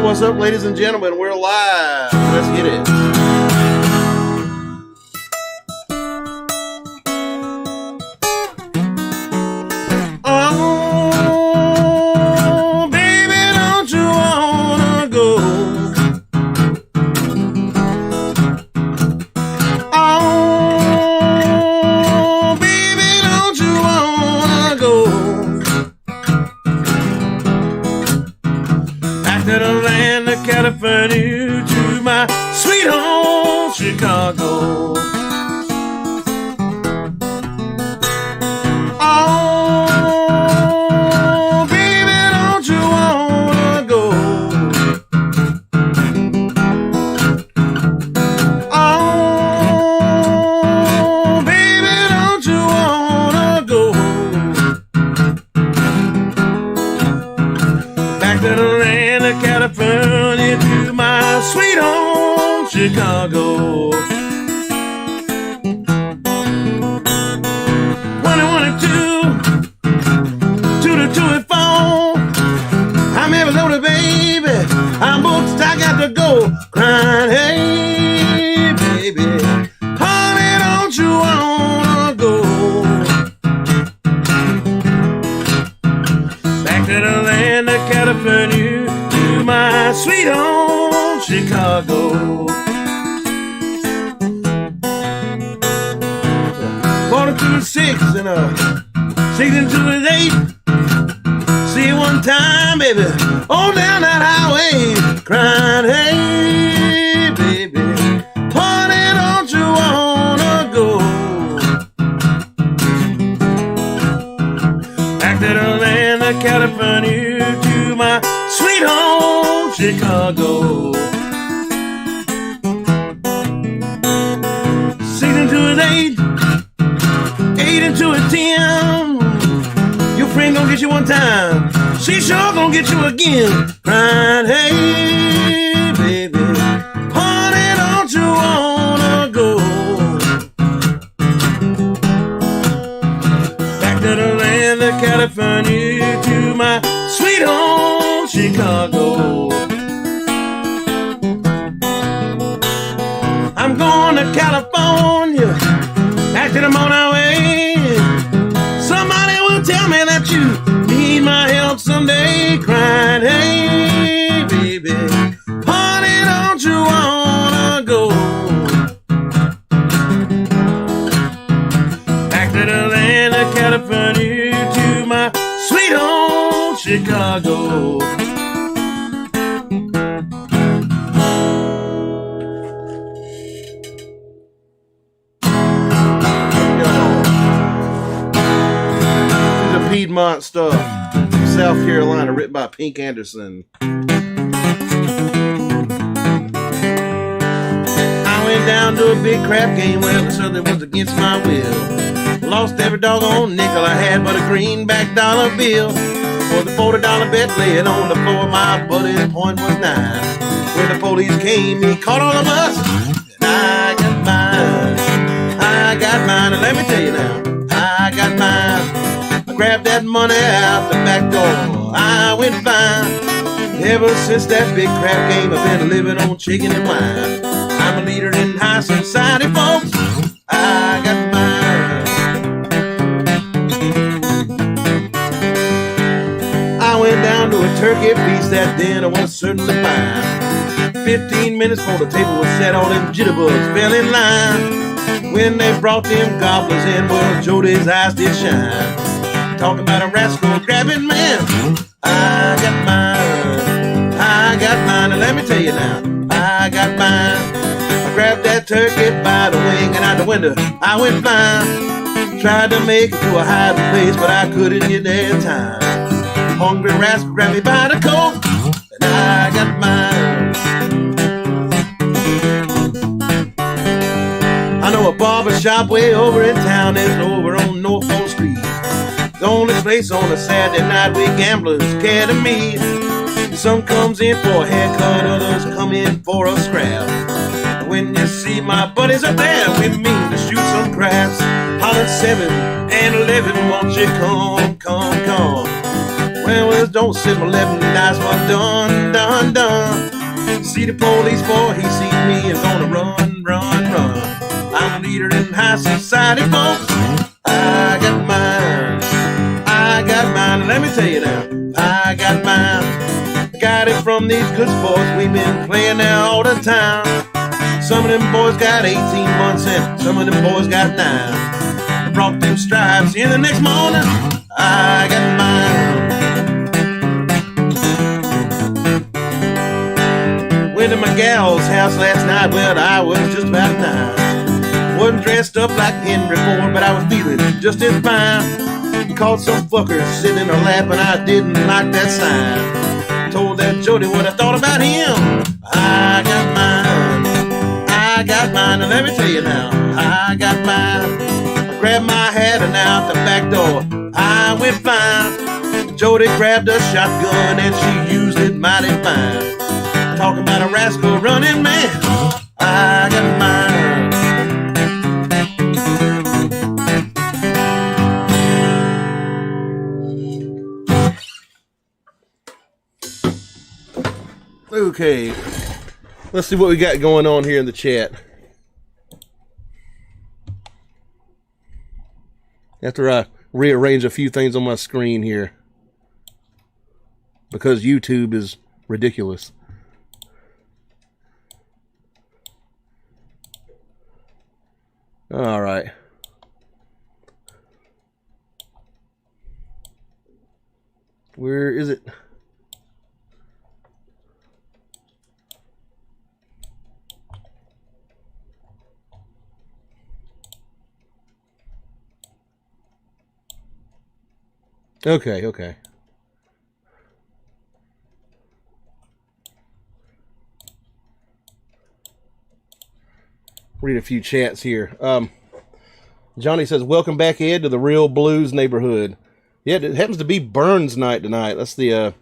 What's up, ladies and gentlemen? We're live. Let's get it. Oh, baby, don't you wanna go? Oh, baby, don't you wanna go back to the land of California, to my sweet home, Chicago? Oh, baby, don't you wanna go? Oh, baby, don't you wanna go back to the land of California, to my sweet home, Chicago? 21 and 2 to 2 and 4. I'm heavy loaded, baby. I'm booked, I got to go. Crying, hey, baby, honey, don't you wanna go back to the land of California, to my sweet home, Chicago? 42 and 6 and 6 and 2 and 8. See you one time, baby, on down that highway. Crying, hey, baby, honey, don't you wanna go back to the land of California, to my sweet home, Chicago? 6 and 2 and 8. 8 and 2 and 10. Your friend gonna get you one time, she sure gonna get you again. Crying, hey, baby, honey, don't you wanna go back to the land of California, to my sweet home, Chicago? I'm going to California, back to the on our way. Somebody will tell me that you need my help someday. Crying, hey, baby, honey, don't you wanna go back to the land of California, to my sweet home, Chicago? Piedmont stuff, South Carolina, written by Pink Anderson. I went down to a big crap game, well, it certainly was against my will. Lost every doggone nickel I had but a greenback dollar bill. For the $40 bet laying on the floor, my buddy's point was 9. When the police came, he caught all of us, and I got mine. I got mine, and let me tell you now, I got mine. Grabbed that money out the back door, I went fine. Ever since that big crap game, I've been living on chicken and wine. I'm a leader in high society, folks, I got mine. I went down to a turkey feast, that dinner was certainly fine. 15 minutes before the table was set, all them jitterbugs fell in line. When they brought them gobblers in, well, Jody's eyes did shine. Talking about a rascal grabbing man, I got mine, and let me tell you now, I got mine. I grabbed that turkey by the wing, and out the window I went fine. Tried to make it to a hiding place, but I couldn't get there in time. Hungry rascal grabbed me by the coat, and I got mine. I know a barber shop way over in town, is over on North 4th Street. The only place on a Saturday night where gamblers care to meet. Some comes in for a haircut, others come in for a scrap. When you see my buddies up there, we mean to shoot some craps. Holler 7 and 11, won't you come? Well, it's don't sit my 11 dice while done. See the police boy, he sees me and gonna run. I'm a leader in high society, folks. I got mine, and let me tell you now, I got mine. Got it from these good sports, we've been playing there all the time. Some of them boys got 18 months and some of them boys got 9. I brought them stripes in the next morning, I got mine. Went to my gal's house last night, well, I was just about 9. Wasn't dressed up like Henry Ford, but I was feeling just as fine. Caught some fucker sitting in her lap and I didn't like that sign. Told that Jody what I thought about him. I got mine, and let me tell you now, I got mine. I grabbed my hat and out the back door, I went fine. Jody grabbed a shotgun and she used it mighty fine. Talking about a rascal running man, I got mine. Okay, let's see what we got going on here in the chat. After I rearrange a few things on my screen here, because YouTube is ridiculous. All right. Where is it? Okay. Read a few chats here. Johnny says, welcome back, Ed, to the Real Blues neighborhood. Yeah, it happens to be Burns night tonight. That's the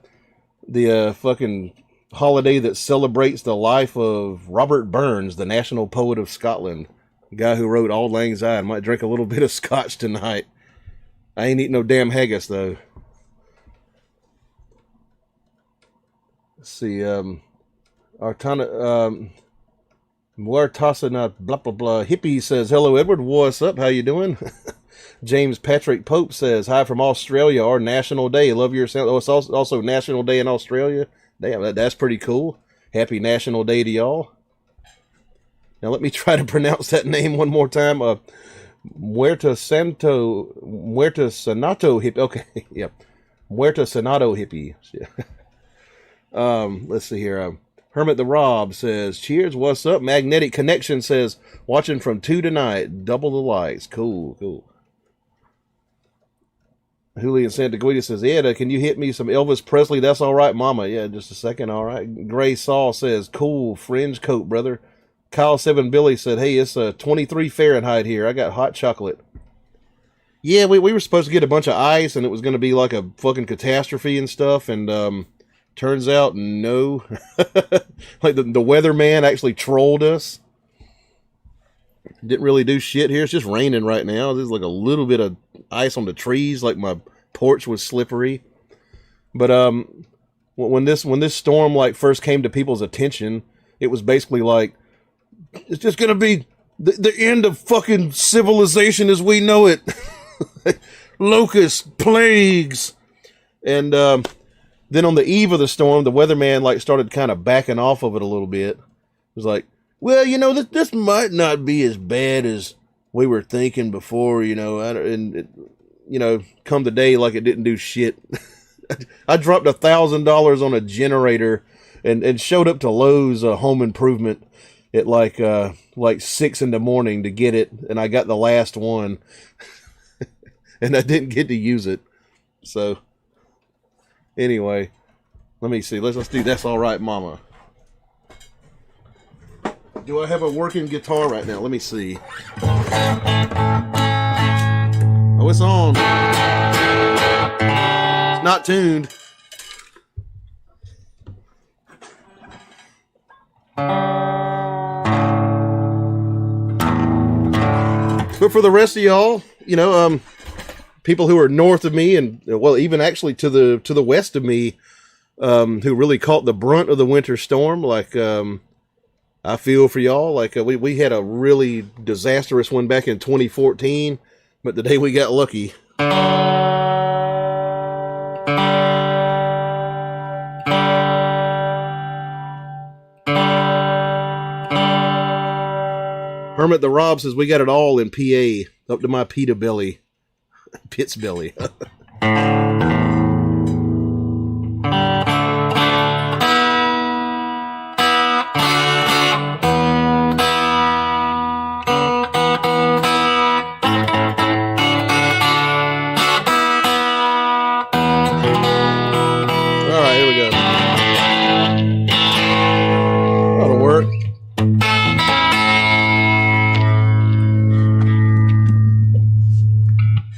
fucking holiday that celebrates the life of Robert Burns, the national poet of Scotland. The guy who wrote Auld Lang Syne. I might drink a little bit of scotch tonight. I ain't eating no damn haggis, though. Let's see, Artana, Muertasana, blah, blah, blah. Hippie says, hello, Edward. What's up? How you doing? James Patrick Pope says, hi from Australia, our national day. Love your sound. Oh, it's also National Day in Australia. Damn, that's pretty cool. Happy National Day to y'all. Now, let me try to pronounce that name one more time. Muerta Sanato hippie. Okay, yep. Muerta Sanato hippie. Let's see here. Hermit the Rob says, cheers, what's up? Magnetic Connection says, watching from 2 tonight. Double the lights. Cool. Julian Santaguida says, Ed, can you hit me some Elvis Presley? That's all right, mama. Yeah, just a second. All right. Gray Saul says, cool fringe coat, brother. Kyle 7 Billy said, hey, it's 23 Fahrenheit here. I got hot chocolate. Yeah, we were supposed to get a bunch of ice, and it was going to be like a fucking catastrophe and stuff, and turns out, no. Like the weatherman actually trolled us. Didn't really do shit here. It's just raining right now. There's like a little bit of ice on the trees, like my porch was slippery. But when this storm like first came to people's attention, it was basically like, it's just gonna be the end of fucking civilization as we know it. Locusts, plagues, and then on the eve of the storm, the weatherman like started kind of backing off of it a little bit. It was like, well, you know, this might not be as bad as we were thinking before, you know, and it, you know, come the day like it didn't do shit. I dropped $1,000 on a generator and showed up to Lowe's Home Improvement at like 6 in the morning to get it, and I got the last one, and I didn't get to use it. So anyway, let me see. Let's do That's All Right, Mama. Do I have a working guitar right now? Let me see. Oh, it's on. It's not tuned. But for the rest of y'all, you know, people who are north of me and, well, even actually to the west of me, who really caught the brunt of the winter storm. Like, I feel for y'all. Like, we had a really disastrous one back in 2014, but the day we got lucky. Hermit the Rob says we got it all in PA, up to my pita belly, Pitts belly.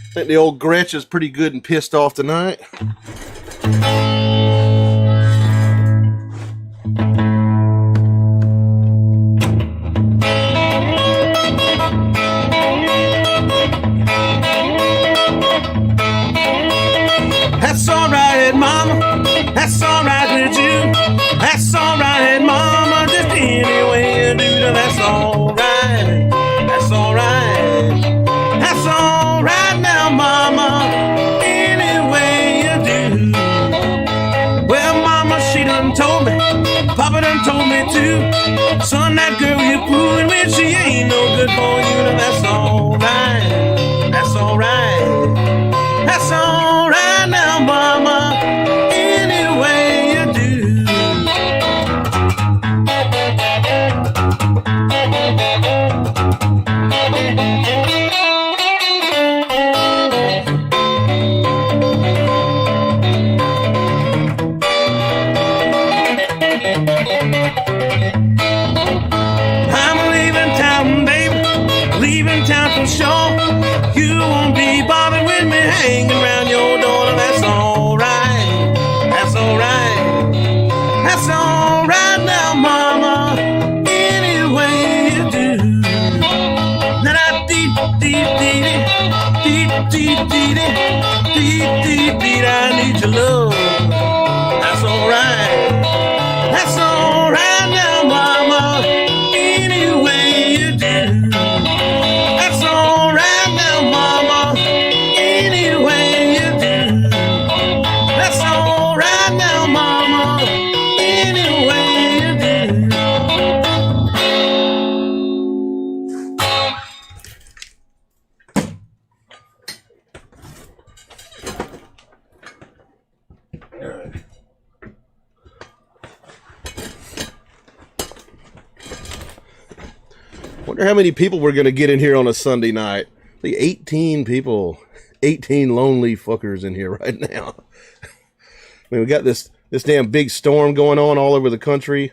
I think the old Gretsch is pretty good and pissed off tonight. That's alright, Mama. That's alright with you. That's alright, Mama. Just any way you do that, that's alright. That's alright. That's alright now, Mama. Any way you do. Well, Mama, she done told me. Papa done told me too. Son, that girl you fooling with, she ain't no good for you. Now that's alright. That's alright. That's alright now, Mama. Any way you do. I'm leaving town, baby. Leaving town for sure. You won't be bothered with me hanging around your door. That's alright. That's alright. That's alright now, Mama. Any way you do. Now that I need your love. That's alright. That's alright now, Mama. Any way you do. That's alright now, Mama. Any way you do. That's alright now, Mama. Any way you do. All right. Wonder how many people we're going to get in here on a Sunday night. The 18 people, 18 lonely fuckers in here right now. I mean, we got this damn big storm going on all over the country.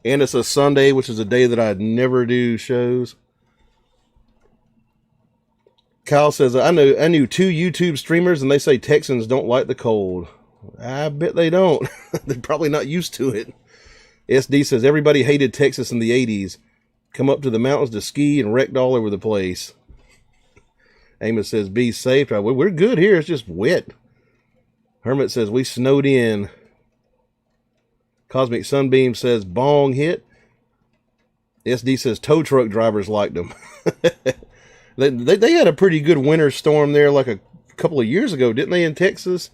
And it's a Sunday, which is a day that I'd never do shows. Kyle says, I knew 2 YouTube streamers and they say Texans don't like the cold. I bet they don't. They're probably not used to it. SD says, everybody hated Texas in the 80s. Come up to the mountains to ski and wrecked all over the place. Amos says, be safe. We're good here. It's just wet. Hermit says, we snowed in. Cosmic Sunbeam says, bong hit. SD says, tow truck drivers liked them. They had a pretty good winter storm there like a couple of years ago, didn't they, in Texas?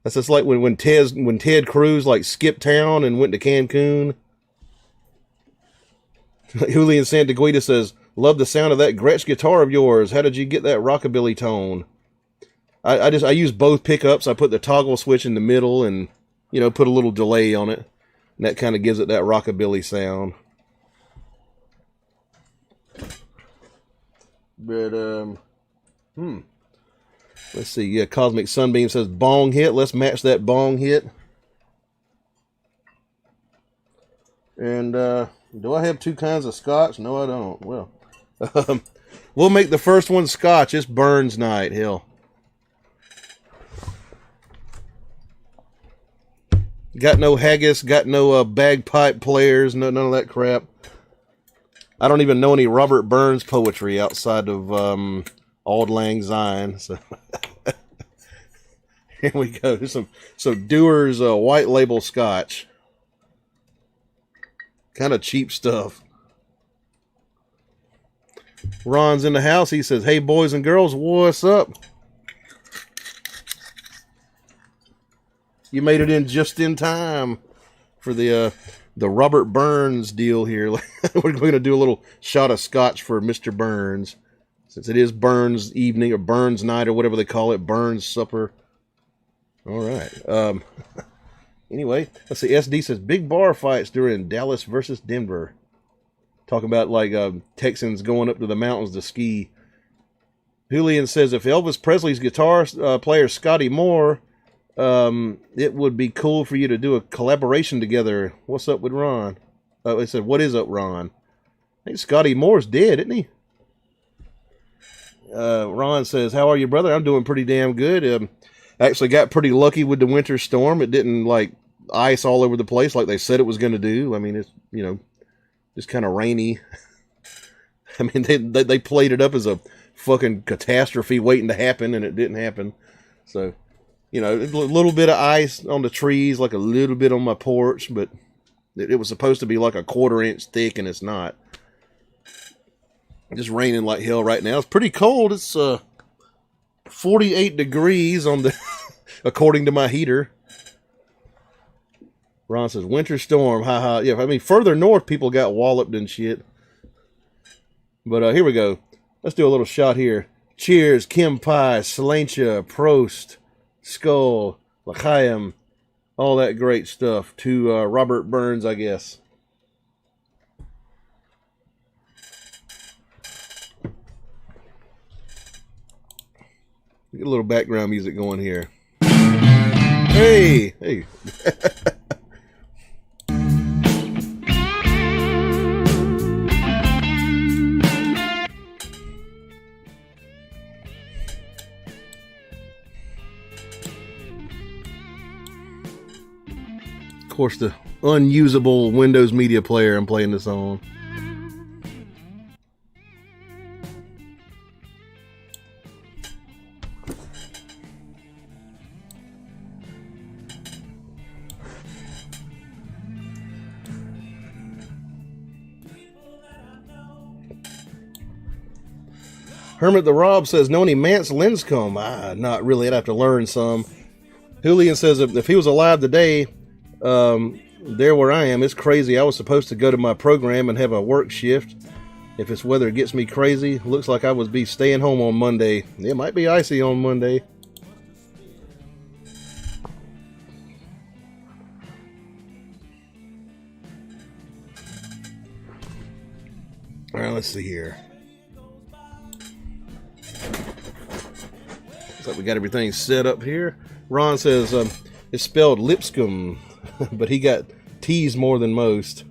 That's just like when Ted Cruz like skipped town and went to Cancun. Julian Santaguita says, love the sound of that Gretsch guitar of yours. How did you get that rockabilly tone? I use both pickups. I put the toggle switch in the middle and, put a little delay on it. And that kind of gives it that rockabilly sound. But, let's see. Yeah, Cosmic Sunbeam says bong hit. Let's match that bong hit. And, do I have 2 kinds of scotch? No, I don't. Well, we'll make the first one scotch. It's Burns night. Hell. Got no haggis. Got no bagpipe players. None of that crap. I don't even know any Robert Burns poetry outside of Auld Lang Syne. So here we go. Some Dewar's white label scotch. Kind of cheap stuff. Ron's in the house. He says, "Hey, boys and girls, what's up? You made it in just in time for the Robert Burns deal here." We're going to do a little shot of scotch for Mr. Burns, since it is Burns evening or Burns night or whatever they call it, Burns supper. All right. Anyway, let's see. SD says big bar fights during Dallas versus Denver. Talking about like Texans going up to the mountains to ski. Julian says if Elvis Presley's guitar player Scotty Moore, it would be cool for you to do a collaboration together. What's up with Ron? He said, what is up, Ron? I think Scotty Moore's dead, isn't he? Ron says, how are you, brother? I'm doing pretty damn good. Actually got pretty lucky with the winter storm. It didn't like ice all over the place like they said it was going to do. I mean, it's, you know, just kind of rainy. I mean, they played it up as a fucking catastrophe waiting to happen, and it didn't happen. So, you know, a little bit of ice on the trees, like a little bit on my porch, but it was supposed to be like a 1/4 inch thick, and it's not. Just raining like hell right now. It's pretty cold. It's 48 degrees on the, according to my heater. Ron says, winter storm, haha. Yeah, I mean, further north, people got walloped and shit. But here we go. Let's do a little shot here. Cheers, Kim Pie, Salentia, Prost, Skull, L'chaim, all that great stuff. To Robert Burns, I guess. Get a little background music going here. Hey, hey. Of course, the unusable Windows Media Player I'm playing this on. Hermit the Rob says, know any Mance Linscomb? Not really. I'd have to learn some. Julian says, if he was alive today, there where I am, it's crazy. I was supposed to go to my program and have a work shift. If this weather gets me crazy, looks like I would be staying home on Monday. It might be icy on Monday. All right, let's see here. Looks like we got everything set up here. Ron says it's spelled Lipscomb, but he got T's more than most.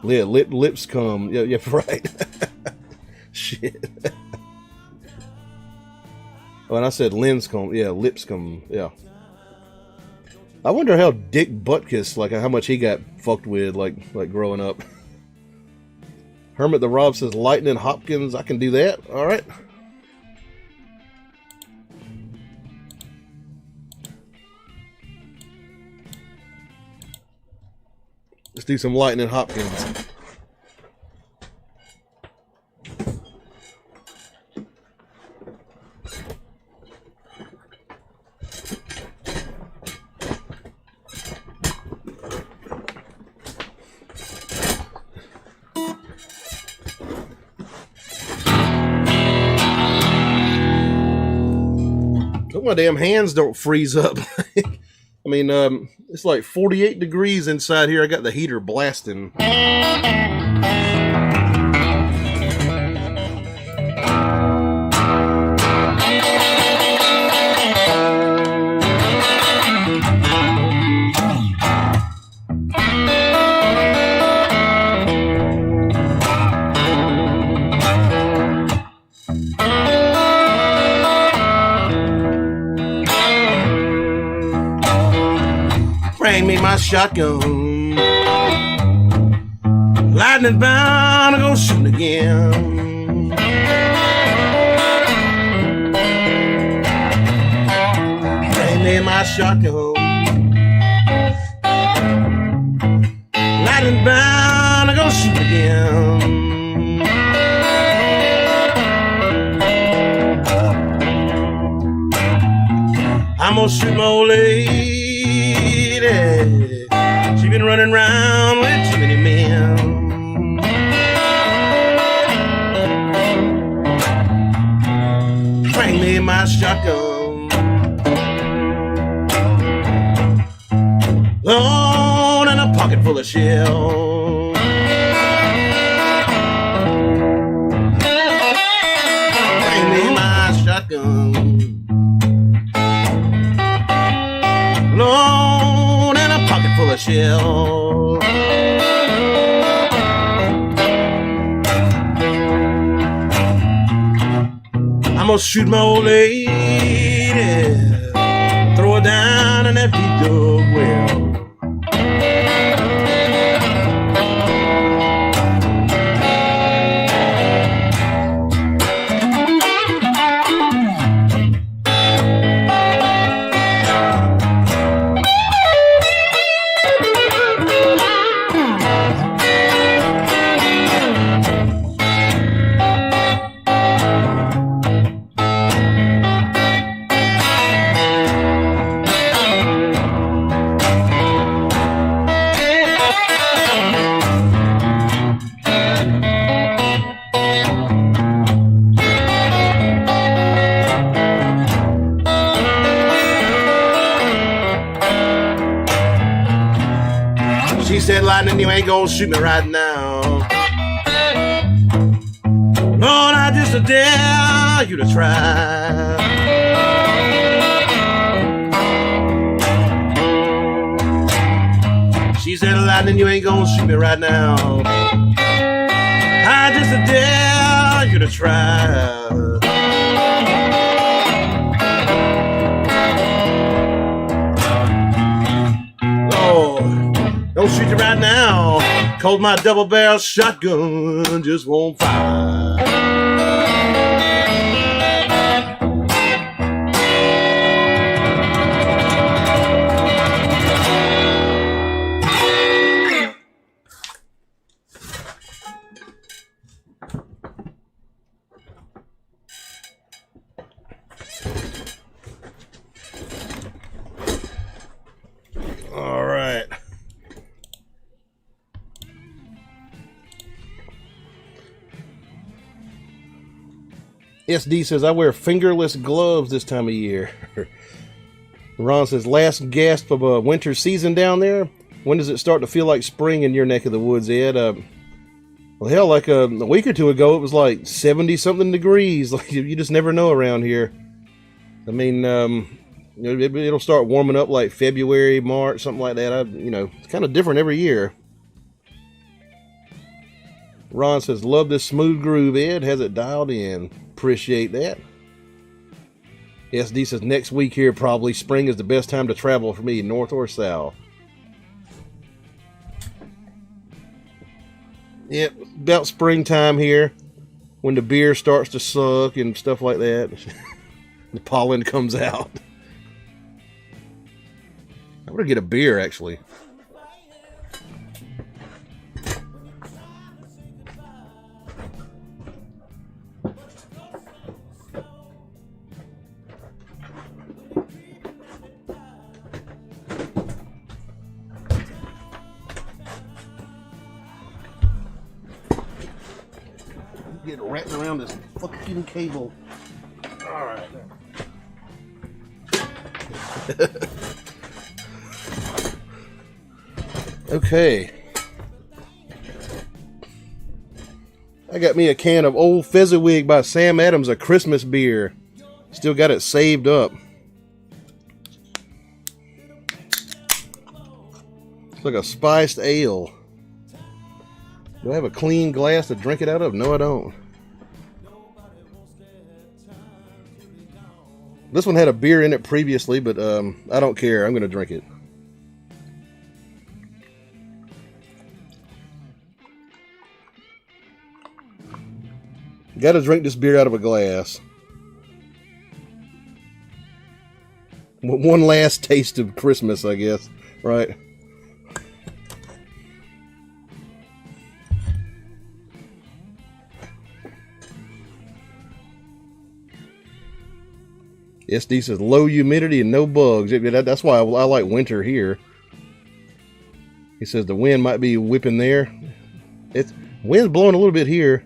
Yeah, Lipscomb. Yeah, right. Shit. Oh, and I said Linscomb. Yeah, Lipscomb. Yeah. I wonder how Dick Butkus, like how much he got fucked with, like growing up. Hermit the Rob says Lightning Hopkins. I can do that. All right. Let's do some Lightning Hopkins. Hope my damn hands don't freeze up. I mean, it's like 48 degrees inside here. I got the heater blasting. Bring me my shotgun. Lightning bound to go shooting again. me my shotgun. Lightning bound, I'm gonna shoot again. I'm gonna shoot my old lady. She been running around with too many men. Bring me my shotgun. Load and a pocket full of shells. Bring me my shotgun. Load and a pocket full of shells. I'm gonna shoot my old lady, throw her down in that deep dug well. She said, Lightning, you ain't gonna shoot me right now. Lord, I just dare you to try. She said, Lightning, you ain't gonna shoot me right now. I just dare you to try. Don't shoot you right now, 'cause my double-barrel shotgun just won't fire. All right. SD says, I wear fingerless gloves this time of year. Ron says, last gasp of a winter season down there. When does it start to feel like spring in your neck of the woods, Ed? Well, hell, like a week or two ago, it was like 70-something degrees. Like, you just never know around here. I mean, it'll start warming up like February, March, something like that. It's kind of different every year. Ron says, love this smooth groove, Ed. Has it dialed in. Appreciate that. SD says, next week here, probably spring is the best time to travel for me, north or south. Yep, about springtime here, when the beer starts to suck and stuff like that. The pollen comes out. I'm gonna get a beer, actually. Get wrapped around this fucking cable. All right. Okay. I got me a can of Old Fezziwig by Sam Adams, a Christmas beer. Still got it saved up. It's like a spiced ale. Do I have a clean glass to drink it out of? No, I don't. This one had a beer in it previously, but I don't care. I'm going to drink it. Got to drink this beer out of a glass. One last taste of Christmas, I guess. Right. SD says low humidity and no bugs. That's why I like winter here. He says the wind might be whipping there. Wind's blowing a little bit here.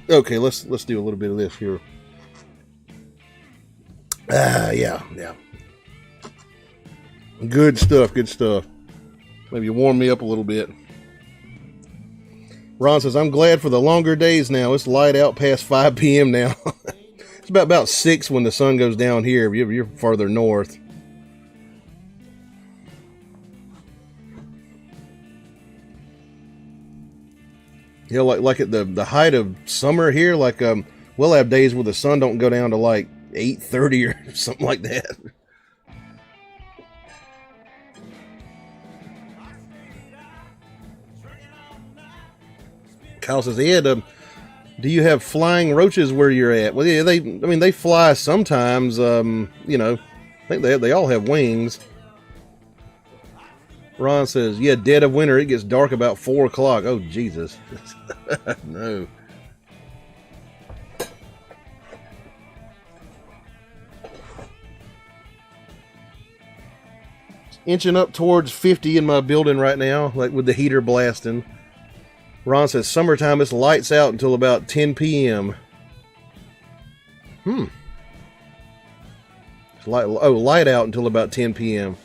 Okay, let's do a little bit of this here. Yeah. Good stuff. Maybe warm me up a little bit. Ron says, I'm glad for the longer days now. It's light out past 5 p.m. now. It's about 6 when the sun goes down here. You're farther north. You know, like at the height of summer here, like we'll have days where the sun don't go down to like 8:30 or something like that. Kyle says, Ed, do you have flying roaches where you're at? Well, yeah, they fly sometimes. You know, I think they all have wings. Ron says, yeah, dead of winter, it gets dark about 4 o'clock. Oh, Jesus. No. It's inching up towards 50 in my building right now, like with the heater blasting. Ron says, summertime, it's lights out until about 10 p.m. It's light out until about 10 p.m.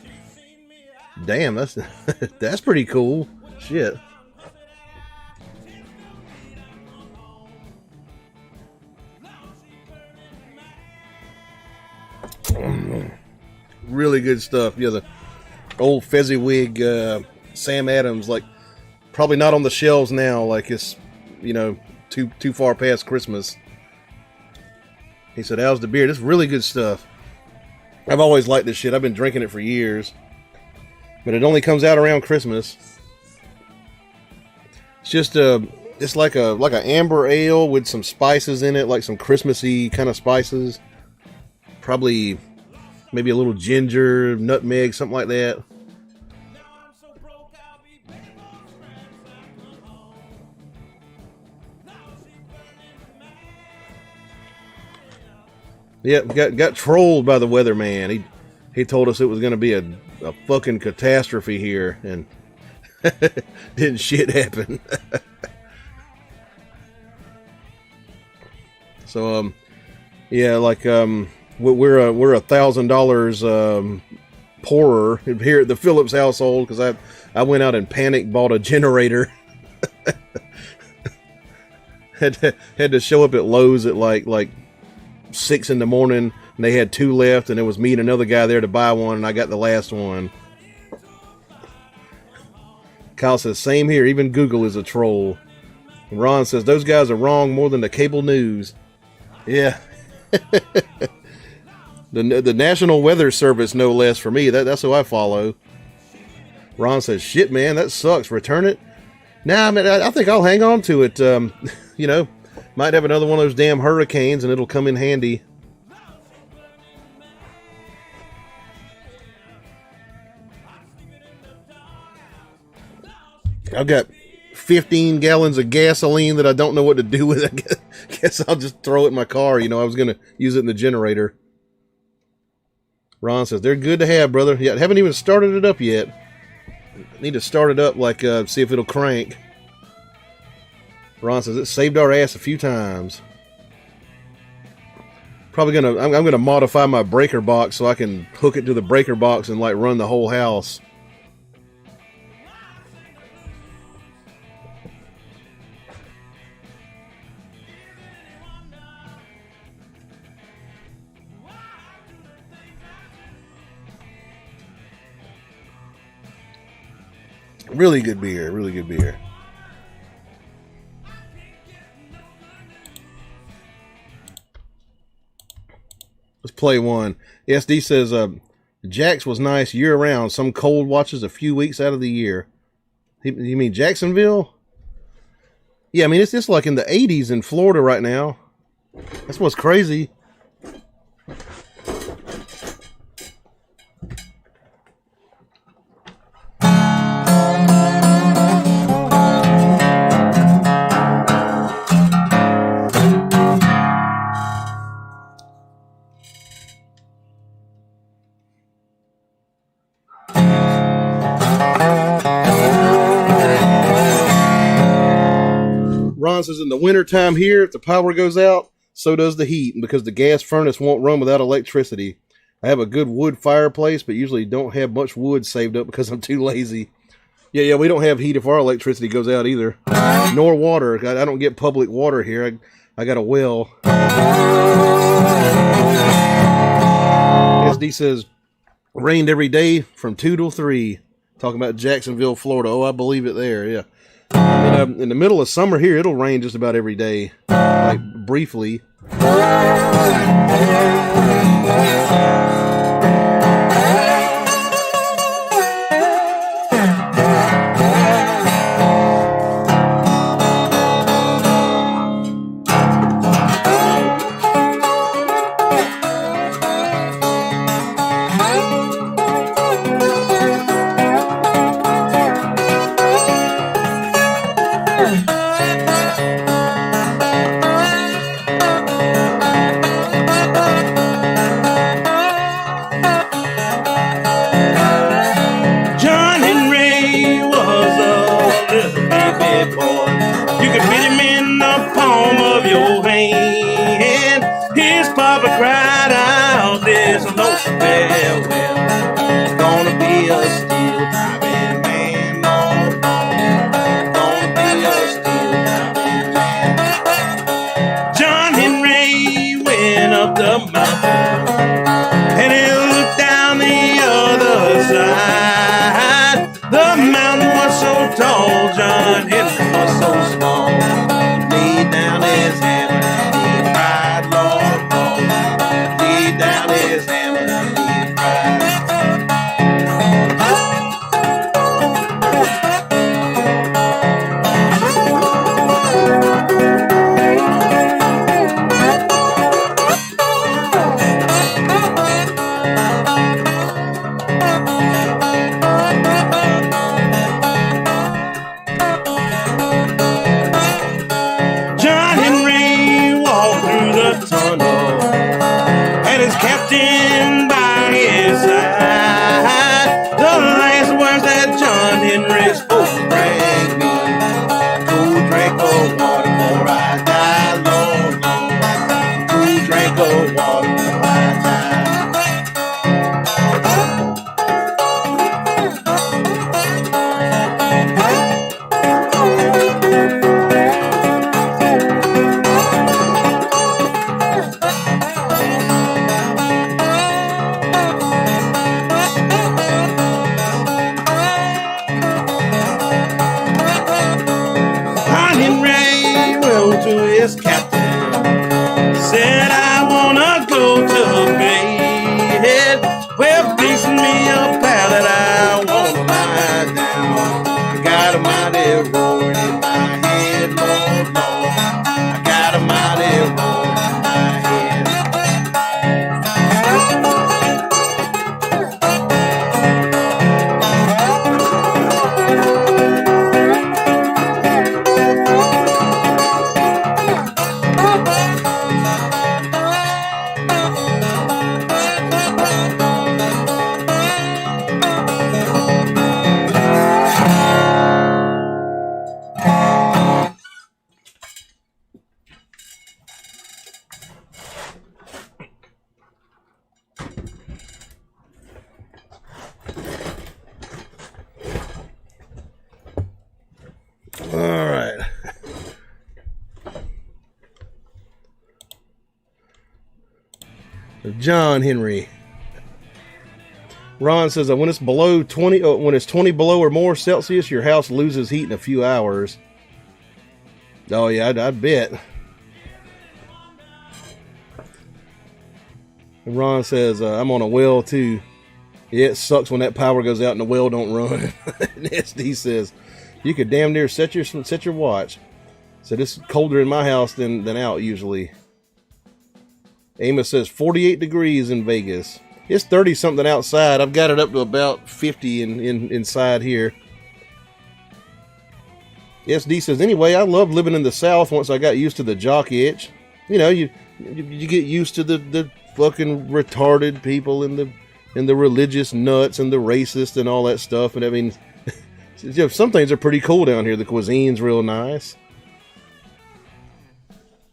Damn, that's that's pretty cool. Shit. Really good stuff. Yeah, the old Fezziwig Sam Adams, like probably not on the shelves now, like it's, you know, too far past Christmas. He said, how's the beer? This is really good stuff. I've always liked this shit. I've been drinking it for years. But it only comes out around Christmas. It's just it's like a amber ale with some spices in it, like some Christmassy kind of spices. Probably maybe a little ginger, nutmeg, something like that. Yeah, got trolled by the weatherman. He told us it was going to be a fucking catastrophe here, and didn't shit happen. So yeah, like we're $1,000 poorer here at the Phillips household because I went out and panic bought a generator. had to show up at Lowe's at like 6 in the morning, and they had 2 left, and it was me and another guy there to buy one, and I got the last one. Kyle says, same here, even Google is a troll. And Ron says, those guys are wrong more than the cable news. Yeah. the National Weather Service, no less, for me. That's who I follow. Ron says, shit, man, that sucks. Return it? Nah, man, I think I'll hang on to it. You know, might have another one of those damn hurricanes, and it'll come in handy. I've got 15 gallons of gasoline that I don't know what to do with. I guess I'll just throw it in my car. You know, I was going to use it in the generator. Ron says, they're good to have, brother. Yeah, I haven't even started it up yet. Need to start it up, like, see if it'll crank. Ron says, it saved our ass a few times. Probably I'm gonna modify my breaker box so I can hook it to the breaker box and, like, run the whole house. Really good beer. Really good beer. Let's play one. SD says, Jax was nice year-round. Some cold watches a few weeks out of the year. You mean Jacksonville? Yeah, I mean, it's just like in the 80s in Florida right now. That's what's crazy. Ron says in the wintertime here, if the power goes out, so does the heat, because the gas furnace won't run without electricity. I have a good wood fireplace, but usually don't have much wood saved up because I'm too lazy. Yeah, we don't have heat if our electricity goes out either. Nor water. I don't get public water here. I got a well. SD says, rained every day from 2 till 3. Talking about Jacksonville, Florida. Oh, I believe it there, yeah. And, in the middle of summer here, it'll rain just about every day. Like, briefly. Cried out, there's no well, it's gonna be a steel driving man, no, gonna be a steel driving man. John Henry went up the mountain, and he looked down the other side. The mountain was so tall, John Henry was so small. He laid down his hammer, he cried, Lord, Lord. Down his hammer and he cried. John Henry walked through the tunnel, captain by his side. The last words that John Henry spoke rang me. Cool drink of water before I die, Lord, Lord. Cool drink of water before I die. To his captain, said I wanna go to bed. Well, fixing me a pallet, I wanna lie down. I got a mighty roar in my head, Lord, Lord. I got a mighty roar in my head. All right. John Henry. Ron says that when it's below 20, when it's 20 below or more Celsius, your house loses heat in a few hours. Oh yeah, I'd bet. And Ron says I'm on a well too. Yeah, it sucks when that power goes out and the well don't run. And SD says you could damn near set your watch. So it's colder in my house than out usually. Amos says 48 degrees in Vegas. It's 30 something outside. I've got it up to about 50 inside here. SD says, anyway, I love living in the South once I got used to the jock itch. You know, you get used to the fucking retarded people and the religious nuts and the racist and all that stuff. And I mean, some things are pretty cool down here. The cuisine's real nice.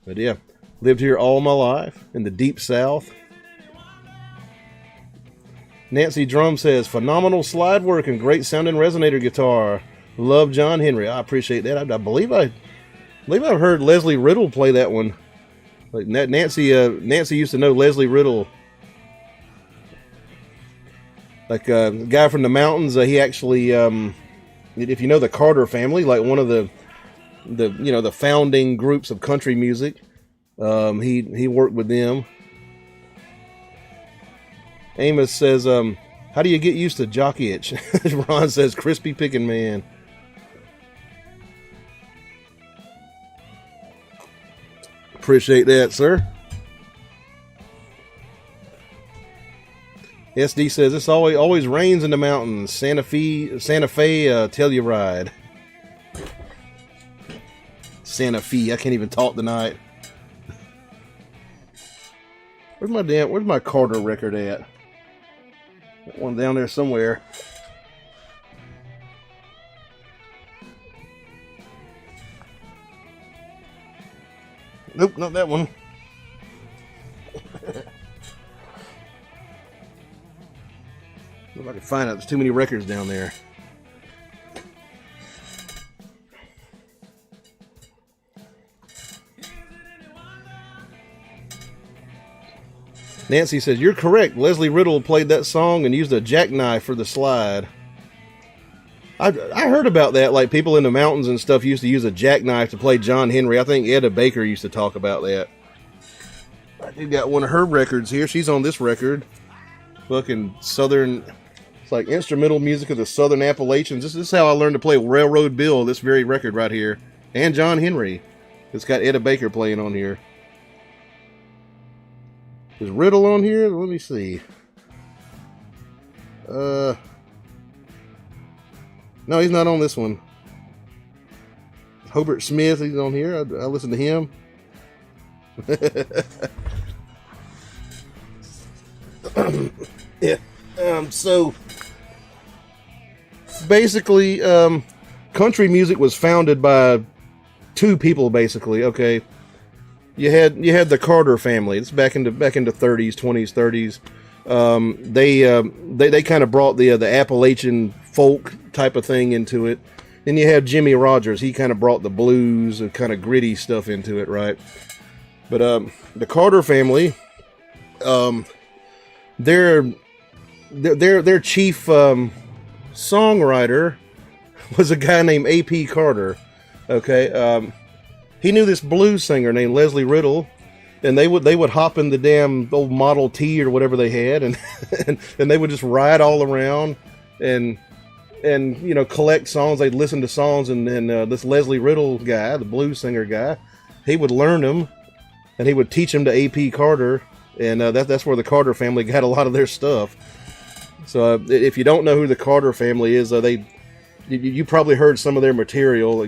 But yeah, lived here all my life in the deep South. Nancy Drum says, phenomenal slide work and great sounding resonator guitar. Love John Henry. I appreciate that. I believe I've heard Leslie Riddle play that one. Like Nancy used to know Leslie Riddle. Like a guy from the mountains. He actually, if you know the Carter family, like one of the founding groups of country music, he worked with them. Amos says, how do you get used to jock itch? Ron says, crispy picking man. Appreciate that, sir. SD says, this always rains in the mountains. Santa Fe, Telluride. Santa Fe, I can't even talk tonight. Where's my Carter record at? That one down there somewhere. Nope, not that one. If I can find it, there's too many records down there. Nancy says, you're correct. Leslie Riddle played that song and used a jackknife for the slide. I heard about that. Like, people in the mountains and stuff used to use a jackknife to play John Henry. I think Etta Baker used to talk about that. I did got one of her records here. She's on this record. Fucking Southern... It's like instrumental music of the Southern Appalachians. This is how I learned to play Railroad Bill, this very record right here. And John Henry. It's got Etta Baker playing on here. Is Riddle on here? Let me see. No, he's not on this one. Hobart Smith, he's on here. I listen to him. Yeah. So basically, country music was founded by two people. Basically, okay. You had the Carter family. It's back into 30s, 20s, 30s. They kind of brought the Appalachian folk type of thing into it. Then you have Jimmy Rogers. He kind of brought the blues and kind of gritty stuff into it, right? But the Carter family, their chief songwriter was a guy named A.P. Carter. Okay. He knew this blues singer named Leslie Riddle, and they would hop in the damn old Model T or whatever they had, and and they would just ride all around and collect songs. They'd listen to songs, and then this Leslie Riddle guy, the blues singer guy, he would learn them, and he would teach them to A.P. Carter, and that's where the Carter family got a lot of their stuff. So if you don't know who the Carter family is, you probably heard some of their material,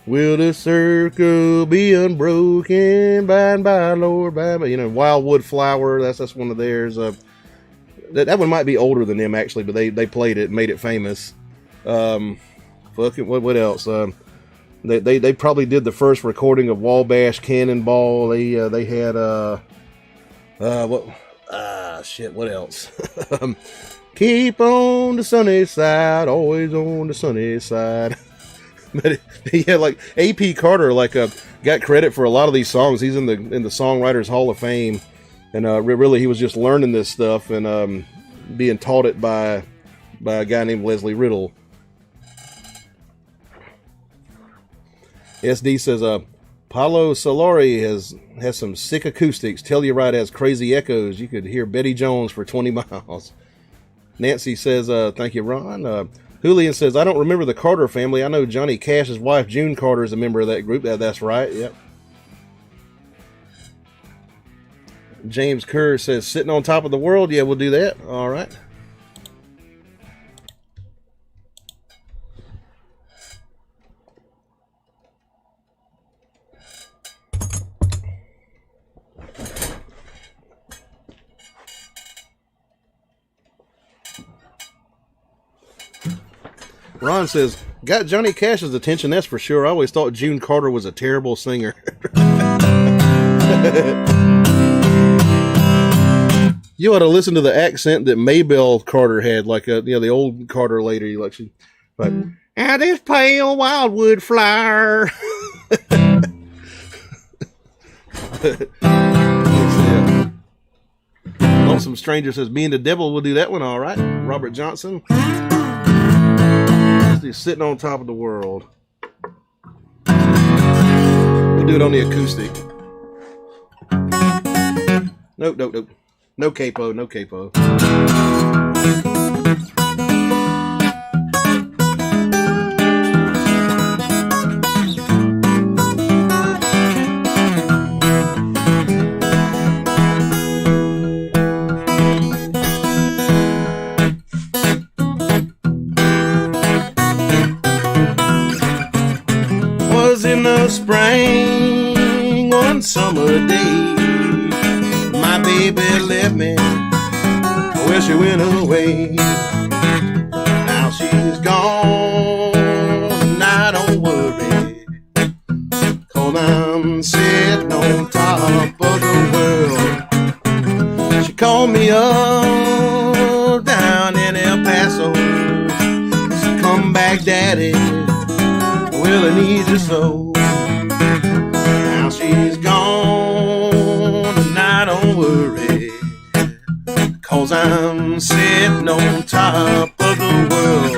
Will the circle be unbroken by and by, Lord, by? Wildwood Flower. That's one of theirs. That one might be older than them actually, but they played it and made it famous. What else? They probably did the first recording of Wabash Cannonball. They had what else? Keep on the sunny side, always on the sunny side. But yeah, like A.P. Carter, got credit for a lot of these songs. He's in the Songwriters Hall of Fame, and really he was just learning this stuff and being taught it by a guy named Leslie Riddle. SD says, Paolo Solari has some sick acoustics. Telluride has crazy echoes. You could hear Betty Jones for 20 miles. Nancy says, thank you, Ron. Julian says, I don't remember the Carter family. I know Johnny Cash's wife, June Carter, is a member of that group. That's right, yep. James Kerr says, sitting on top of the world. Yeah, we'll do that. All right. Ron says, got Johnny Cash's attention, that's for sure. I always thought June Carter was a terrible singer. You ought to listen to the accent that Maybelle Carter had, like the old Carter lady election. But and this pale wildwood flower. Lonesome Stranger says, "Me and the Devil will do that one, all right." Robert Johnson. He's sitting on top of the world. We'll do it on the acoustic. Nope. No capo, no capo. Was in the spring one summer day. My baby left me, well, she went away. Now she's gone, and I don't worry, 'cause I'm sitting on top of the world. She called me up down in El Paso. She come back, Daddy, well, I need you so. Now she's gone, and I don't worry, 'cause I'm sitting on top of the world.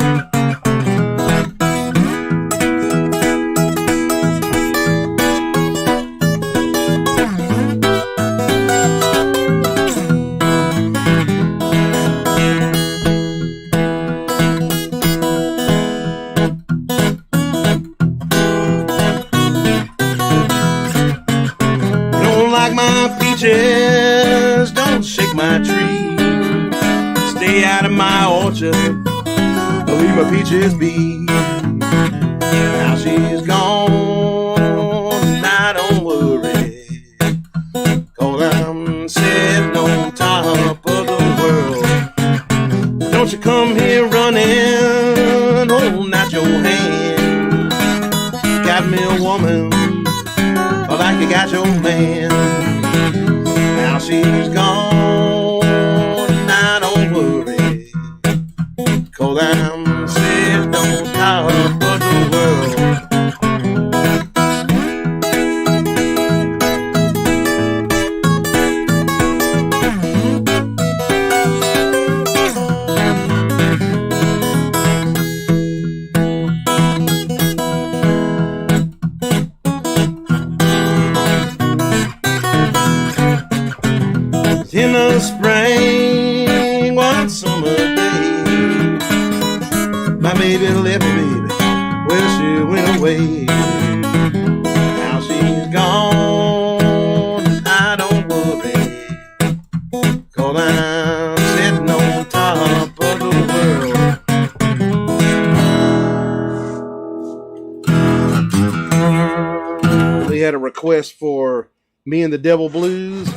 Don't like my peaches, don't shake my tree. Stay out of my orchard, leave my peaches be. Now she's gone, and I don't worry, 'cause I'm sitting on top of the world. Don't you come here running, holding out your hand. Got me a woman, like you got your man. Now she's gone, and I don't worry, 'cause I'm sitting on top of the world. In the spring, one summer day, my baby left me, baby, well, she went away. Now she's gone, and I don't worry, 'cause I'm sitting on top of the world. We had a request for Me and the Devil Blues.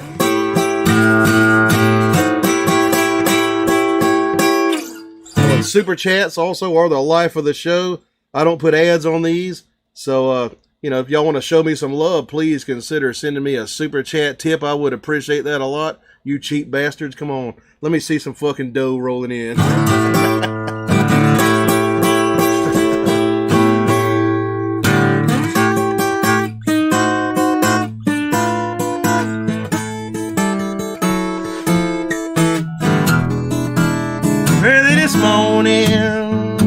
Super chats also are the life of the show. I don't put ads on these, so if y'all want to show me some love, please consider sending me a super chat tip. I would appreciate that a lot. You cheap bastards, come on, let me see some fucking dough rolling in. This morning,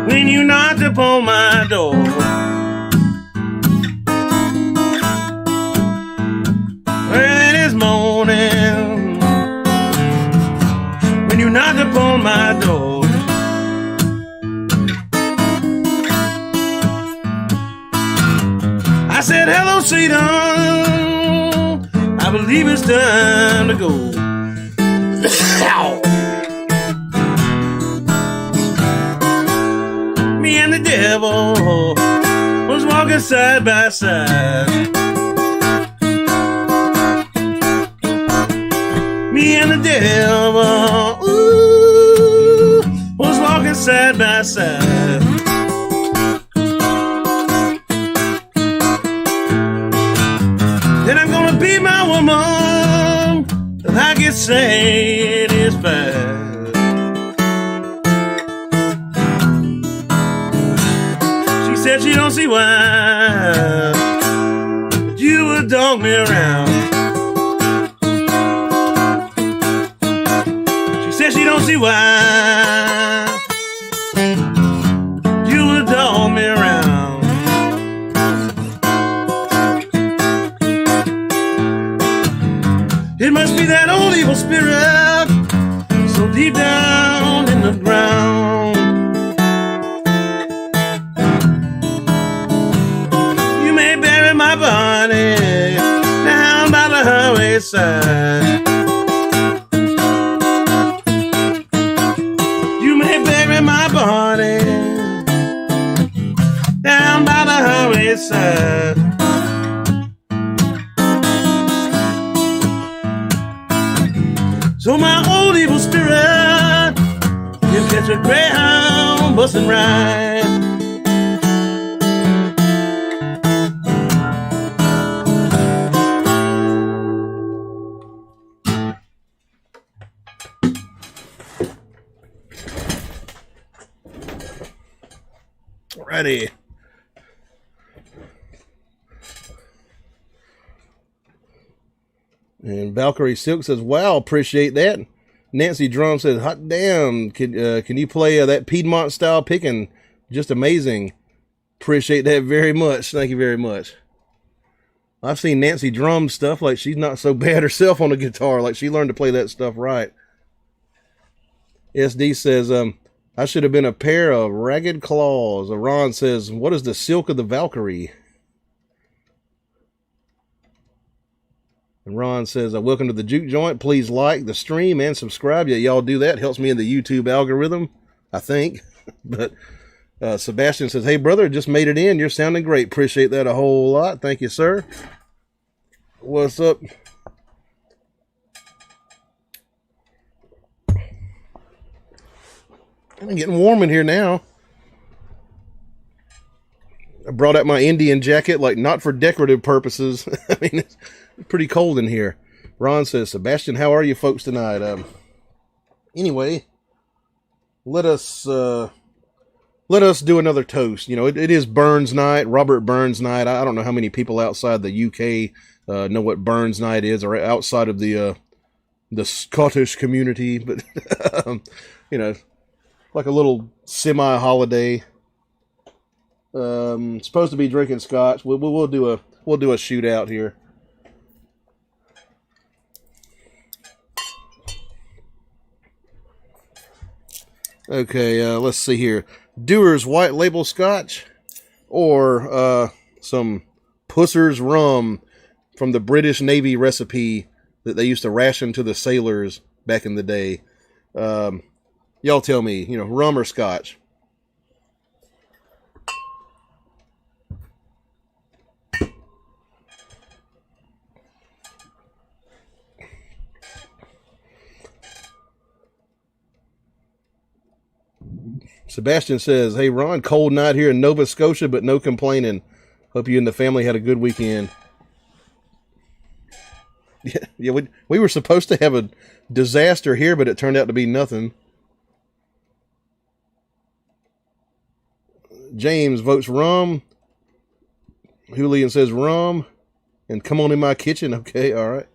when you knocked upon my door, early this morning, when you knocked upon my door, I said, "Hello, Satan, I believe it's time to go." Me and the devil was walking side by side. Me and the devil, was walking side by side. say it is fine. She said she don't see why you would dog me around. She said she don't see why you would dog me around. It must be that old evil spirit so deep down in the ground. You may bury my body down by the highway side. You may bury my body down by the highway side. So my old evil spirit can catch a greyhound bus and ride. Ready. And Valkyrie Silk says, wow, appreciate that. Nancy Drum says, hot damn, can you play that Piedmont style picking? Just amazing. Appreciate that very much. Thank you very much. I've seen Nancy Drum stuff like she's not so bad herself on the guitar. Like she learned to play that stuff right. SD says, I should have been a pair of ragged claws. Ron says, what is the silk of the Valkyrie? And Ron says, welcome to the Juke Joint. Please like the stream and subscribe. Yeah, y'all do that. Helps me in the YouTube algorithm, I think. But Sebastian says, hey, brother, just made it in. You're sounding great. Appreciate that a whole lot. Thank you, sir. What's up? I'm getting warm in here now. I brought out my Indian jacket, like not for decorative purposes. I mean, it's pretty cold in here. Ron says, Sebastian, how are you folks tonight? Anyway, let us do another toast. You know, it is Burns night, Robert Burns night. I don't know how many people outside the UK know what Burns night is, or outside of the Scottish community, but you know, like a little semi-holiday. Supposed to be drinking scotch. We'll do a shootout here. Okay, let's see here. Dewar's White Label Scotch, or some Pusser's Rum from the British Navy recipe that they used to ration to the sailors back in the day. Y'all tell me, you know, rum or scotch? Sebastian says, hey, Ron, cold night here in Nova Scotia, but no complaining. Hope you and the family had a good weekend. Yeah, we were supposed to have a disaster here, but it turned out to be nothing. James votes rum. Julian says rum. And come on in my kitchen. Okay, all right.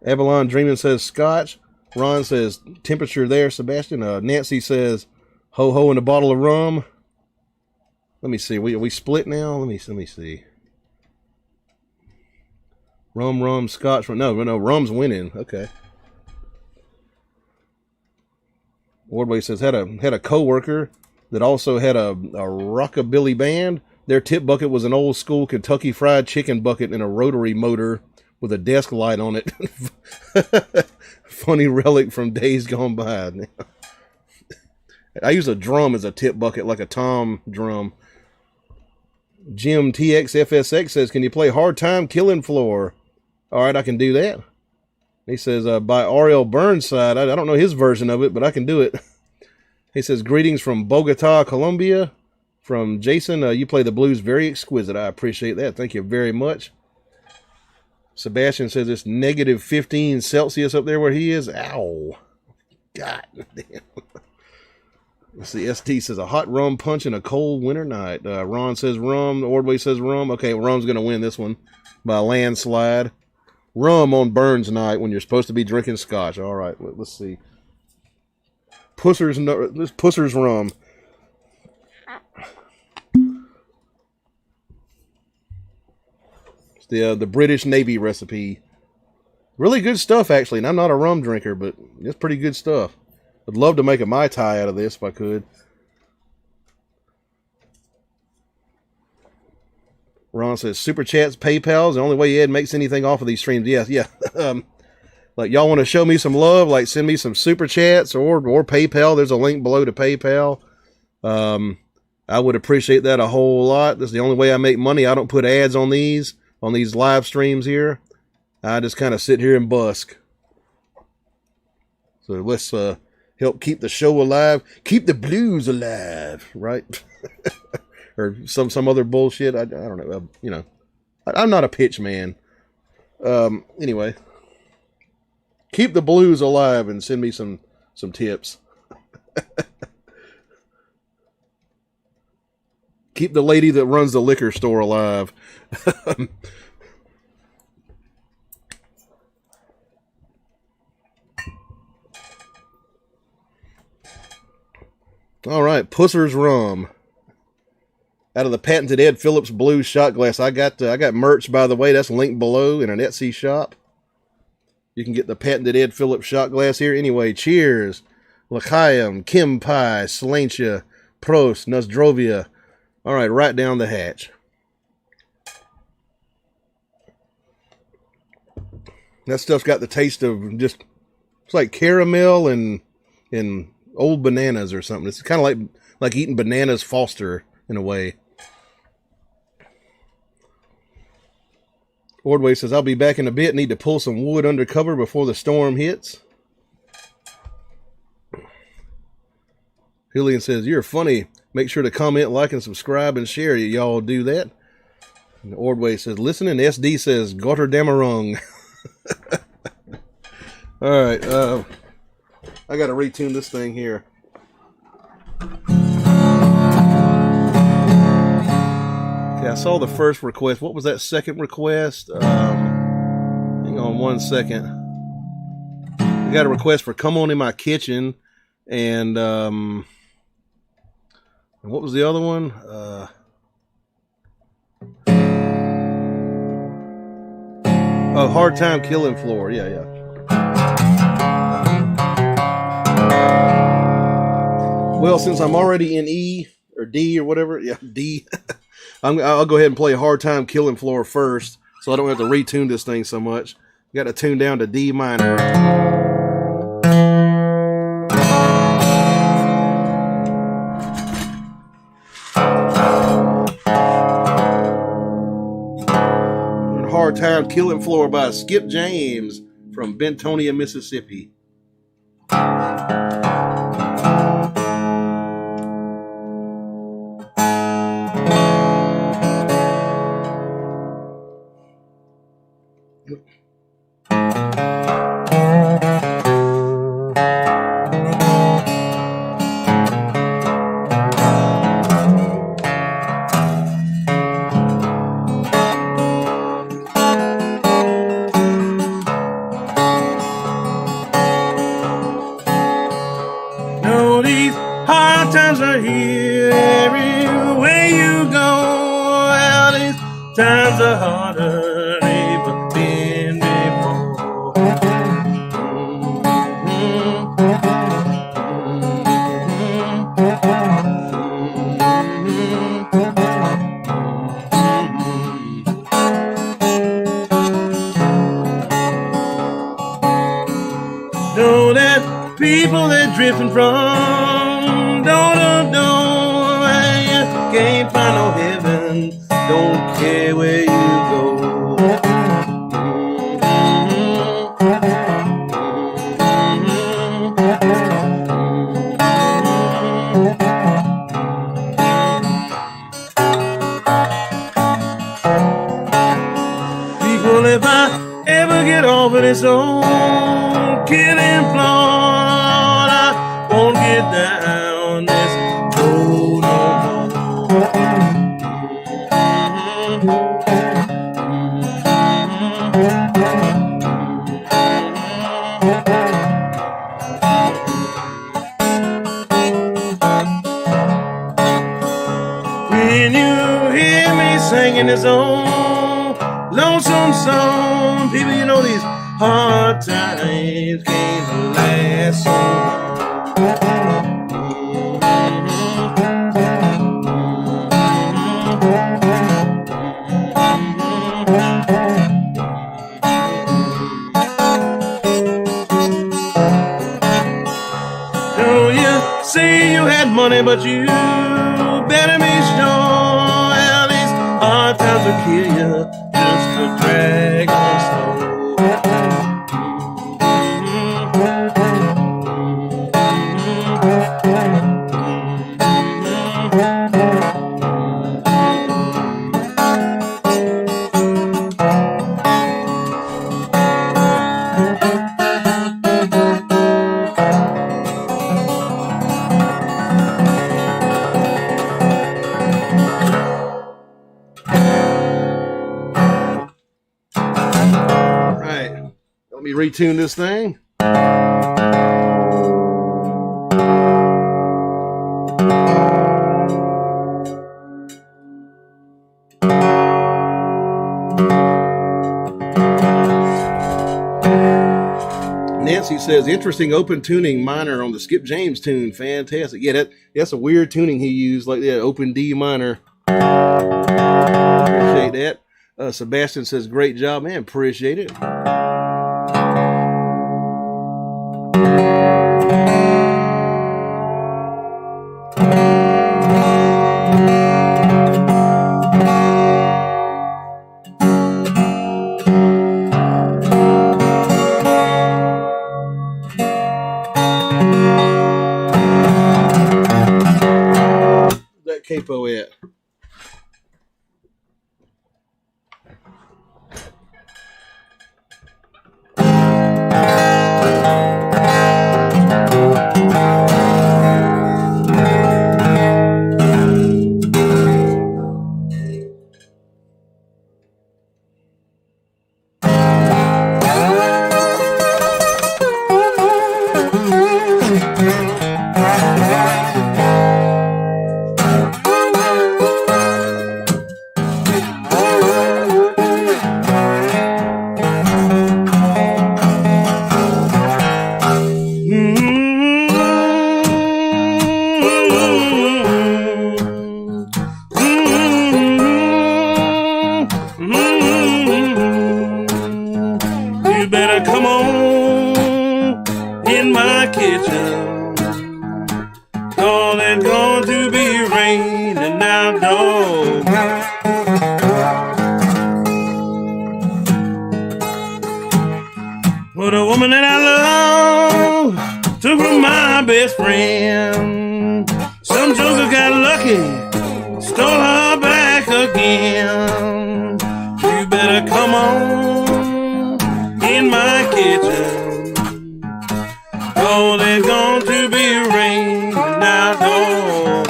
Avalon Dreamin' says scotch. Ron says temperature there, Sebastian. Nancy says ho ho and a bottle of rum. Let me see. We split now. Let me see. Rum, scotch. No, rum's winning. Okay. Wardway says had a coworker that also had a rockabilly band. Their tip bucket was an old school Kentucky Fried Chicken bucket and a rotary motor with a desk light on it. Funny relic from days gone by. I use a drum as a tip bucket, like a tom drum. Jim TXFSX says, can you play Hard Time Killing Floor? All right, I can do that. He says, by R.L. Burnside. I don't know his version of it, but I can do it. He says, greetings from Bogota, Colombia. From Jason, you play the blues very exquisite. I appreciate that. Thank you very much. Sebastian says it's negative 15 Celsius up there where he is. Ow. God damn. Let's see. SD says a hot rum punch in a cold winter night. Ron says rum. Ordway says rum. Okay, rum's going to win this one by a landslide. Rum on Burns night when you're supposed to be drinking scotch. All right, let's see. Pusser's rum. It's the British Navy recipe. Really good stuff, actually. And I'm not a rum drinker, but it's pretty good stuff. I'd love to make a Mai Tai out of this if I could. Ron says, Super Chats, PayPal's the only way Ed makes anything off of these streams. Yeah. Like, y'all want to show me some love? Like, send me some Super Chats or PayPal. There's a link below to PayPal. I would appreciate that a whole lot. That's the only way I make money. I don't put ads on these live streams here. I just kind of sit here and busk. So let's help keep the show alive. Keep the blues alive, right? Or some other bullshit. I don't know. You know, I'm not a pitch man. Anyway, keep the blues alive and send me some tips. Keep the lady that runs the liquor store alive. All right, Pusser's rum. Out of the patented Ed Phillips blue shot glass. I got merch, by the way. That's linked below in an Etsy shop. You can get the patented Ed Phillips shot glass here. Anyway, cheers. L'chaim, Kim Pai, Slantia, Prost, Nozdrovia. All right, right down the hatch. That stuff's got the taste of just, it's like caramel and old bananas or something. It's kind of like eating bananas Foster in a way. Ordway says, I'll be back in a bit. Need to pull some wood under cover before the storm hits. Hillian says, you're funny. Make sure to comment, like, and subscribe and share. Y'all do that. And Ordway says, listening. SD says, Gotterdamerung. All right. I got to retune this thing here. Okay, I saw the first request. What was that second request? Hang on one second. I got a request for Come On In My Kitchen. And what was the other one? Hard Time Killing Floor. Yeah. Well, since I'm already in E or D or whatever, yeah, D, I'll go ahead and play Hard Time Killing Floor first, so I don't have to retune this thing so much. Got to tune down to D minor. Hard Time Killing Floor by Skip James from Bentonia, Mississippi. Times are harder than ever been before. Know that people they're drifting from don't know, you can't find no heaven. Don't care where you go. People, if I won't kill and flaunt. I won't get down this road no more. When you hear me singing this old lonesome song, people, you know these hard times can't last so Oh, you say you had money, but you better be sure. Well, these hard times will kill you just to drag on slow. Let me retune this thing. Nancy says, interesting open tuning minor on the Skip James tune. Fantastic. Yeah, that's a weird tuning he used, like that open D minor. Appreciate that. Sebastian says, great job, man. Appreciate it. That capo at? You better come on in my kitchen, 'cause it's going to be raining outdoors. Well, the woman that I love took from my best friend. Some joker got lucky, stole her back again. You better come on in my kitchen, 'cause it's going to be raining outdoors.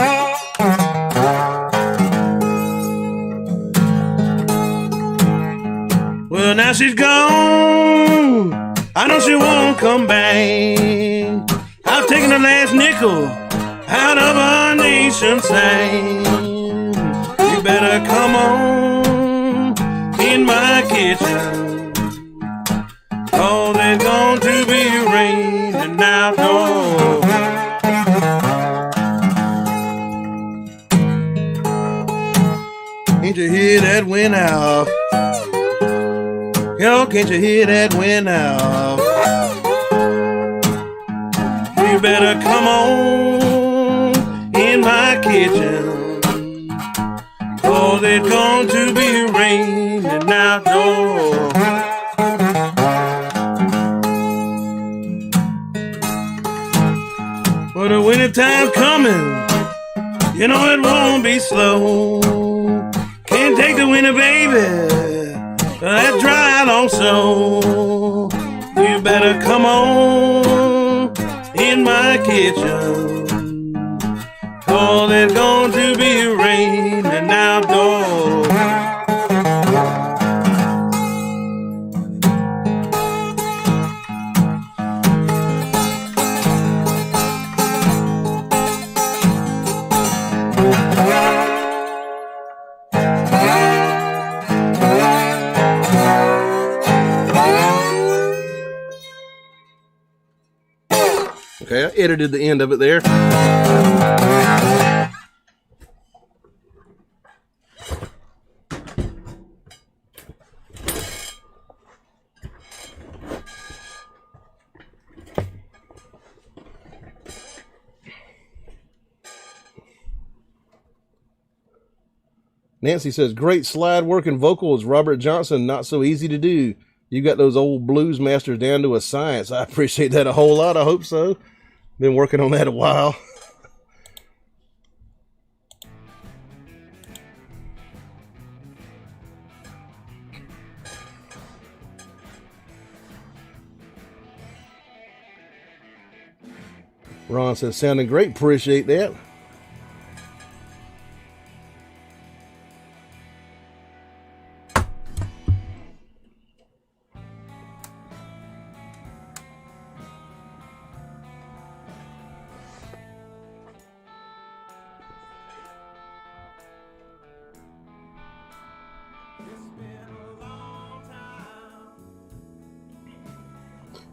Well, now she's gone, I know she won't come back. I've taken the last nickel out of our nation's sack. You better come on in my kitchen, 'cause it's going to be raining outdoors. Can't you hear that wind out? Yo, can't you hear that wind out? You better come on in my kitchen, 'cause it's going to be raining outdoors. Well, the winter time's coming, you know it won't be slow. Can't take the winter, baby, that dry long soul. You better come on in my kitchen, 'cause there's going to be raining outdoors. Okay, I edited the end of it there. Nancy says, great slide working vocals, Robert Johnson, not so easy to do. You got those old blues masters down to a science. I appreciate that a whole lot. I hope so. Been working on that a while. Ron says, sounding great. Appreciate that.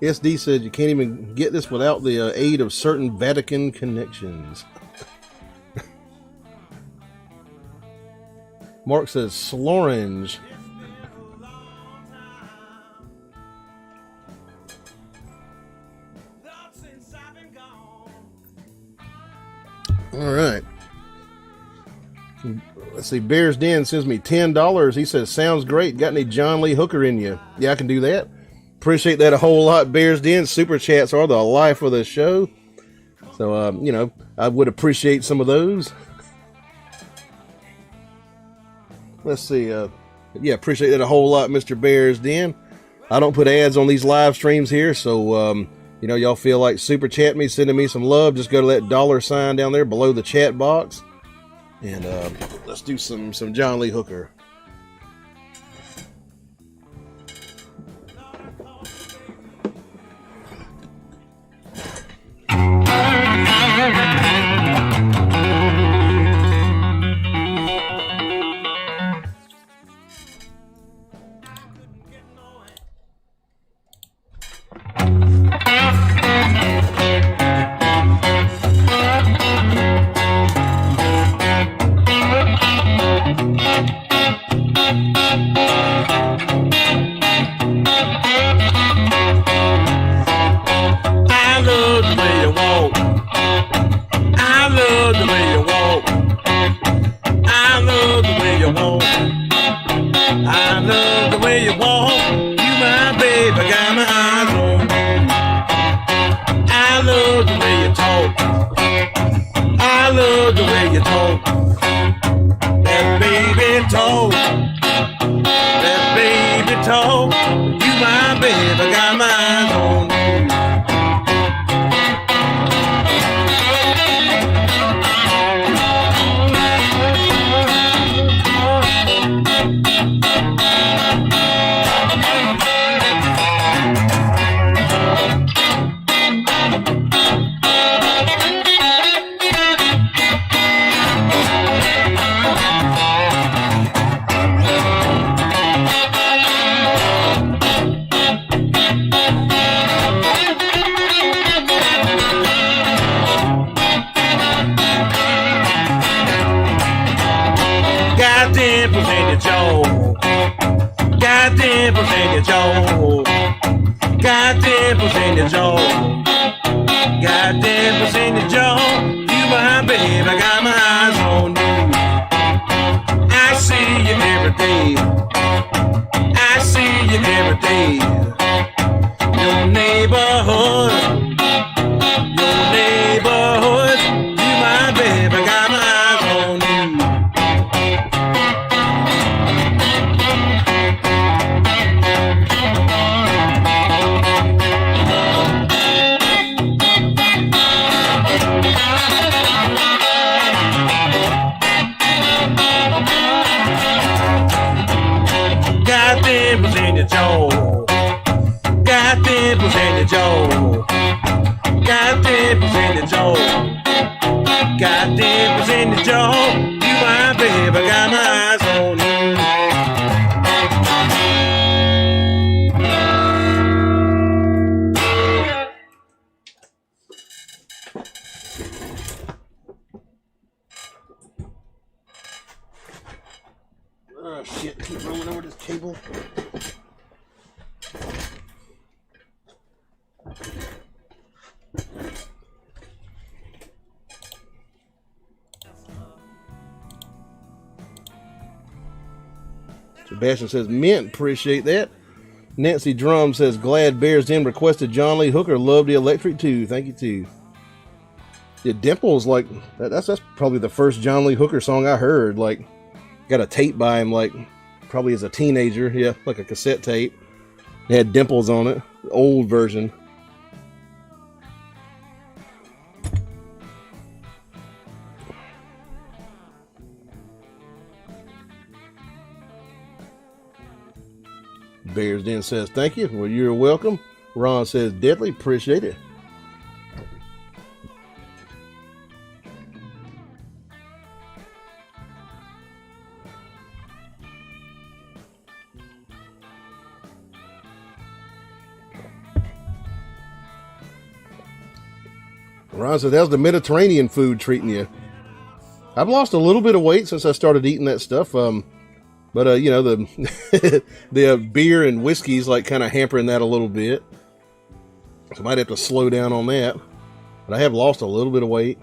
SD said you can't even get this without the aid of certain Vatican connections. Mark says Slorange. All right. Let's see. Bear's Den sends me $10. He says, sounds great. Got any John Lee Hooker in you? Yeah, I can do that. Appreciate that a whole lot, Bears Den. Super chats are the life of the show. So, you know, I would appreciate some of those. Let's see. Yeah, appreciate that a whole lot, Mr. Bears Den. I don't put ads on these live streams here. So, you know, y'all feel like super chat me, sending me some love, just go to that $sign down there below the chat box. And let's do some John Lee Hooker. Got dimples in your jaw. Got dimples in your jaw. You my babe, I got my eyes on you. Oh shit, keep rolling over this cable. Sebastian says, mint, appreciate that. Nancy Drum says, glad Bears Den requested John Lee Hooker, love the electric too. Thank you too. Yeah, Dimples, like, that's probably the first John Lee Hooker song I heard. Like, got a tape by him, like, probably as a teenager. Yeah, like a cassette tape. It had Dimples on it, the old version. Bears Den says, thank you. Well, you're welcome. Ron says, deadly, appreciate it. Ron says, how's the Mediterranean food treating you? I've lost a little bit of weight since I started eating that stuff. But, you know, the the beer and whiskey's like kind of hampering that a little bit. So I might have to slow down on that. But I have lost a little bit of weight.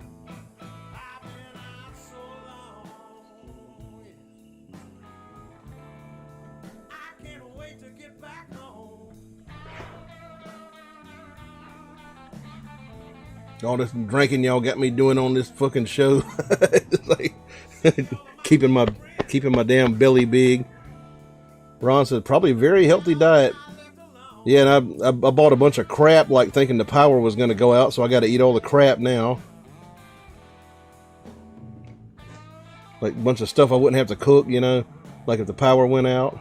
All this drinking y'all got me doing on this fucking show. Like, keeping my damn belly big. Ron said, probably a very healthy diet. Yeah, and I bought a bunch of crap, like thinking the power was going to go out, so I got to eat all the crap now. Like a bunch of stuff I wouldn't have to cook, you know, like if the power went out.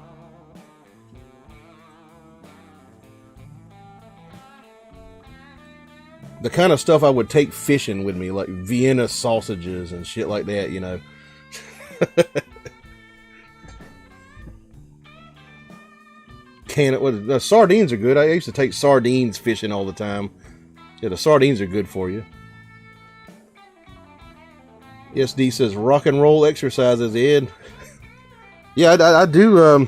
The kind of stuff I would take fishing with me, like Vienna sausages and shit like that, you know. Sardines are good. I used to take sardines fishing all the time. Yeah, the sardines are good for you. SD says rock and roll exercises, Ed. Yeah, I do.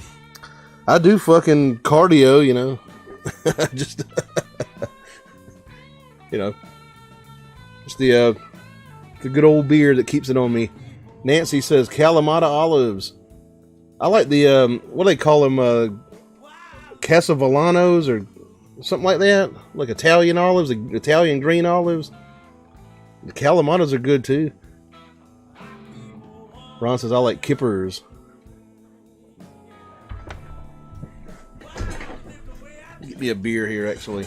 I do fucking cardio, you know. Just, you know, just the good old beer that keeps it on me. Nancy says Kalamata olives. I like the what do they call them? Casavolanos or something like that, like Italian olives, Italian green olives. The Kalamatas are good too. Ron says I like kippers. Get me a beer here, actually.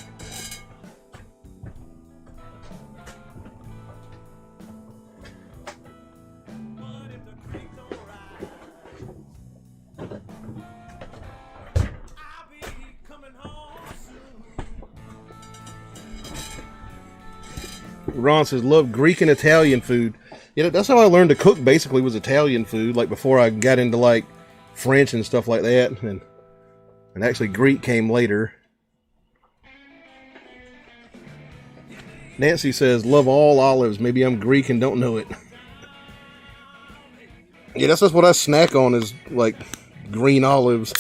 Ron says, love Greek and Italian food. Yeah, that's how I learned to cook, basically, was Italian food, like before I got into like French and stuff like that. And actually Greek came later. Nancy says, love all olives. Maybe I'm Greek and don't know it. Yeah, that's just what I snack on, is like green olives.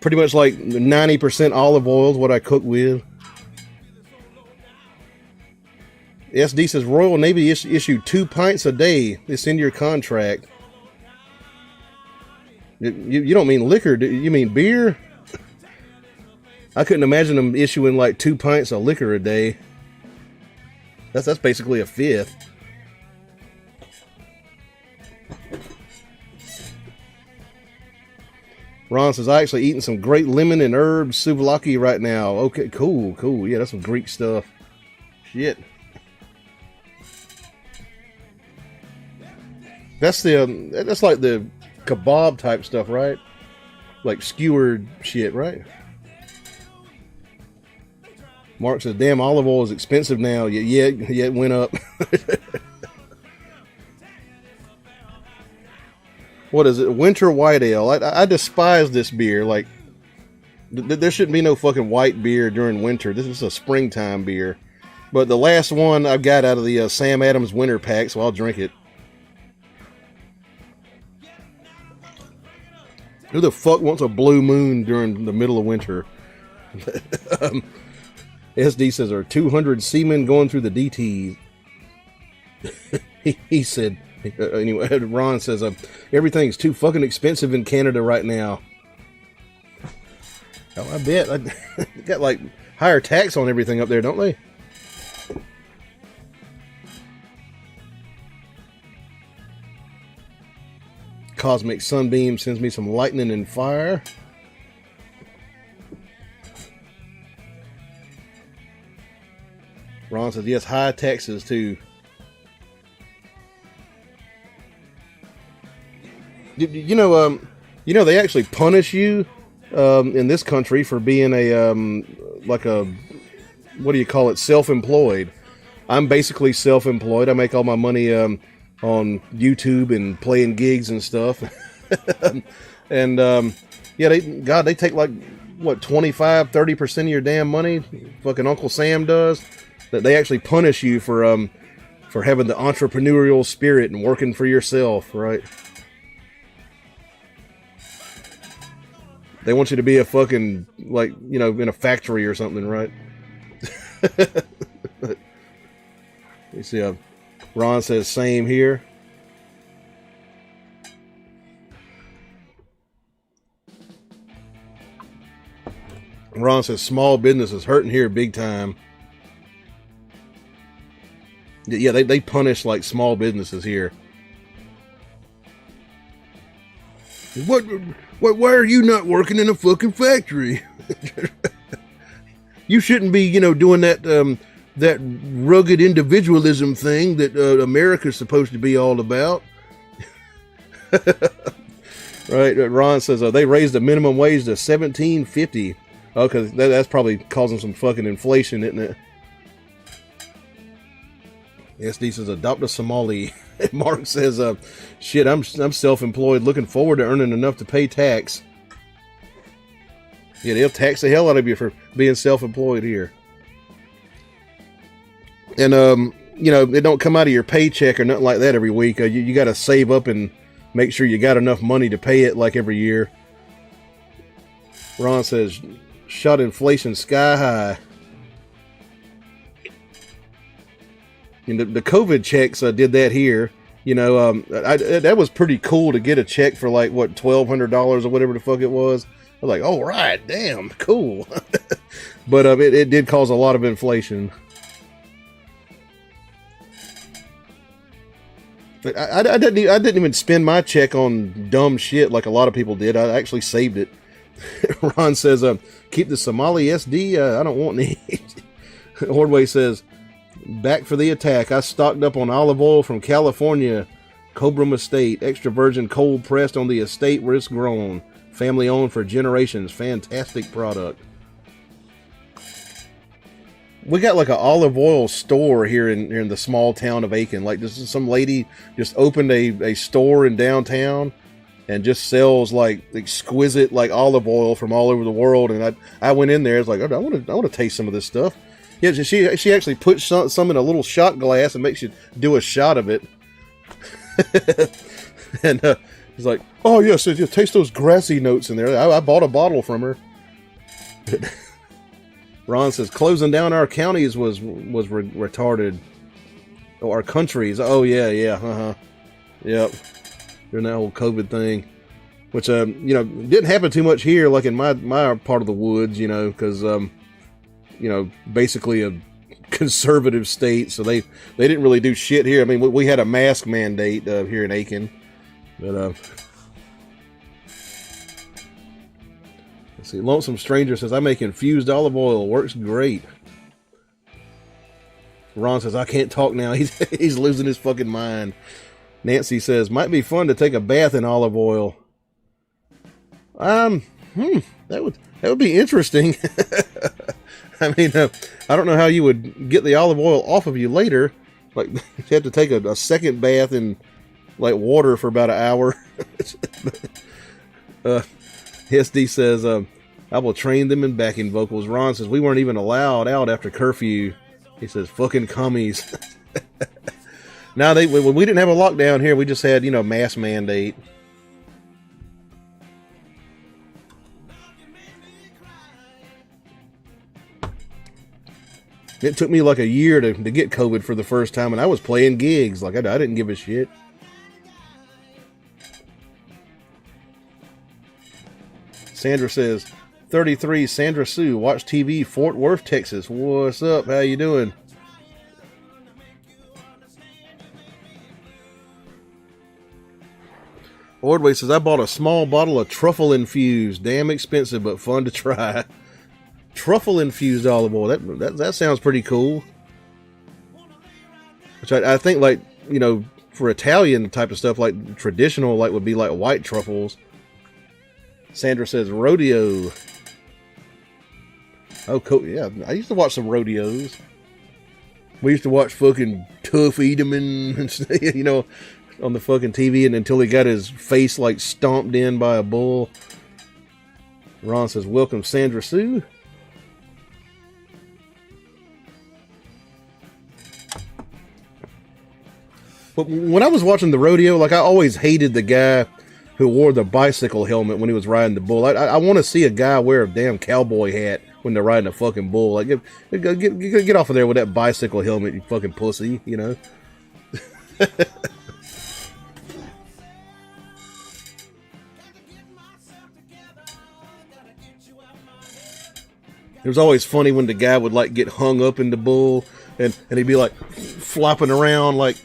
Pretty much like 90% olive oil is what I cook with. SD says, Royal Navy issue 2 pints a day. It's in your contract. You don't mean liquor, you mean beer? I couldn't imagine them issuing like 2 pints of liquor a day. That's basically a fifth. Ron says, I actually eating some great lemon and herb souvlaki right now. Okay, cool. Yeah, that's some Greek stuff. Shit. That's like the kebab type stuff, right? Like skewered shit, right? Mark says, damn, olive oil is expensive now. Yeah, it went up. What is it? Winter white ale. I despise this beer. Like, there shouldn't be no fucking white beer during winter. This is a springtime beer. But the last one I've got out of the Sam Adams winter pack, so I'll drink it. Who the fuck wants a blue moon during the middle of winter? SD says, there are 200 seamen going through the DTs. he said, anyway, Ron says, everything's too fucking expensive in Canada right now. Oh, I bet. They got like higher tax on everything up there, don't they? Cosmic Sunbeam sends me some lightning and fire. Ron says, yes, high taxes too. You know, they actually punish you in this country for being like a, what do you call it, self-employed. I'm basically self-employed. I make all my money on YouTube and playing gigs and stuff. And yeah, they take like what 25-30% of your damn money. Fucking Uncle Sam does. That they actually punish you for having the entrepreneurial spirit and working for yourself, right? They want you to be a fucking, like, you know, in a factory or something, right? You see, Ron says same here. Ron says small business is hurting here big time. Yeah, they punish like small businesses here. Why are you not working in a fucking factory? You shouldn't be, you know, doing that that rugged individualism thing that America's supposed to be all about. Right? Ron says they raised the minimum wage to $17.50. Oh, because that's probably causing some fucking inflation, isn't it? SD says adopt a Somali. Mark says, shit, I'm self-employed, looking forward to earning enough to pay tax. Yeah, they'll tax the hell out of you for being self-employed here. And, you know, it don't come out of your paycheck or nothing like that every week. You got to save up and make sure you got enough money to pay it like every year. Ron says, shot inflation sky high. And the COVID checks did that here. You know, that was pretty cool to get a check for like, what, $1,200 or whatever the fuck it was. I was like, oh, right, damn, cool. But it did cause a lot of inflation. I didn't even spend my check on dumb shit like a lot of people did. I actually saved it. Ron says, keep the Somali SD. I don't want any. Ordway says, back for the attack. I stocked up on olive oil from California, Cobram Estate, extra virgin cold pressed on the estate where it's grown. Family owned for generations. Fantastic product. We got like an olive oil store here in the small town of Aiken. Like, this is some lady just opened a store in downtown and just sells like exquisite like olive oil from all over the world. And I went in there. It's like, I want to taste some of this stuff. Yeah, she actually puts some in a little shot glass and makes you do a shot of it. And he's like, oh yes, you taste those grassy notes in there. I bought a bottle from her. Ron says closing down our counties was retarded. Oh, our countries. Oh yeah. Yep. During that whole COVID thing, which you know, didn't happen too much here, like in my part of the woods, you know, because you know, basically a conservative state, so they didn't really do shit here. I mean, we had a mask mandate here in Aiken, but let's see. Lonesome Stranger says I make infused olive oil, works great. Ron says I can't talk now. He's losing his fucking mind. Nancy says, might be fun to take a bath in olive oil. That would be interesting. I mean, I don't know how you would get the olive oil off of you later. Like, you have to take a second bath in, like, water for about an hour. SD says, I will train them in backing vocals. Ron says, we weren't even allowed out after curfew. He says, fucking commies. Now, when we didn't have a lockdown here, we just had, mask mandate. It took me like a year to get COVID for the first time, and I was playing gigs. Like, I didn't give a shit. Sandra says, 33, Sandra Sue, watch TV, Fort Worth, Texas. What's up? How you doing? Ordway says, I bought a small bottle of truffle infused. Damn expensive, but fun to try. Truffle infused olive oil. That sounds pretty cool. Which I think, like, for Italian type of stuff, like traditional, like would be like white truffles. Sandra says, rodeo. Oh, cool. Yeah, I used to watch some rodeos. We used to watch fucking Tough Edelman, on the fucking TV, and until he got his face like stomped in by a bull. Ron says, welcome, Sandra Sue. But when I was watching the rodeo, like, I always hated the guy who wore the bicycle helmet when he was riding the bull. I want to see a guy wear a damn cowboy hat when they're riding a fucking bull. Like, get off of there with that bicycle helmet, you fucking pussy, It was always funny when the guy would, like, get hung up in the bull, and he'd be, like, flopping around, like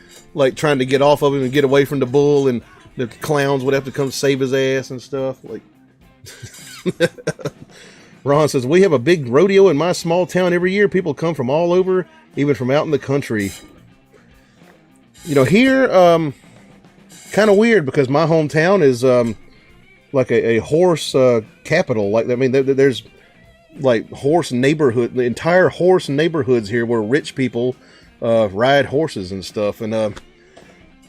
trying to get off of him and get away from the bull, and the clowns would have to come save his ass and stuff. Like, Ron says, we have a big rodeo in my small town every year. People come from all over, even from out in the country. Here, kind of weird, because my hometown is, like a horse, capital. Like, I mean, there's like horse neighborhood, the entire horse neighborhoods here where rich people ride horses and stuff, and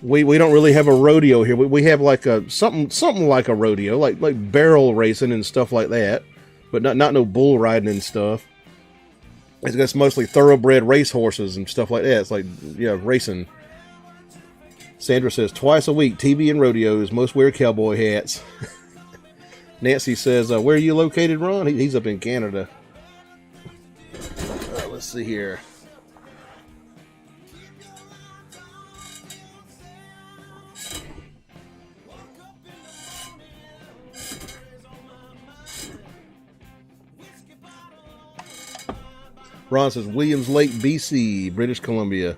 we don't really have a rodeo here. We have like a something like a rodeo, like barrel racing and stuff like that, but not no bull riding and stuff. It's mostly thoroughbred race horses and stuff like that. It's like, racing. Sandra says, twice a week, TV and rodeos. Most wear cowboy hats. Nancy says, where are you located, Ron? He's up in Canada. Let's see here. Ron says, Williams Lake, BC, British Columbia.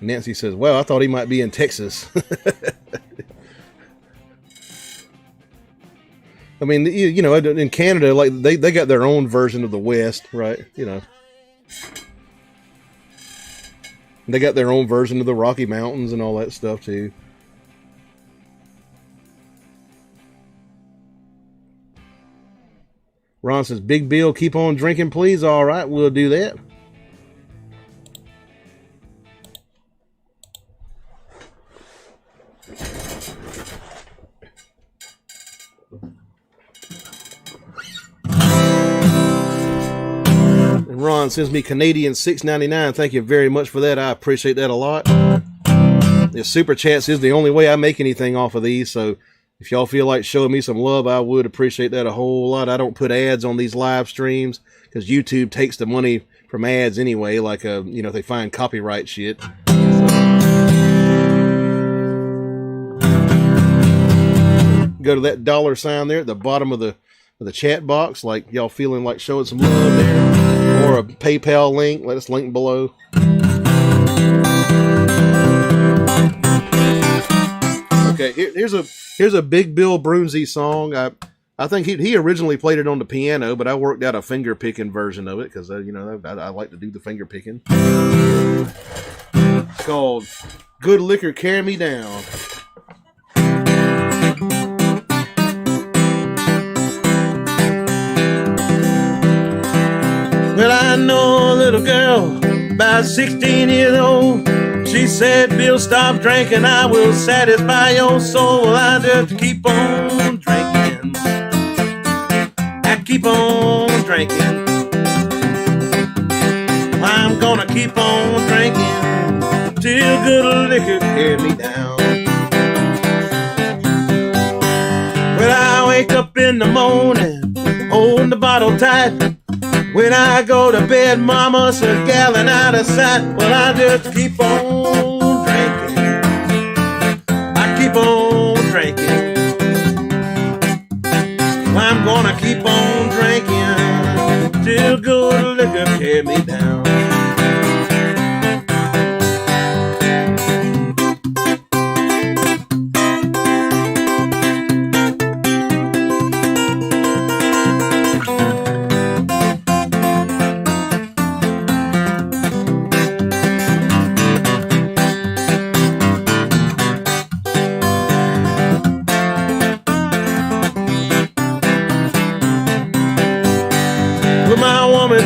Nancy says, well, I thought he might be in Texas. I mean, in Canada, like, they got their own version of the West, right? They got their own version of the Rocky Mountains and all that stuff, too. Ron says, Big Bill, keep on drinking, please. All right, we'll do that. And Ron sends me Canadian $6.99. Thank you very much for that. I appreciate that a lot. The Super Chats is the only way I make anything off of these, so if y'all feel like showing me some love, I would appreciate that a whole lot. I don't put ads on these live streams because YouTube takes the money from ads anyway, like, if they find copyright shit. Go to that $sign there at the bottom of the chat box, like y'all feeling like showing some love there, or a PayPal link. Let us link below. Okay, here's a Big Bill Brunsey song. I think he originally played it on the piano, but I worked out a finger picking version of it because I like to do the finger picking. It's called good liquor carry me down. Well, I know a little girl, about 16 years old. She said, Bill, stop drinking, I will satisfy your soul. Well, I just keep on drinking. I keep on drinking. I'm gonna keep on drinking till good liquor carry me down. Well, I wake up in the morning, holding the bottle tight. When I go to bed, mama's a gallon out of sight. Well, I just keep on drinking. I keep on drinking. I'm gonna keep on drinking till good liquor carry me down.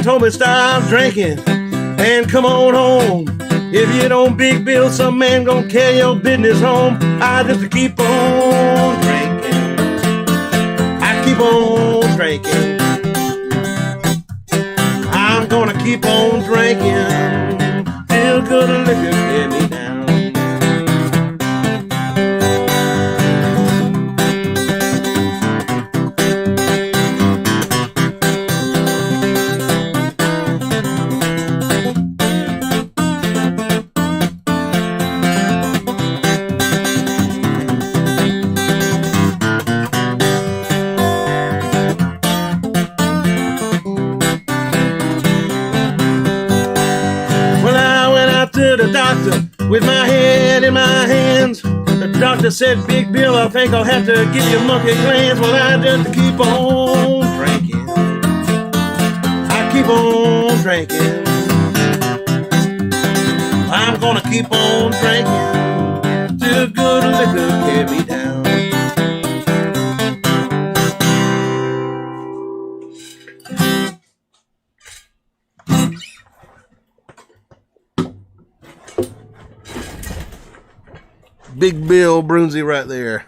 Told me stop drinking and come on home. If you don't big bill, some man gonna carry your business home. I just keep on drinking. I keep on drinking. I'm gonna keep on drinking till good liquor carry me down. With my head in my hands, the doctor said, Big Bill, I think I'll have to give you monkey glands. Well, I just keep on drinking. I keep on drinking. I'm gonna keep on drinking till good liquor carry me down. Big Bill Brunsey right there.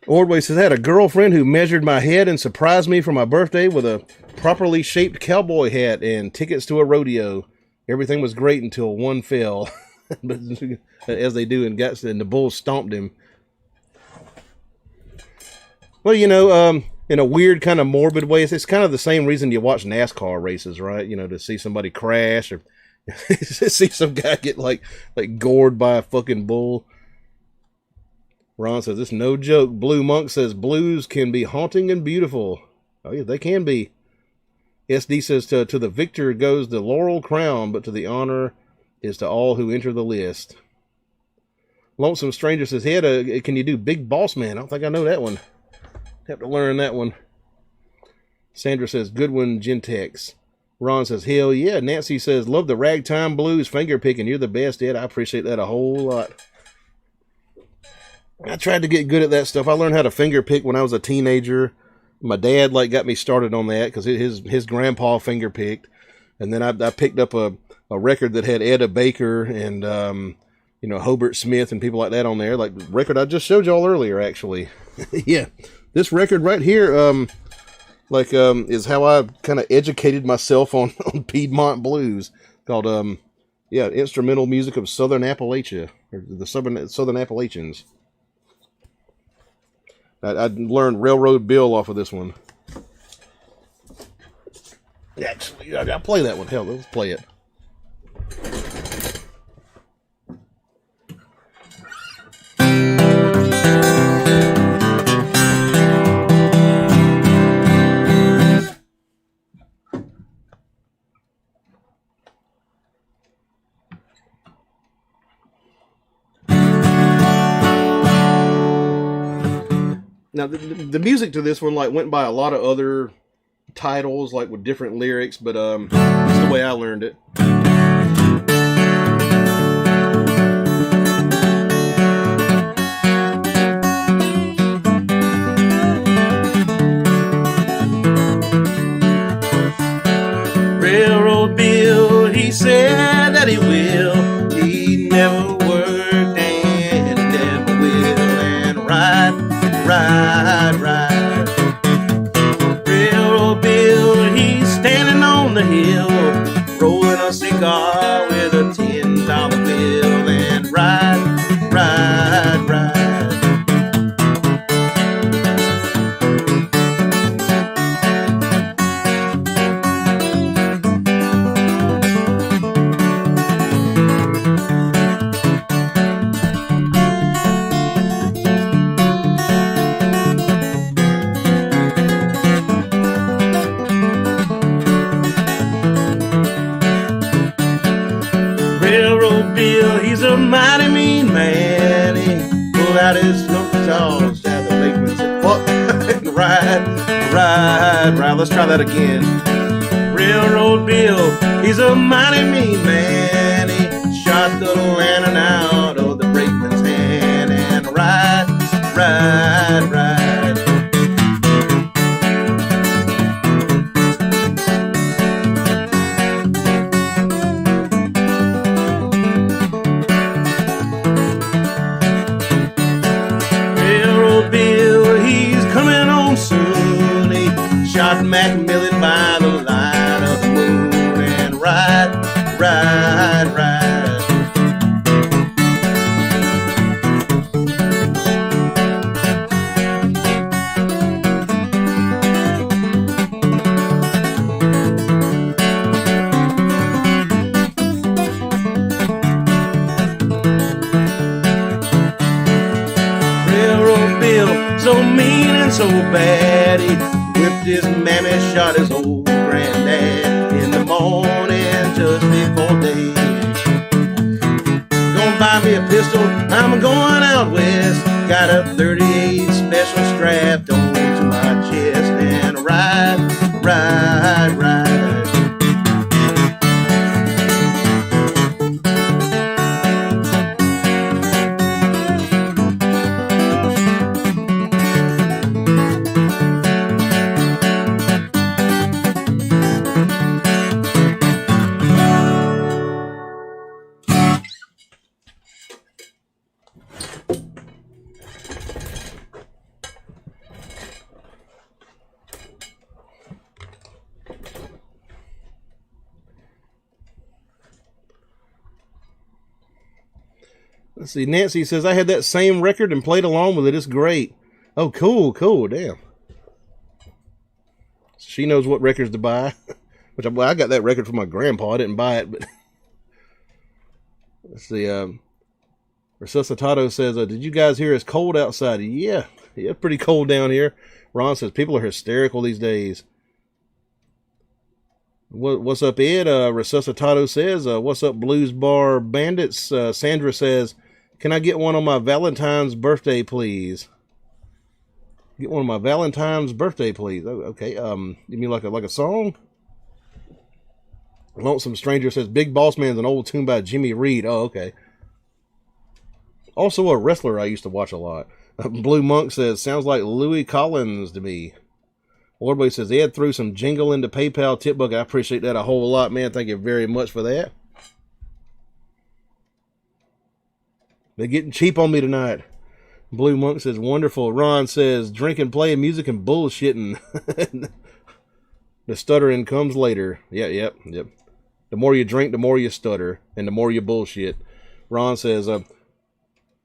Ordway says, I had a girlfriend who measured my head and surprised me for my birthday with a properly shaped cowboy hat and tickets to a rodeo. Everything was great until one fell. But as they do, and the bull stomped him. Well, you know, in a weird kind of morbid way, it's kind of the same reason you watch NASCAR races, right? You know, to see somebody crash or see some guy get like gored by a fucking bull. Ron says, it's no joke. Blue Monk says, blues can be haunting and beautiful. Oh yeah, they can be. SD says, to the victor goes the laurel crown, but to the honor is to all who enter the list. Lonesome Stranger says, hey, can you do Big Boss Man? I don't think I know that one. Have to learn that one. Sandra says, good one, Gentex. Ron says, hell yeah. Nancy says, love the ragtime blues finger picking. You're the best, Ed. I appreciate that a whole lot. I tried to get good at that stuff. I learned how to finger pick when I was a teenager. My dad got me started on that because his grandpa finger picked. And then I picked up a record that had Etta Baker and Hobart Smith and people like that on there. Like the record I just showed y'all earlier, actually. Yeah. This record right here, is how I kind of educated myself on Piedmont blues, called instrumental music of Southern Appalachia, or the Southern Appalachians. I learned Railroad Bill off of this one. Actually, I'll play that one. Hell, let's play it. Now, the music to this one went by a lot of other titles, with different lyrics, but it's the way I learned it. ride, ride, ride. Railroad Bill, he's standing on the hill, rolling a cigar with a $10 bill, and ride, ride, ride. Railroad Bill, he's a mighty mean man. He pulled out his guitars, had the brakeman said, fuck, and ride, ride, ride. Let's try that again. Railroad Bill, he's a mighty mean man. He shot the lantern out of the brakeman's hand, and ride, ride, ride. Bill, he's coming on soon. He shot Macmillan by the light of the moon, and ride, ride, ride. So mean and so bad, he whipped his mammy, shot his old granddad in the morning just before day. Gonna buy me a pistol, I'm going out west. Got a 38 special strapped onto my chest, and ride, ride, ride. Let's see. Nancy says, I had that same record and played along with it. It's great. Oh, cool, cool. Damn. She knows what records to buy. Which I got that record from my grandpa. I didn't buy it, but let's see. Resuscitado says, did you guys hear it's cold outside? Yeah, pretty cold down here. Ron says, people are hysterical these days. What's up, Ed? Resuscitado says, what's up, Blues Bar Bandits? Sandra says, can I get one on my Valentine's birthday, please? Get one on my Valentine's birthday, please. Oh, okay. You mean like a song? Lonesome Stranger says, Big Boss Man's an old tune by Jimmy Reed. Oh, okay. Also a wrestler I used to watch a lot. Blue Monk says, sounds like Louis Collins to me. Lordboy says, Ed threw some jingle into PayPal tip book. I appreciate that a whole lot, man. Thank you very much for that. They're getting cheap on me tonight. Blue Monk says, wonderful. Ron says, drinking, playing music, and bullshitting. The stuttering comes later. Yep. The more you drink, the more you stutter, and the more you bullshit. Ron says,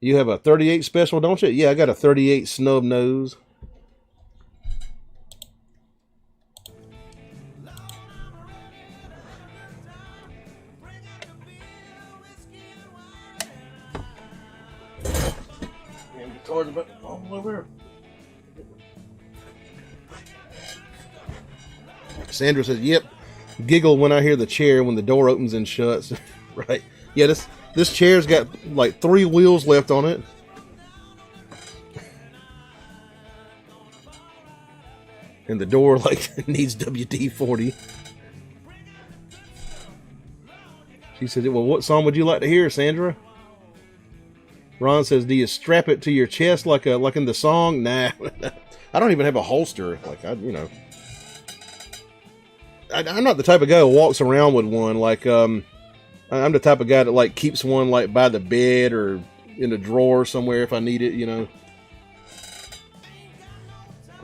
you have a 38 special, don't you? Yeah, I got a 38 snub nose. All over. Sandra says, yep. Giggle when I hear the chair when the door opens and shuts. Right. Yeah, this chair's got like 3 wheels left on it. And the door like needs WD-40. She said, well, what song would you like to hear, Sandra? Ron says, do you strap it to your chest like in the song? Nah. I don't even have a holster. I'm not the type of guy who walks around with one. I'm the type of guy that keeps one by the bed or in a drawer somewhere if I need it,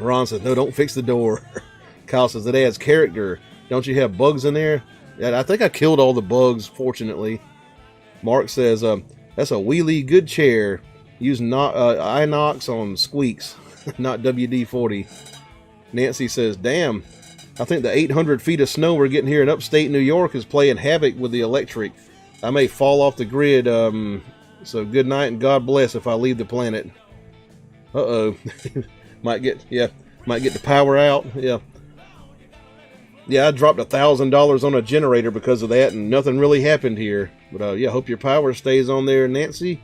Ron says, no, don't fix the door. Kyle says, it adds character. Don't you have bugs in there? Yeah, I think I killed all the bugs, fortunately. Mark says, that's a wheelie good chair. Use Inox on squeaks, not WD-40. Nancy says, damn, I think the 800 feet of snow we're getting here in upstate New York is playing havoc with the electric. I may fall off the grid, so good night and God bless if I leave the planet. Uh-oh. might get the power out. Yeah, I dropped $1,000 on a generator because of that, and nothing really happened here. But yeah, hope your power stays on there, Nancy.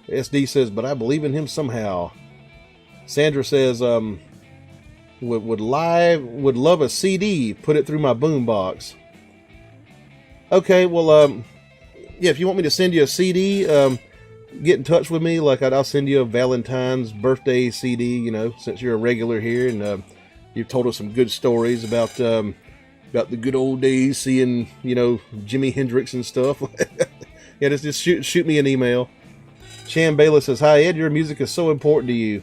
SD says, but I believe in him somehow. Sandra says, would love a CD. Put it through my boombox. Okay, well, yeah, if you want me to send you a CD, get in touch with me. Like, I'll send you a Valentine's birthday CD, you know, since you're a regular here, and you've told us some good stories about the good old days, seeing, you know, Jimi Hendrix and stuff. Yeah, just shoot me an email. Chan Baylor says, hi Ed, your music is so important to you.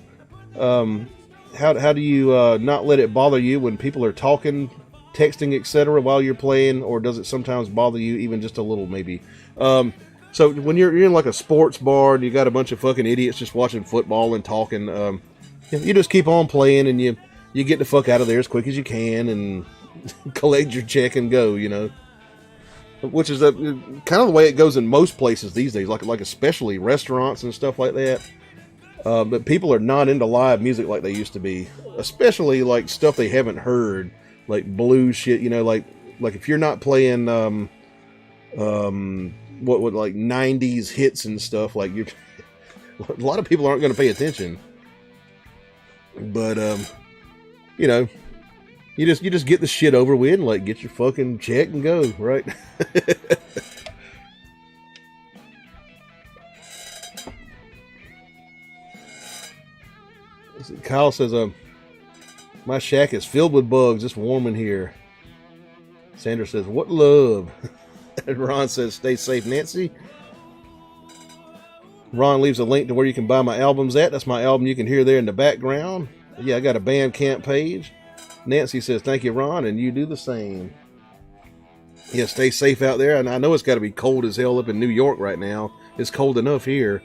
How do you not let it bother you when people are talking, texting, etc. while you're playing, or does it sometimes bother you even just a little, maybe? So when you're in like a sports bar and you got a bunch of fucking idiots just watching football and talking, you just keep on playing and you get the fuck out of there as quick as you can and collect your check and go, you know. Which is kind of the way it goes in most places these days, like especially restaurants and stuff like that. But people are not into live music like they used to be, especially like stuff they haven't heard, like blues shit. You know, like if you're not playing what would like 90s hits and stuff, like you, a lot of people aren't going to pay attention. But you know, you just get the shit over with and like get your fucking check and go, right? Kyle says, my shack is filled with bugs. It's warm in here. Sandra says, what love? And Ron says, stay safe, Nancy. Ron leaves a link to where you can buy my albums at. That's my album you can hear there in the background. Yeah, I got a Bandcamp page. Nancy says, thank you, Ron, and you do the same. Yeah, stay safe out there. And I know it's got to be cold as hell up in New York right now. It's cold enough here.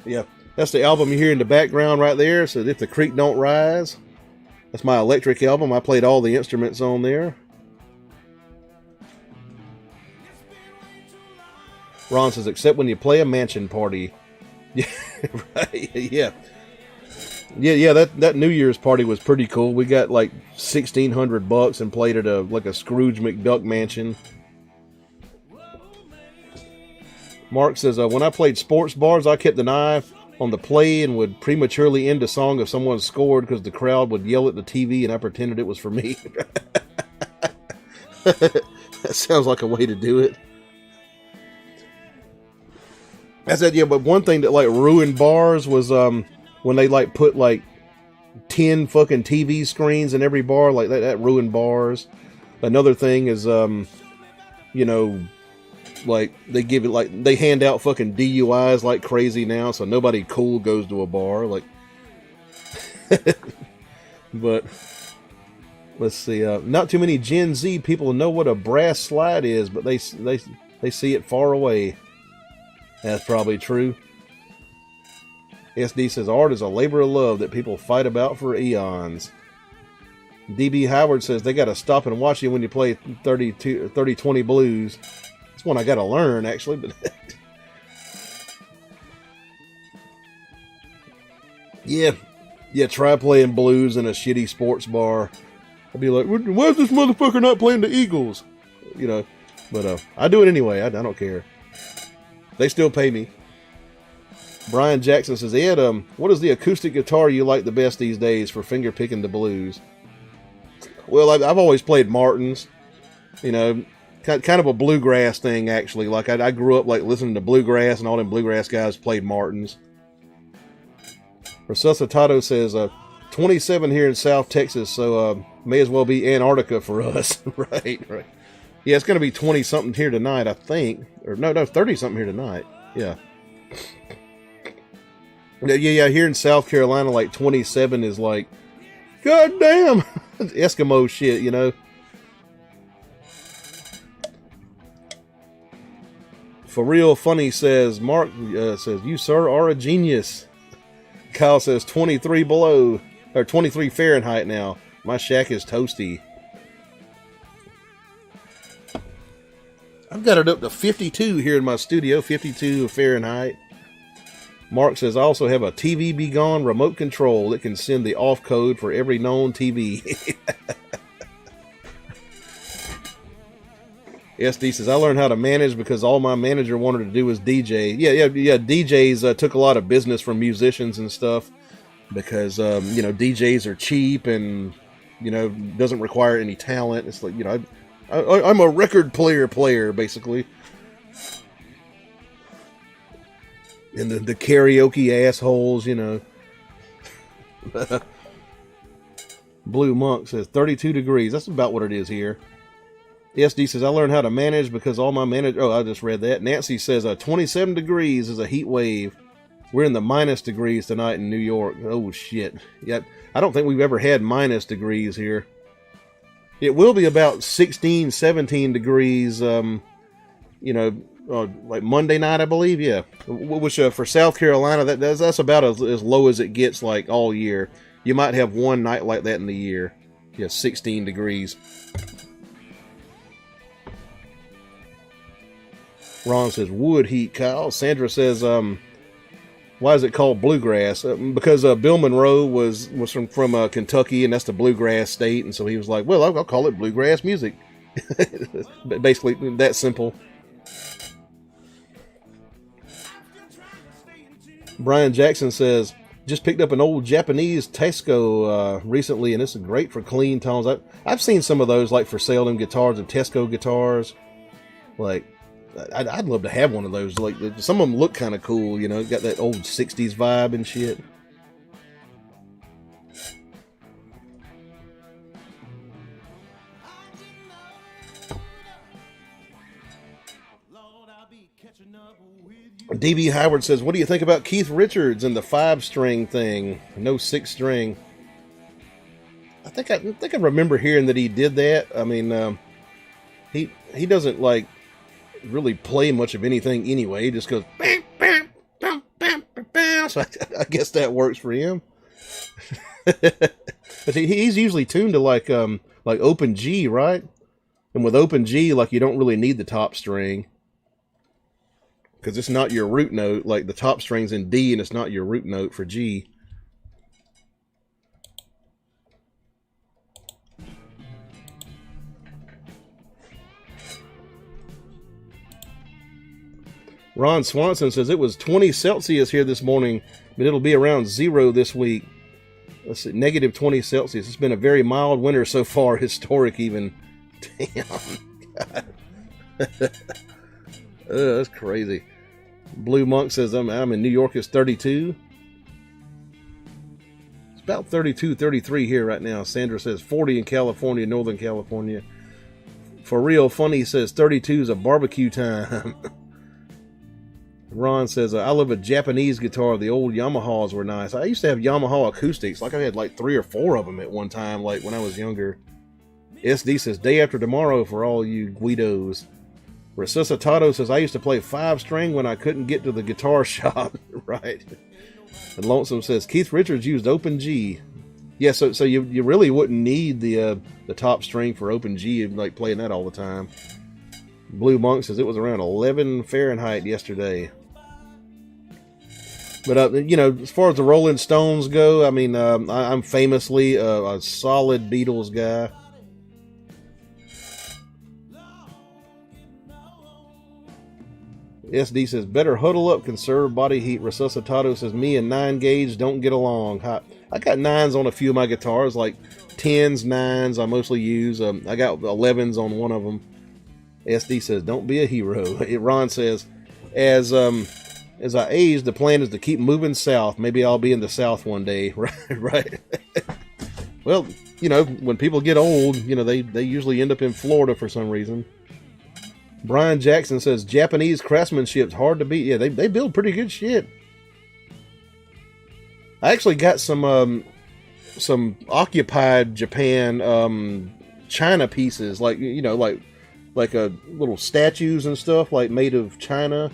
Yeah, that's the album you hear in the background right there. So If the Creek Don't Rise. That's my electric album. I played all the instruments on there. Ron says, except when you play a mansion party. Yeah, right, yeah. Yeah, that New Year's party was pretty cool. We got like $1,600 and played at a Scrooge McDuck mansion. Mark says, when I played sports bars, I kept an eye on the play and would prematurely end a song if someone scored because the crowd would yell at the TV and I pretended it was for me. That sounds like a way to do it. I said, yeah, but one thing that like ruined bars was when they like put like 10 fucking TV screens in every bar, like that ruined bars. Another thing is, you know, like they give it like they hand out fucking DUIs like crazy now, so nobody cool goes to a bar. Like, but let's see, not too many Gen Z people know what a brass slide is, but they see it far away. That's probably true. SD says, art is a labor of love that people fight about for eons. DB Howard says, they got to stop and watch you when you play 30-20 blues. That's one I got to learn, actually. But yeah, try playing blues in a shitty sports bar. I'd be like, why is this motherfucker not playing the Eagles? You know, but I do it anyway. I don't care. They still pay me. Brian Jackson says, Ed, what is the acoustic guitar you like the best these days for finger picking the blues? Well, I've always played Martins. You know, kind of a bluegrass thing, actually. Like, I grew up, like, listening to bluegrass, and all them bluegrass guys played Martins. Resuscitato says, 27 here in South Texas, so may as well be Antarctica for us. Right. Yeah, it's going to be 20-something here tonight, I think. Or, no, 30-something here tonight. Yeah. Yeah. Here in South Carolina, like 27 is like, goddamn, Eskimo shit, you know. For Real Funny says, Mark says, you, sir, are a genius. Kyle says 23 below, or 23 Fahrenheit now. My shack is toasty. I've got it up to 52 here in my studio, 52 Fahrenheit. Mark says, I also have a TV Be Gone remote control that can send the off code for every known TV. SD says, I learned how to manage because all my manager wanted to do was DJ. Yeah. DJs took a lot of business from musicians and stuff because, DJs are cheap and, doesn't require any talent. It's like, I'm a record player, basically. And the karaoke assholes, Blue Monk says 32 degrees. That's about what it is here. SD says, I learned how to manage because all my I just read that. Nancy says 27 degrees is a heat wave. We're in the minus degrees tonight in New York. Oh, shit. Yeah, I don't think we've ever had minus degrees here. It will be about 16, 17 degrees, like Monday night, I believe. Yeah. Which for South Carolina, that's about as low as it gets like all year. You might have one night like that in the year. Yeah, 16 degrees. Ron says, wood heat, Kyle. Sandra says, why is it called bluegrass? Because Bill Monroe was from Kentucky, and that's the bluegrass state, and so he was like, well, I'll call it bluegrass music. Basically, that simple. Brian Jackson says, just picked up an old Japanese Tesco recently, and it's great for clean tones. I've seen some of those, like, for sale, them guitars, and Tesco guitars. Like, I'd love to have one of those. Like, some of them look kind of cool, got that old 60s vibe and shit. DB Howard says, what do you think about Keith Richards and the 5-string thing? No 6-string. I think I remember hearing that he did that. I mean, he doesn't like really play much of anything anyway. He just goes bam, bam, bam, bam, bam. So I guess that works for him. But he's usually tuned to like open G, right? And with open G, like, you don't really need the top string because it's not your root note. Like, the top string's in D, and it's not your root note for G. Ron Swanson says it was 20 Celsius here this morning, but it'll be around 0 this week. Let's see, negative 20 Celsius. It's been a very mild winter so far, historic even. Damn. God. That's crazy. Blue Monk says I'm in New York. It's 32. It's about 32, 33 here right now. Sandra says 40 in California, Northern California. For Real Funny says 32 is a barbecue time. Ron says, I love a Japanese guitar. The old Yamahas were nice. I used to have Yamaha acoustics. Like, I had like 3 or 4 of them at one time, like when I was younger. SD says, day after tomorrow for all you Guidos. Resuscitado says, I used to play 5-string when I couldn't get to the guitar shop. Right. And Lonesome says, Keith Richards used open G. Yeah, so you really wouldn't need the top string for open G, like playing that all the time. Blue Monk says it was around 11 Fahrenheit yesterday. But, as far as the Rolling Stones go, I mean, I'm famously a solid Beatles guy. SD says, better huddle up, conserve body heat. Resuscitado says, me and 9 gauge don't get along. I got 9s on a few of my guitars, like 10s, 9s I mostly use. I got 11s on one of them. SD says, don't be a hero. Ron says, as I age, the plan is to keep moving south. Maybe I'll be in the south one day. Right. Well, when people get old, they usually end up in Florida for some reason. Brian Jackson says Japanese craftsmanship's hard to beat. Yeah, they build pretty good shit. I actually got some occupied Japan China pieces, like like a little statues and stuff, like made of China,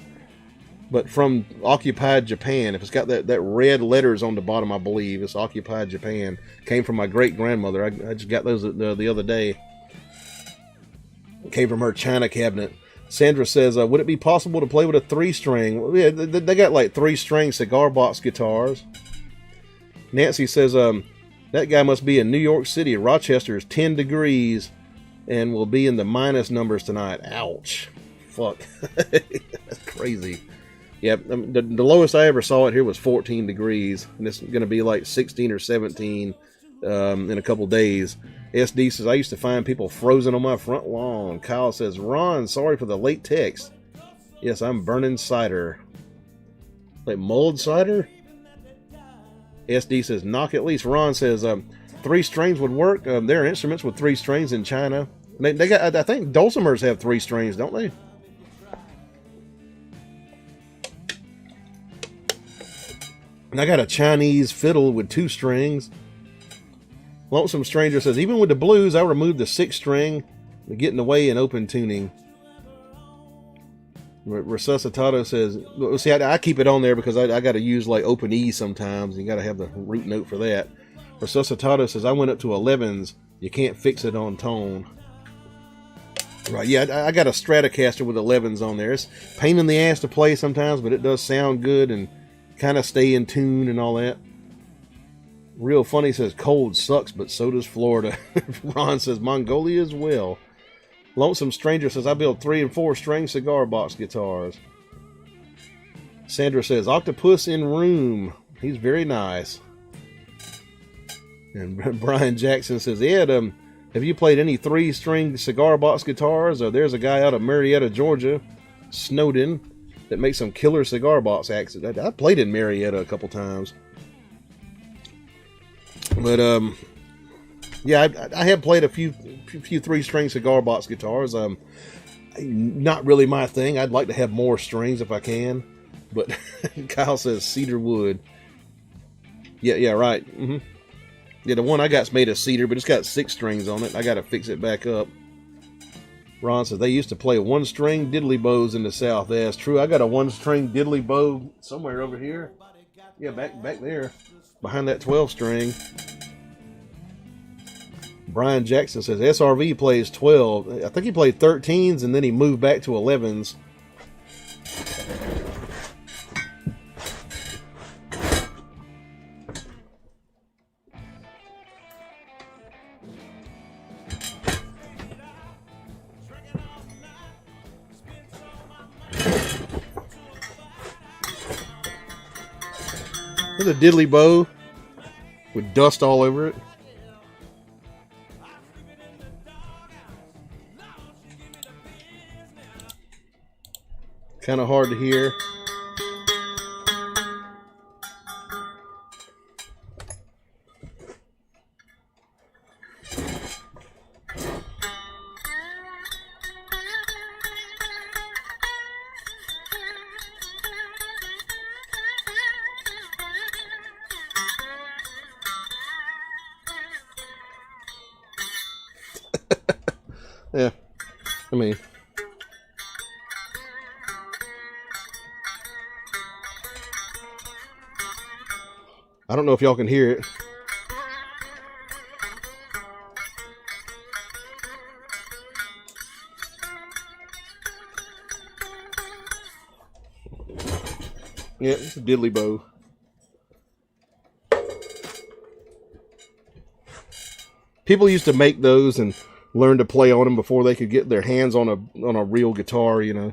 but from occupied Japan. If it's got that red letters on the bottom, I believe it's occupied Japan. Came from my great grandmother. I just got those the other day. Came from her China cabinet. Sandra says, would it be possible to play with a 3-string? Well, yeah, they got like 3-string cigar box guitars. Nancy says, that guy must be in New York City. Rochester is 10 degrees and will be in the minus numbers tonight. Ouch. Fuck. That's crazy. Yeah, the lowest I ever saw it here was 14 degrees. And it's going to be like 16 or 17 in a couple days. SD says, I used to find people frozen on my front lawn. Kyle says, Ron, sorry for the late text. Yes, I'm burning cider. Like mulled cider? SD says, knock at least. Ron says, 3 strings would work. There are instruments with 3 strings in China. They got, I think dulcimers have 3 strings, don't they? And I got a Chinese fiddle with 2 strings. Lonesome Stranger says, even with the blues, I removed the 6th string to get in the way in open tuning. Resuscitado says, well, see, I keep it on there because I got to use like open E sometimes. You got to have the root note for that. Resuscitado says, I went up to 11s. You can't fix it on tone. Right, yeah, I got a Stratocaster with 11s on there. It's a pain in the ass to play sometimes, but it does sound good and kind of stay in tune and all that. Real Funny says, cold sucks, but so does Florida. Ron says, Mongolia as well. Lonesome Stranger says, I build 3 and 4 string cigar box guitars. Sandra says, octopus in room. He's very nice. And Brian Jackson says, Ed, have you played any 3-string cigar box guitars? There's a guy out of Marietta, Georgia, Snowden, that makes some killer cigar box axes. I played in Marietta a couple times. But yeah, I have played a few 3-string cigar box guitars. Not really my thing. I'd like to have more strings if I can. But Kyle says cedar wood. Yeah, right. Mm-hmm. Yeah, the one I got's made of cedar, but it's got 6 strings on it. I got to fix it back up. Ron says they used to play 1-string diddly bows in the South. That's true. I got a 1-string diddly bow somewhere over here. Yeah, back there. Behind that 12-string. Brian Jackson says SRV plays 12. I think he played 13s and then he moved back to 11s. There's a diddly bow with dust all over it. Kind of hard to hear. Yeah, I mean, I don't know if y'all can hear it. Yeah, it's a diddly bow. People used to make those and learn to play on them before they could get their hands on a real guitar, you know.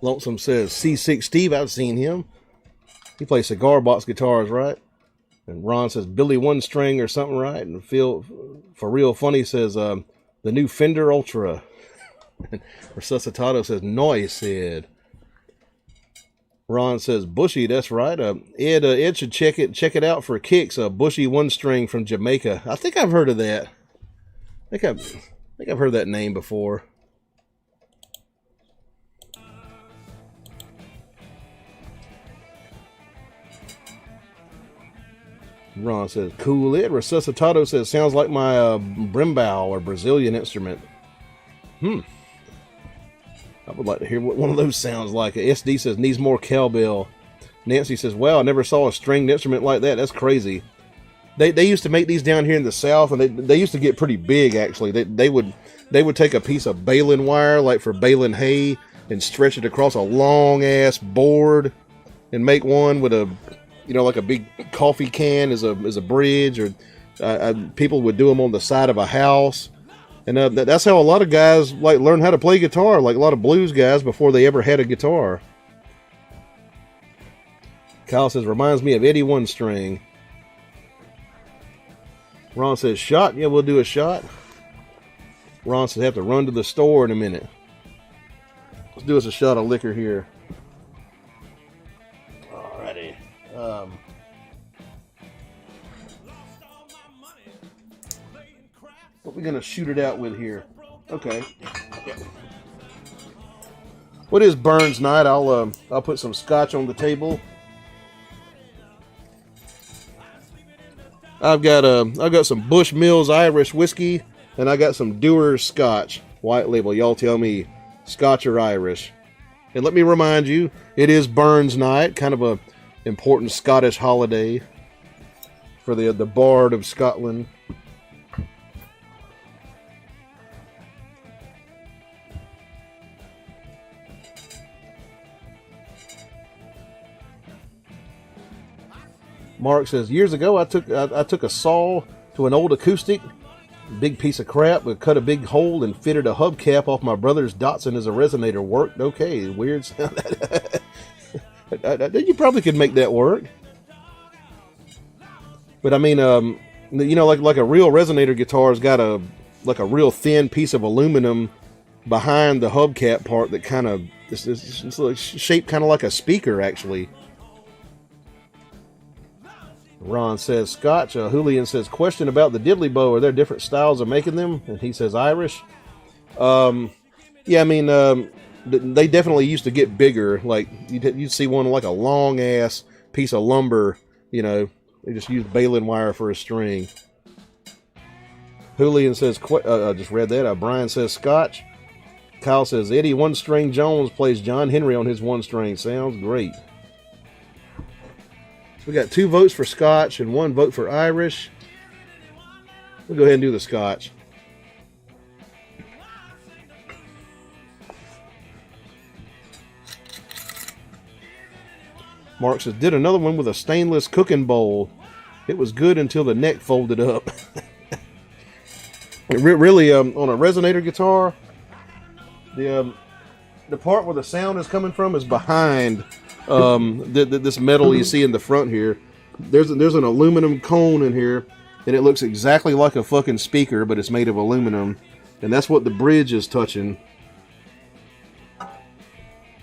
Lonesome says C6 Steve, I've seen him. He plays cigar box guitars, right? And Ron says Billy 1-string or something, right? And Phil for Real Funny says the new Fender Ultra. Resuscitado says noise, Sid. Ron says Bushy. That's right. Ed should check it out for kicks. A Bushy one string from Jamaica. I think I've heard of that. I think I've heard that name before. Ron says, cool it. Resuscitado says, sounds like my brimbal or Brazilian instrument. I would like to hear what one of those sounds like. SD says, needs more cowbell. Nancy says, wow, I never saw a stringed instrument like that. That's crazy. They used to make these down here in the South, and they used to get pretty big, actually. They would take a piece of baling wire, like for baling hay, and stretch it across a long-ass board and make one with a... like a big coffee can as a bridge, or people would do them on the side of a house, and that's how a lot of guys learn how to play guitar, like a lot of blues guys before they ever had a guitar. Kyle says, reminds me of Eddie One String. Ron says, shot? Yeah, we'll do a shot. Ron says, have to run to the store in a minute. Let's do us a shot of liquor here. Alrighty. What we gonna shoot it out with here? Okay. Yep. What is Burns Night? I'll put some scotch on the table. I've got some Bushmills Irish whiskey, and I got some Dewar's Scotch white label. Y'all tell me, Scotch or Irish? And let me remind you, it is Burns Night, kind of a important Scottish holiday for the Bard of Scotland. Mark says, years ago I took a saw to an old acoustic, big piece of crap, but cut a big hole and fitted a hubcap off my brother's Datsun as a resonator. Worked okay. Weird sound. You probably could make that work. But I mean, like a real resonator guitar's got a real thin piece of aluminum behind the hubcap part that kind of it's shaped kind of like a speaker, actually. Ron says Scotch. Julian says, question about the diddley bow. Are there different styles of making them? And he says Irish. Yeah, I mean, they definitely used to get bigger. Like you'd see one like a long ass piece of lumber. They just used baling wire for a string. Julian says, I just read that. Brian says Scotch. Kyle says Eddie One String Jones plays John Henry on his one string. Sounds great. We got 2 votes for Scotch and 1 vote for Irish. We'll go ahead and do the Scotch. Mark says, did another one with a stainless cooking bowl. It was good until the neck folded up. Really, on a resonator guitar, the part where the sound is coming from is behind this metal you see in the front here. There's an aluminum cone in here, and it looks exactly like a fucking speaker, but it's made of aluminum, and that's what the bridge is touching.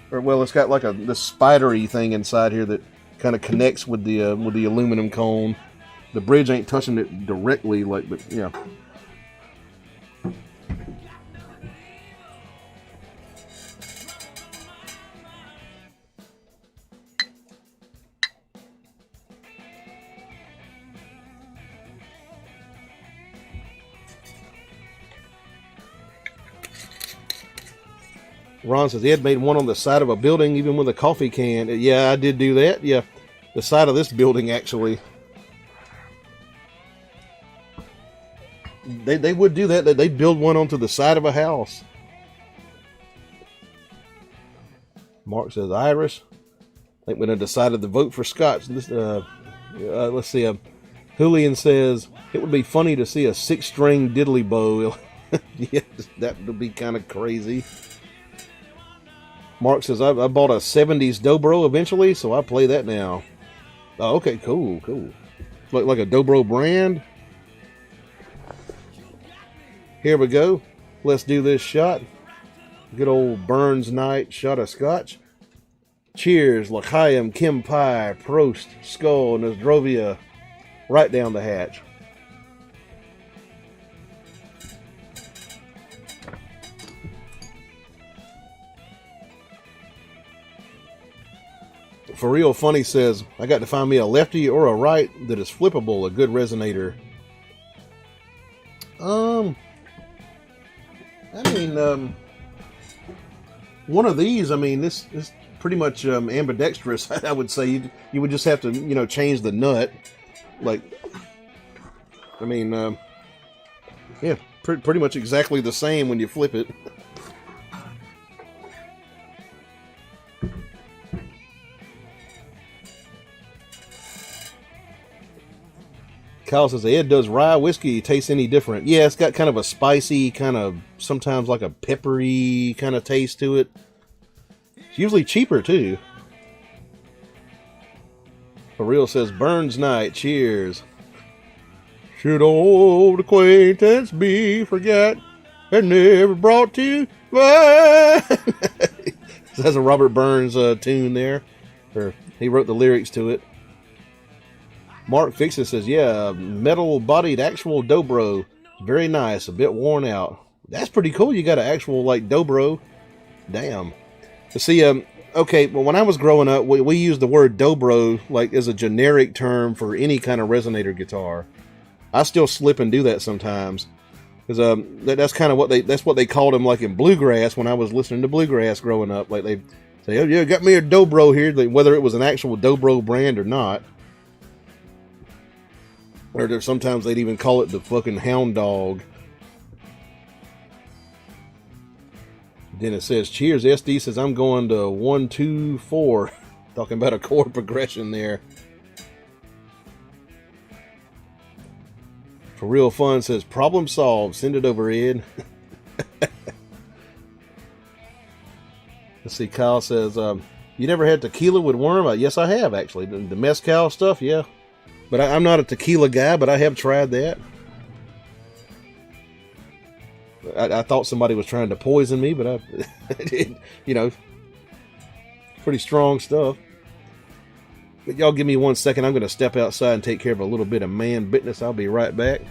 Or well, it's got like this spidery thing inside here that kind of connects with the aluminum cone. The bridge ain't touching it directly, but yeah. Ron says, Ed made one on the side of a building, even with a coffee can. Yeah, I did do that. Yeah, the side of this building, actually. They would do that. They'd build one onto the side of a house. Mark says, Irish. I think we decided to vote for Scotch. Let's see. Julian says, it would be funny to see a 6-string diddley bow. Yeah, that would be kind of crazy. Mark says, I bought a 70s dobro eventually, so I play that now. Oh, okay, cool. Like a dobro brand. Here we go. Let's do this shot. Good old Burns Night shot of Scotch. Cheers, L'chaim, Kim Pie, Prost, Skull, Nozdrovia, right down the hatch. For Real Funny says, I got to find me a lefty or a right that is flippable, a good resonator. One of these, this is pretty much ambidextrous. I would say you would just have to, change the nut. Yeah, pretty much exactly the same when you flip it. Kyle says, Ed, does rye whiskey taste any different? Yeah, it's got kind of a spicy, kind of sometimes like a peppery kind of taste to it. It's usually cheaper, too. For Real says, Burns Night, cheers. Should old acquaintance be forgot and never brought to mind? That's a Robert Burns tune there. Or he wrote the lyrics to it. Mark Fixes says, yeah, metal-bodied actual dobro. Very nice, a bit worn out. That's pretty cool. You got an actual, dobro. Damn. See, okay, well, when I was growing up, we used the word dobro, as a generic term for any kind of resonator guitar. I still slip and do that sometimes. Because that's kind of what they called them, in bluegrass, when I was listening to bluegrass growing up. They say, oh, yeah, got me a dobro here, whether it was an actual dobro brand or not. Or sometimes they'd even call it the fucking hound dog. Then it says, cheers, SD says, I'm going to 1, 2, 4. Talking about a chord progression there. For Real Fun says, problem solved. Send it over, Ed. Let's see, Kyle says, you never had tequila with worm? Yes, I have, actually. The mezcal stuff, yeah. But I'm not a tequila guy, but I have tried that. I thought somebody was trying to poison me, but I did, pretty strong stuff. But y'all give me 1 second. I'm going to step outside and take care of a little bit of man business. I'll be right back.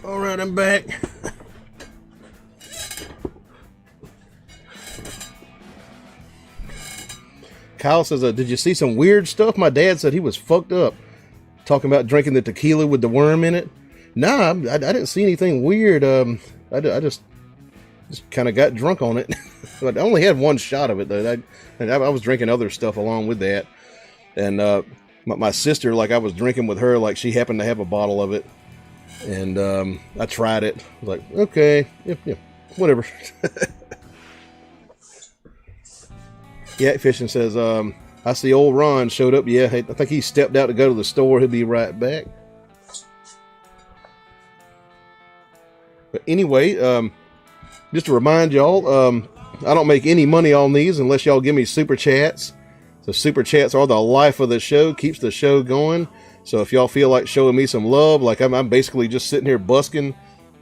Alright, I'm back. Kyle says, did you see some weird stuff? My dad said he was fucked up. Talking about drinking the tequila with the worm in it. Nah, I didn't see anything weird. I just kind of got drunk on it. But I only had one shot of it, though. I was drinking other stuff along with that. And my sister, I was drinking with her, she happened to have a bottle of it. And I tried it. I was like, okay, yeah, whatever. Yeah, Fishing says, I see old Ron showed up. Yeah, I think he stepped out to go to the store. He'll be right back. But anyway, just to remind y'all, I don't make any money on these unless y'all give me super chats. So super chats are the life of the show, keeps the show going. So if y'all feel like showing me some love, I'm basically just sitting here busking,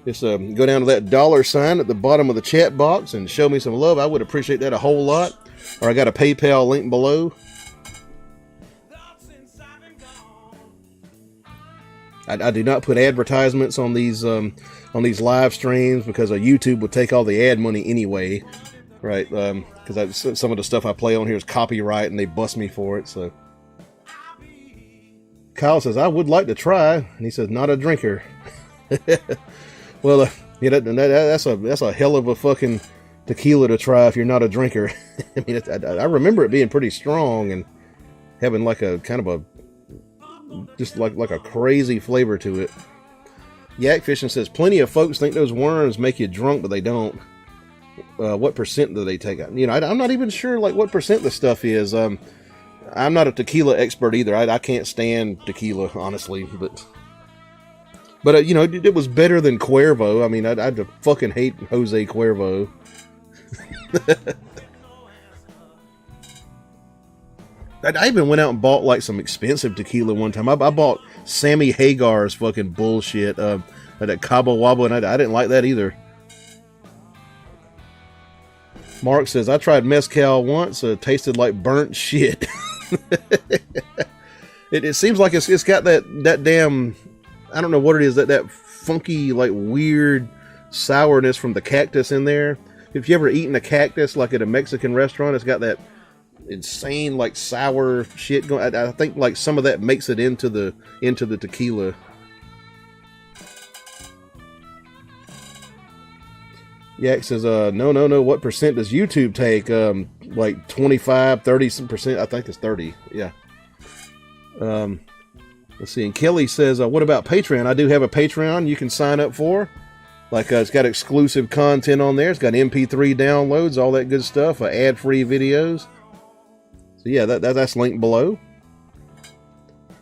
just go down to that $ sign at the bottom of the chat box and show me some love. I would appreciate that a whole lot. or I got a PayPal link below. I do not put advertisements on these live streams because YouTube would take all the ad money anyway, right? Because some of the stuff I play on here is copyright and they bust me for it. So Kyle says I would like to try, and he says not a drinker. Well, yeah, that's a hell of a fucking tequila to try if you're not a drinker. I mean, I remember it being pretty strong and having like a kind of a just like a crazy flavor to it. Yak Fishing says plenty of folks think those worms make you drunk, but they don't. What percent do they take? You know, I'm not even sure like what percent the stuff is. I'm not a tequila expert either. I can't stand tequila, honestly, but you know, it was better than Cuervo. I mean, I'd fucking hate Jose Cuervo. I even went out and bought like some expensive tequila one time. I bought Sammy Hagar's fucking bullshit, that Cabo Wabo, and I didn't like that either. Mark says, I tried mezcal once, it tasted like burnt shit. It seems like it's got that damn, I don't know what it is, that funky, like weird sourness from the cactus in there. If you ever eaten a cactus like at a Mexican restaurant, it's got that insane like sour shit going. I think like some of that makes it into the tequila. Yak says no, what percent does YouTube take? Like 25, 30%. I think it's 30. Yeah. Let's see. And Kelly says, what about Patreon? I do have a Patreon you can sign up for. Like, it's got exclusive content on there. It's got MP3 downloads, all that good stuff, ad-free videos. So yeah, that's linked below.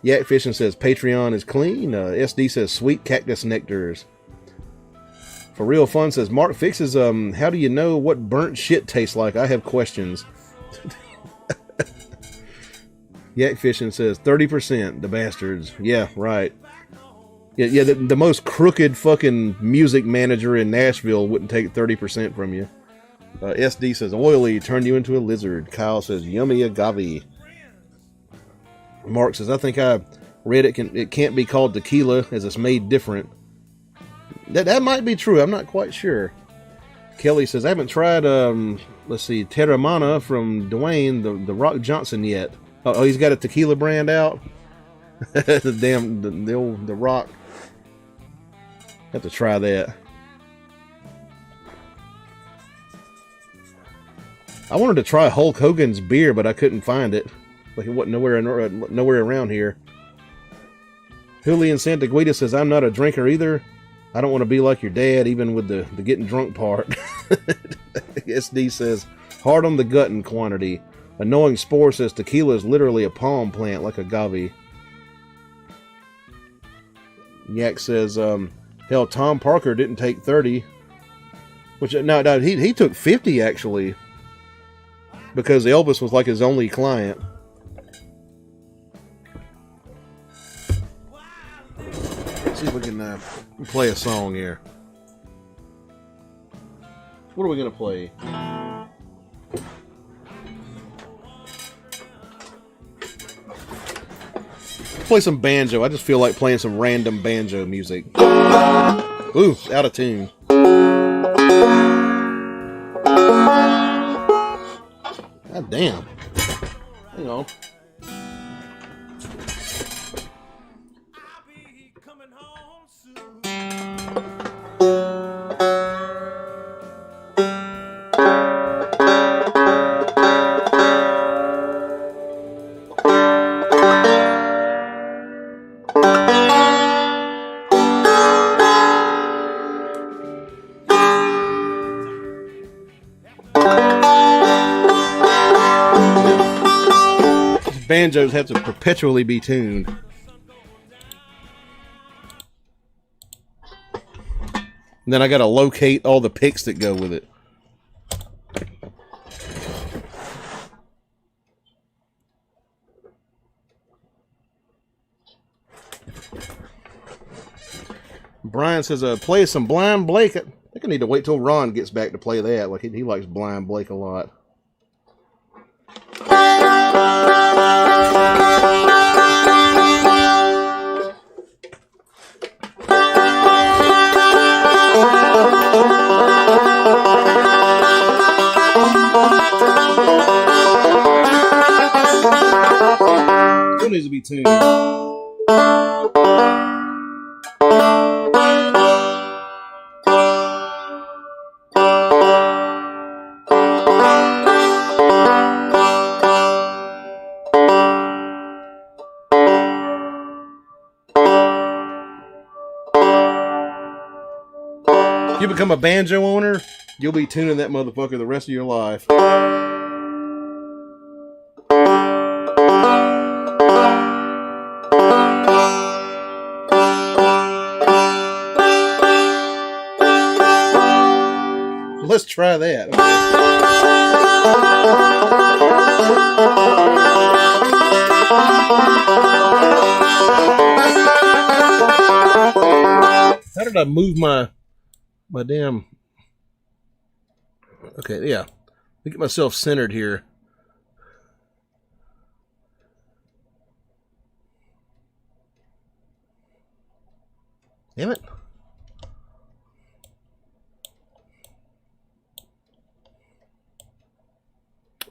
Yak Fishing says Patreon is clean. SD says sweet cactus nectars. For Real Fun says Mark Fixes, how do you know what burnt shit tastes like? I have questions. Yak Fishing says 30%, the bastards. Yeah, right. Yeah, the most crooked fucking music manager in Nashville wouldn't take 30% from you. SD says oily, turn you into a lizard. Kyle says yummy agave. Mark says I think I read it can't be called tequila as it's made different. That might be true. I'm not quite sure. Kelly says I haven't tried let's see, Terramana from Dwayne the Rock Johnson yet. Oh, he's got a tequila brand out. the Rock. Have to try that. I wanted to try Hulk Hogan's beer, but I couldn't find it. Like it wasn't nowhere around here. Julian Santaguida says I'm not a drinker either. I don't want to be like your dad, even with the getting drunk part. SD says hard on the gut in quantity. Annoying Spore says tequila is literally a palm plant like agave. Yak says hell, Tom Parker didn't take 30. Which no, he took 50 actually. Because Elvis was like his only client. Let's see if we can play a song here. What are we going to play? Play some banjo. I just feel like playing some random banjo music. Ooh, out of tune. God damn. Hang on. Banjos have to perpetually be tuned. And then I gotta locate all the picks that go with it. Brian says, play some Blind Blake. I think I need to wait till Ron gets back to play that. Like he likes Blind Blake a lot. Still needs to be tuned. You become a banjo owner, you'll be tuning that motherfucker the rest of your life. Let's try that. How did I move my damn... Okay, yeah. Let me get myself centered here. Damn it.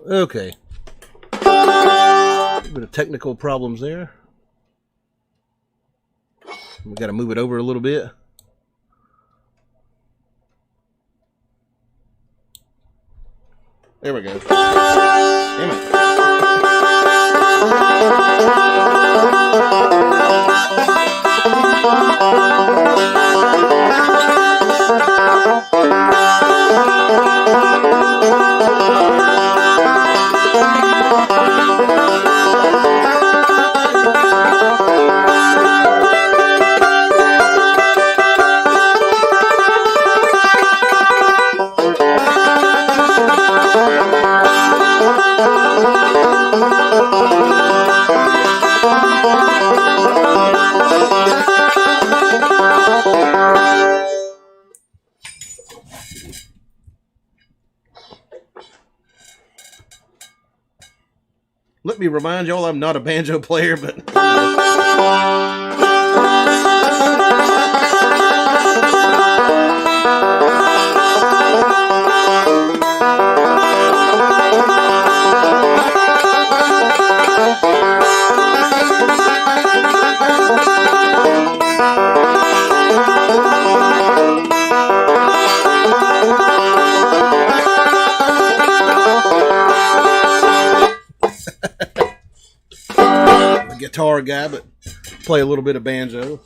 Okay. A bit of technical problems there. We got to move it over a little bit. There we go. Damn it. Let me remind y'all I'm not a banjo player, but... guitar guy, but play a little bit of banjo.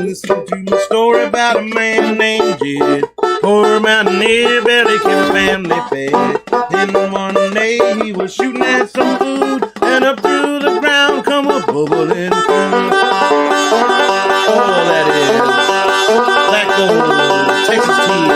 Listen to the story about a man named Jed. Poor mountaineer, barely kept his family fed. Then one day he was shooting at some food, and up through the ground come a bubbling food. Oh, that is black gold Texas tea.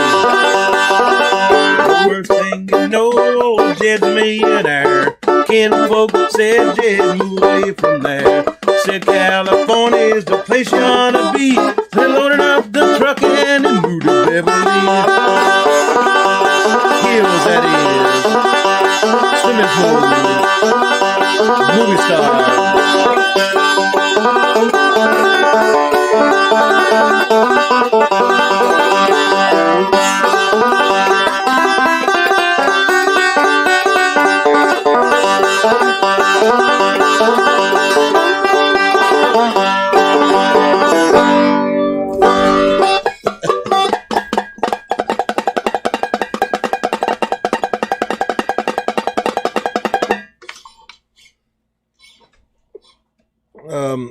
The worst thing you know, old Jed's a millionaire. Kinfolk said, Jed, move away from there. Said California is the place you ought to be. They loaded up the truck and they moved to Beverly Hills, that is. Swimming pool. Movie star.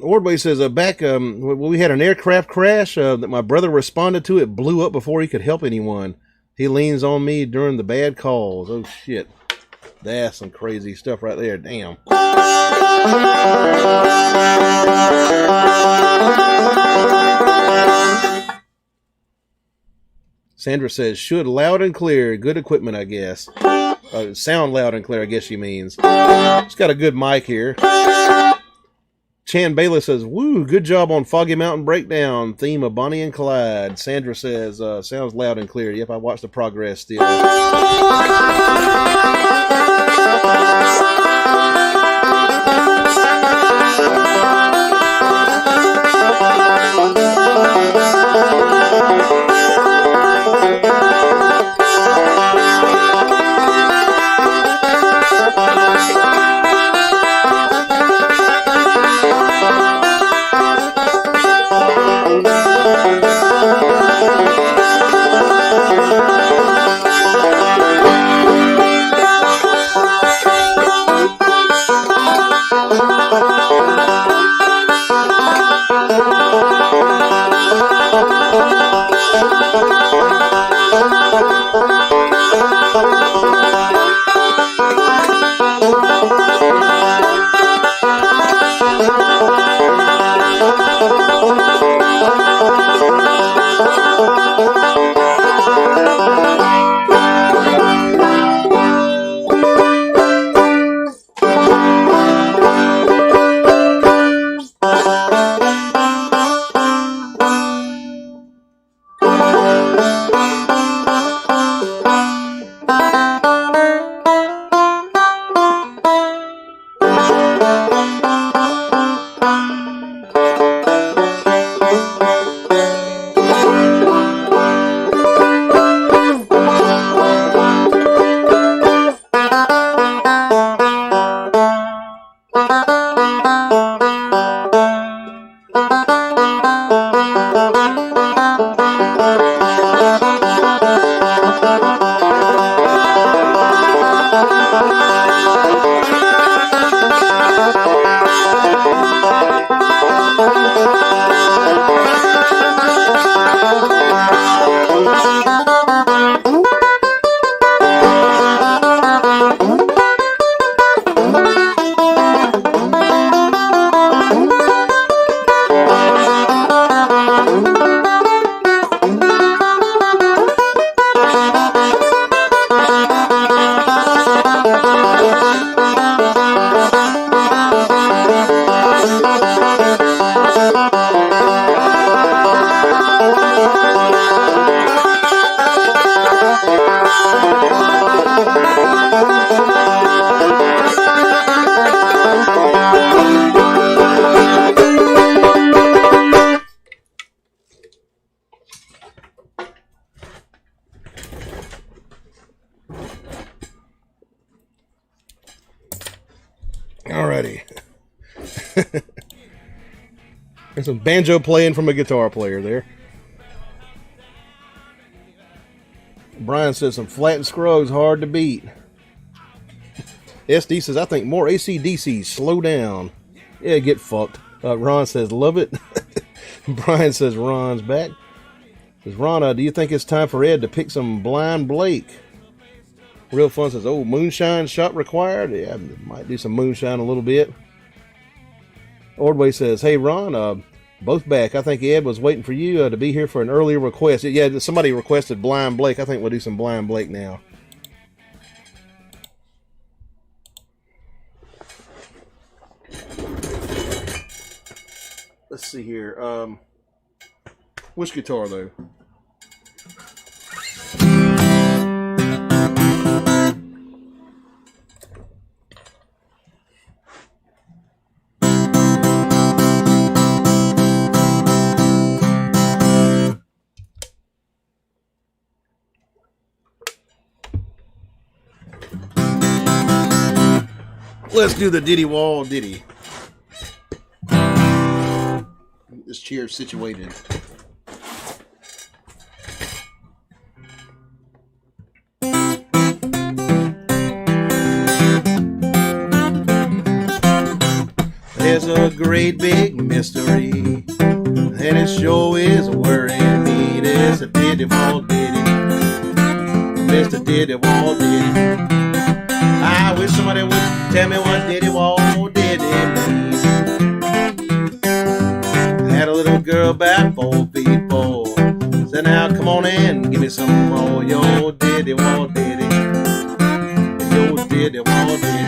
Ordway says, we had an aircraft crash that my brother responded to. It blew up before he could help anyone. He leans on me during the bad calls. Oh, shit. That's some crazy stuff right there. Damn. Sandra says, should loud and clear. Good equipment, I guess. Sound loud and clear, I guess she means. It's got a good mic here. Chan Baylor says, woo, good job on Foggy Mountain Breakdown. Theme of Bonnie and Clyde. Sandra says, sounds loud and clear. Yep, I watched the progress still. Alrighty. There's some banjo playing from a guitar player there. Brian says some flat and scruggs hard to beat. SD says, I think more AC/DC. Slow down. Yeah, get fucked. Ron says, love it. Brian says, Ron's back. Says, Ron, do you think it's time for Ed to pick some Blind Blake? Real Fun says, oh, moonshine shot required. Yeah, might do some moonshine a little bit. Ordway says, hey, Ron, both back. I think Ed was waiting for you to be here for an earlier request. Yeah, somebody requested Blind Blake. I think we'll do some Blind Blake now. Let's see here. Which guitar, though? Let's do the Diddy Wall Diddy. This chair situated. There's a great big mystery, and it sure is worrying me. There's a Diddy Wall Diddy, Mr. Diddy Wall Diddy. I wish somebody would tell me what Diddy Wall Diddy. me some more. Yo, diddy, wall, diddy. Yo, diddy, wall, diddy.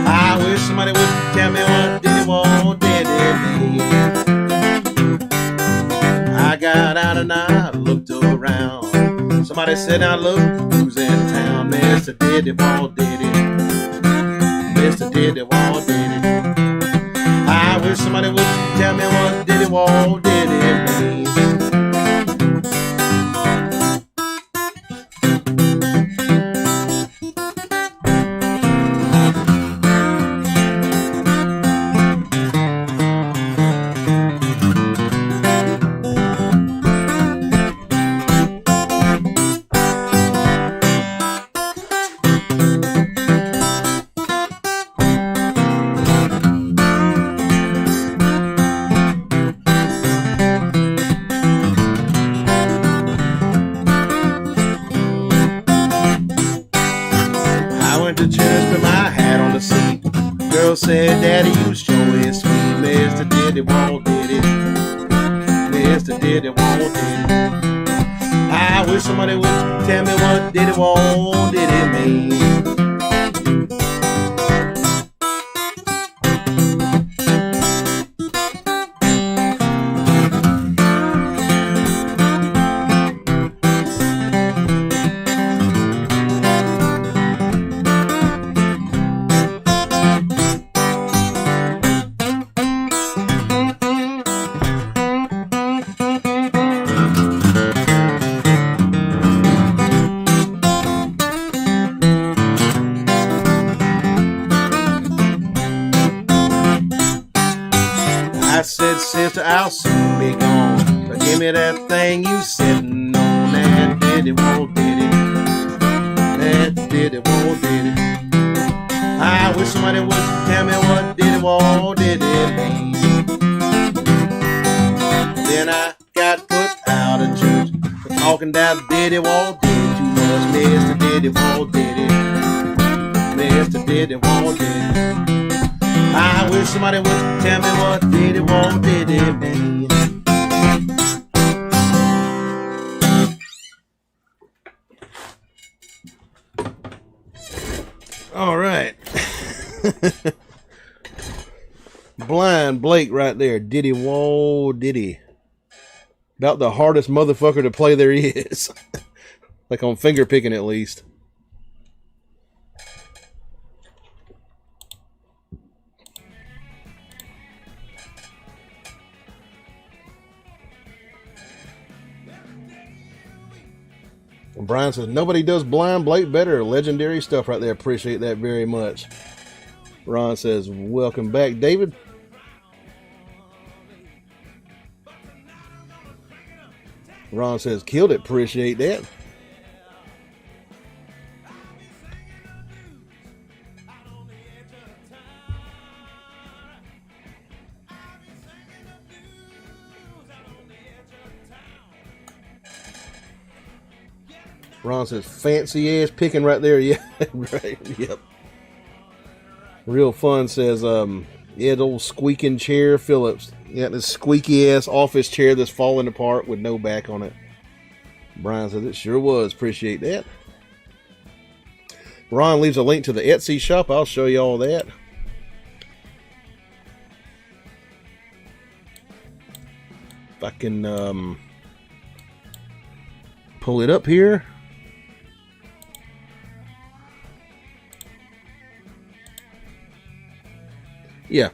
I wish somebody would tell me what diddy, wall, diddy mean. I got out and I looked around. Somebody said, now look who's in town. Mr. Diddy, wall, diddy. Mr. Diddy, wall, diddy. I wish somebody would tell me what diddy, wall, diddy mean. Girl said, Daddy, you sure is sweet. Mr. Diddy, wall, diddy. Mr. Diddy, wall, diddy. I wish somebody would tell me what diddy, wall, diddy mean. I said, sister, I'll soon be gone, but give me that thing you sitting on. That diddy, wall, diddy. That diddy, wall, diddy. I wish somebody would tell me what diddy, wall, diddy mean. Then I got put out of church for talking that diddy, wall, diddy too much. Mr. Diddy, wall, diddy. Mr. Diddy, wall, diddy. I wish somebody would tell me what diddy, wall, diddy mean. All right. Blind Blake right there. Diddy, wall, diddy. About the hardest motherfucker to play there is. Like on finger picking at least. Brian says, nobody does Blind Blake better. Legendary stuff right there. Appreciate that very much. Ron says, welcome back, David. Ron says, killed it. Appreciate that. Ron says, fancy ass picking right there. Yeah, right. Yep. Real Fun says, yeah, the old squeaking chair, Phillips. Yeah, this squeaky ass office chair that's falling apart with no back on it. Brian says, it sure was. Appreciate that. Ron leaves a link to the Etsy shop. I'll show you all that. If I can pull it up here. Yeah,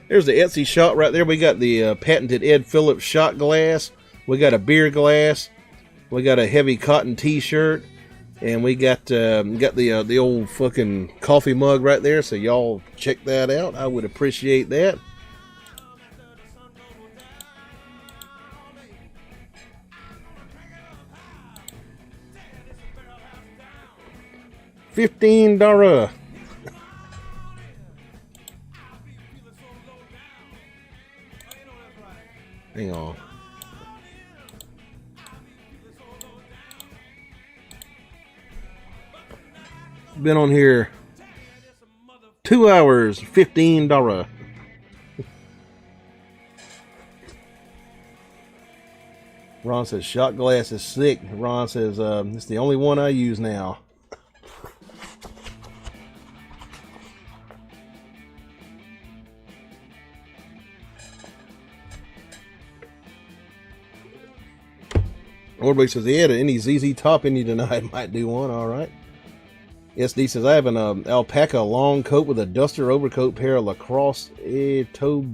there's the Etsy shop right there. We got the patented Ed Phillips shot glass. We got a beer glass. We got a heavy cotton T-shirt, and we got the old fucking coffee mug right there. So y'all check that out. I would appreciate that. $15. Hang on. Been on here 2 hours, $15. Ron says shot glass is sick. Ron says it's the only one I use now. Everybody says, yeah, any ZZ Top in you tonight. Might do one, all right. SD says, I have an alpaca long coat with a duster overcoat, pair of lacrosse toe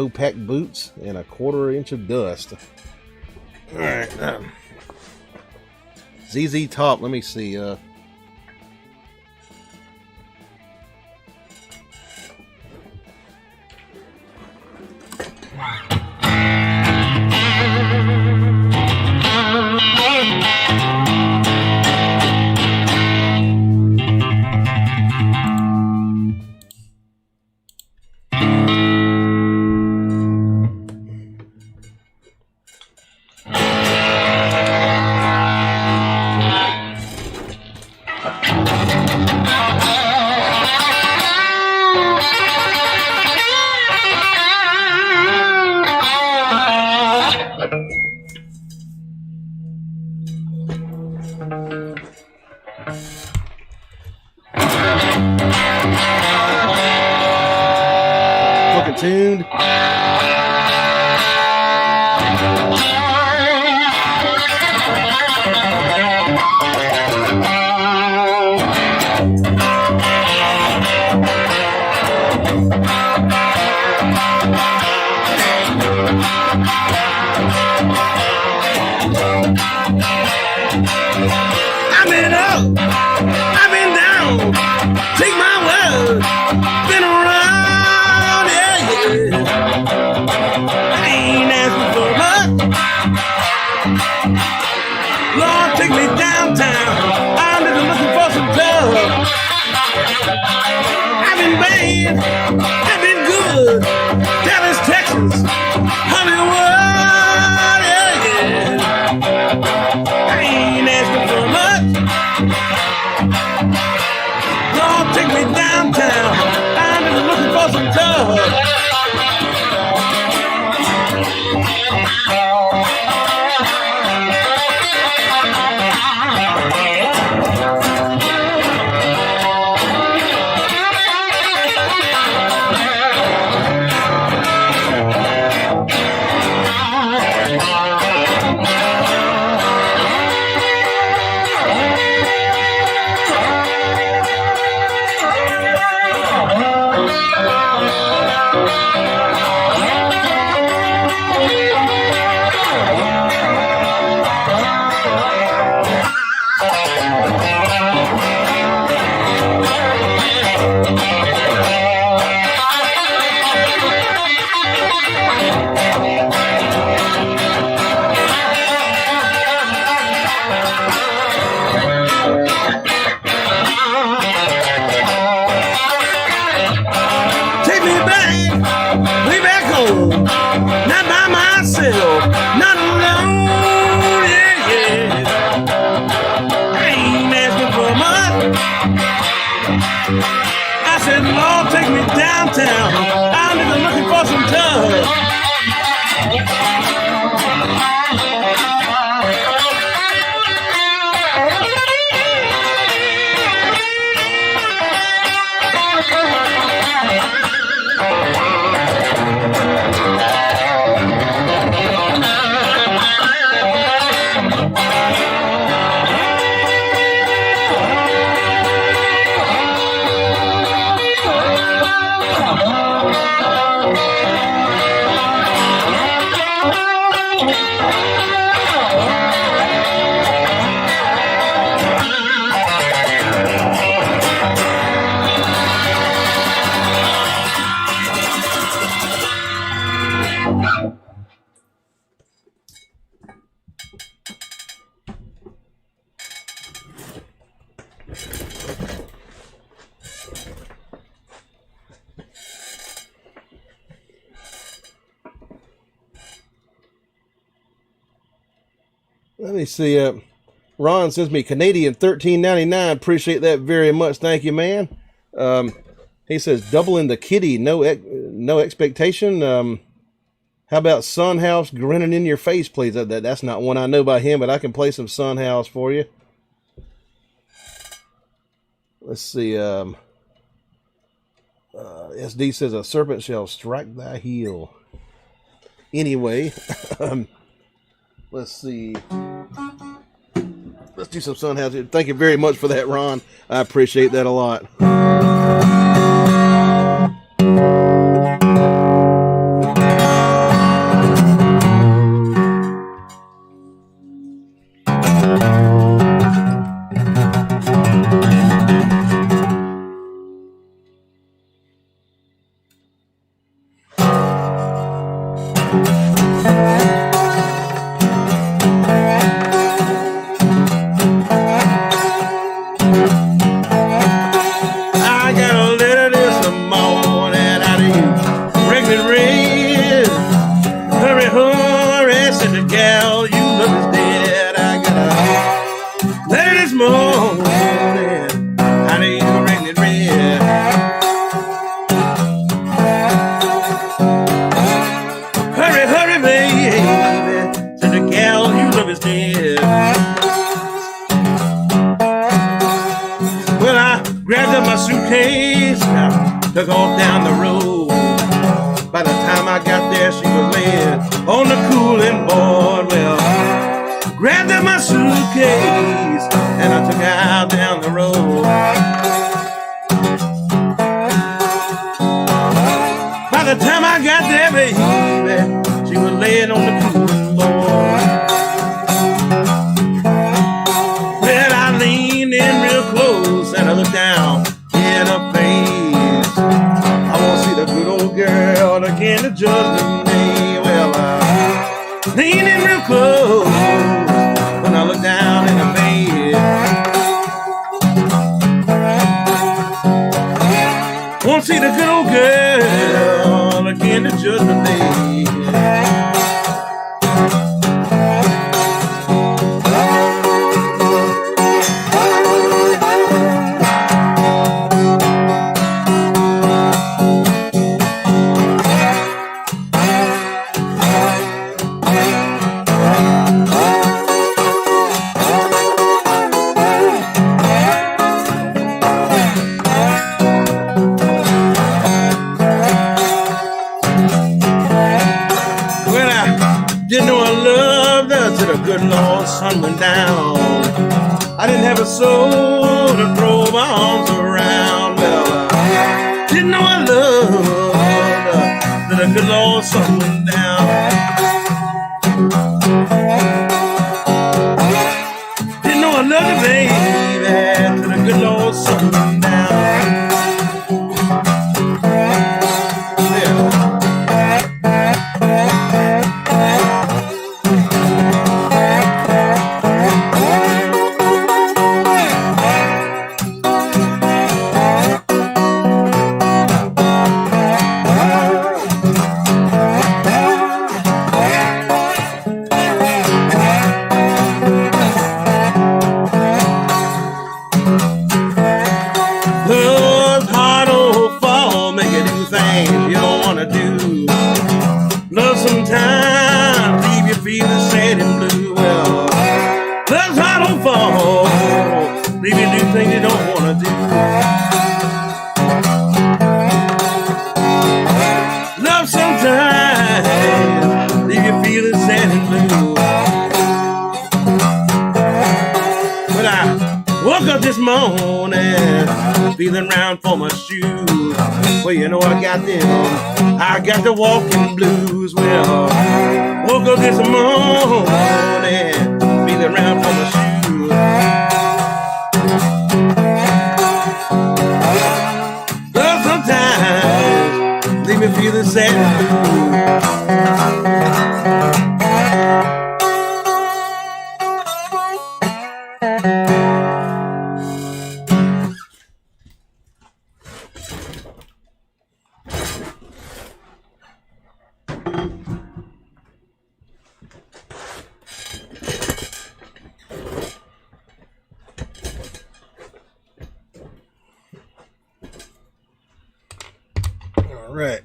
pack boots, and a 1/4 inch of dust. All right. ZZ Top, let me see. Fucking tuned. I've been up, I've been down, take my word, been around, yeah, yeah. I ain't asking for much. Lord, take me downtown, I'm just looking for some love. I've been bad, I've been good, Dallas, Texas, Hollywood. Take me downtown, I'm just looking for some love. Not by myself, not alone, yeah, yeah. I ain't asking for much. I said, Lord, take me downtown. I'm just looking for some love. Let me see. Ron sends me Canadian $13.99. Appreciate that very much. Thank you, man. He says doubling the kitty, no expectation. How about Sunhouse Grinning in Your Face, please? That's not one I know by him, but I can play some Sunhouse for you. Let's see. SD says a serpent shall strike thy heel. Anyway, let's see. Let's do some Sunhouse here. Thank you very much for that, Ron. I appreciate that a lot. Took off down the road. By the time I got there, she was laying on the cooling board. Well, grabbed up my suitcase and I took her out down the road. By the time I got there, baby, she was laying on the cooling board. Well, I leaned in real close and I looked down in her face. The good old girl again to judgment day. Well, I leaned in real close when I looked down in her face. Won't see the good old girl again to judgment day. Good Lord, sun went down. I didn't have a soul to throw my arms around. Well, I didn't know I loved till the good Lord, sun went down. Didn't know I loved her, baby, till the good Lord, sun went down. Sometimes leave you feeling sad and blue. Well, love's hard on fall, leave you do things you don't want to do. Love sometimes leave you feeling sad and blue. But I woke up this morning feeling round for my shoes. Well, you know I got them. I got the walking blues. Well, woke up this morning feeling round for my shoes. But sometimes leave me feeling sad and All right.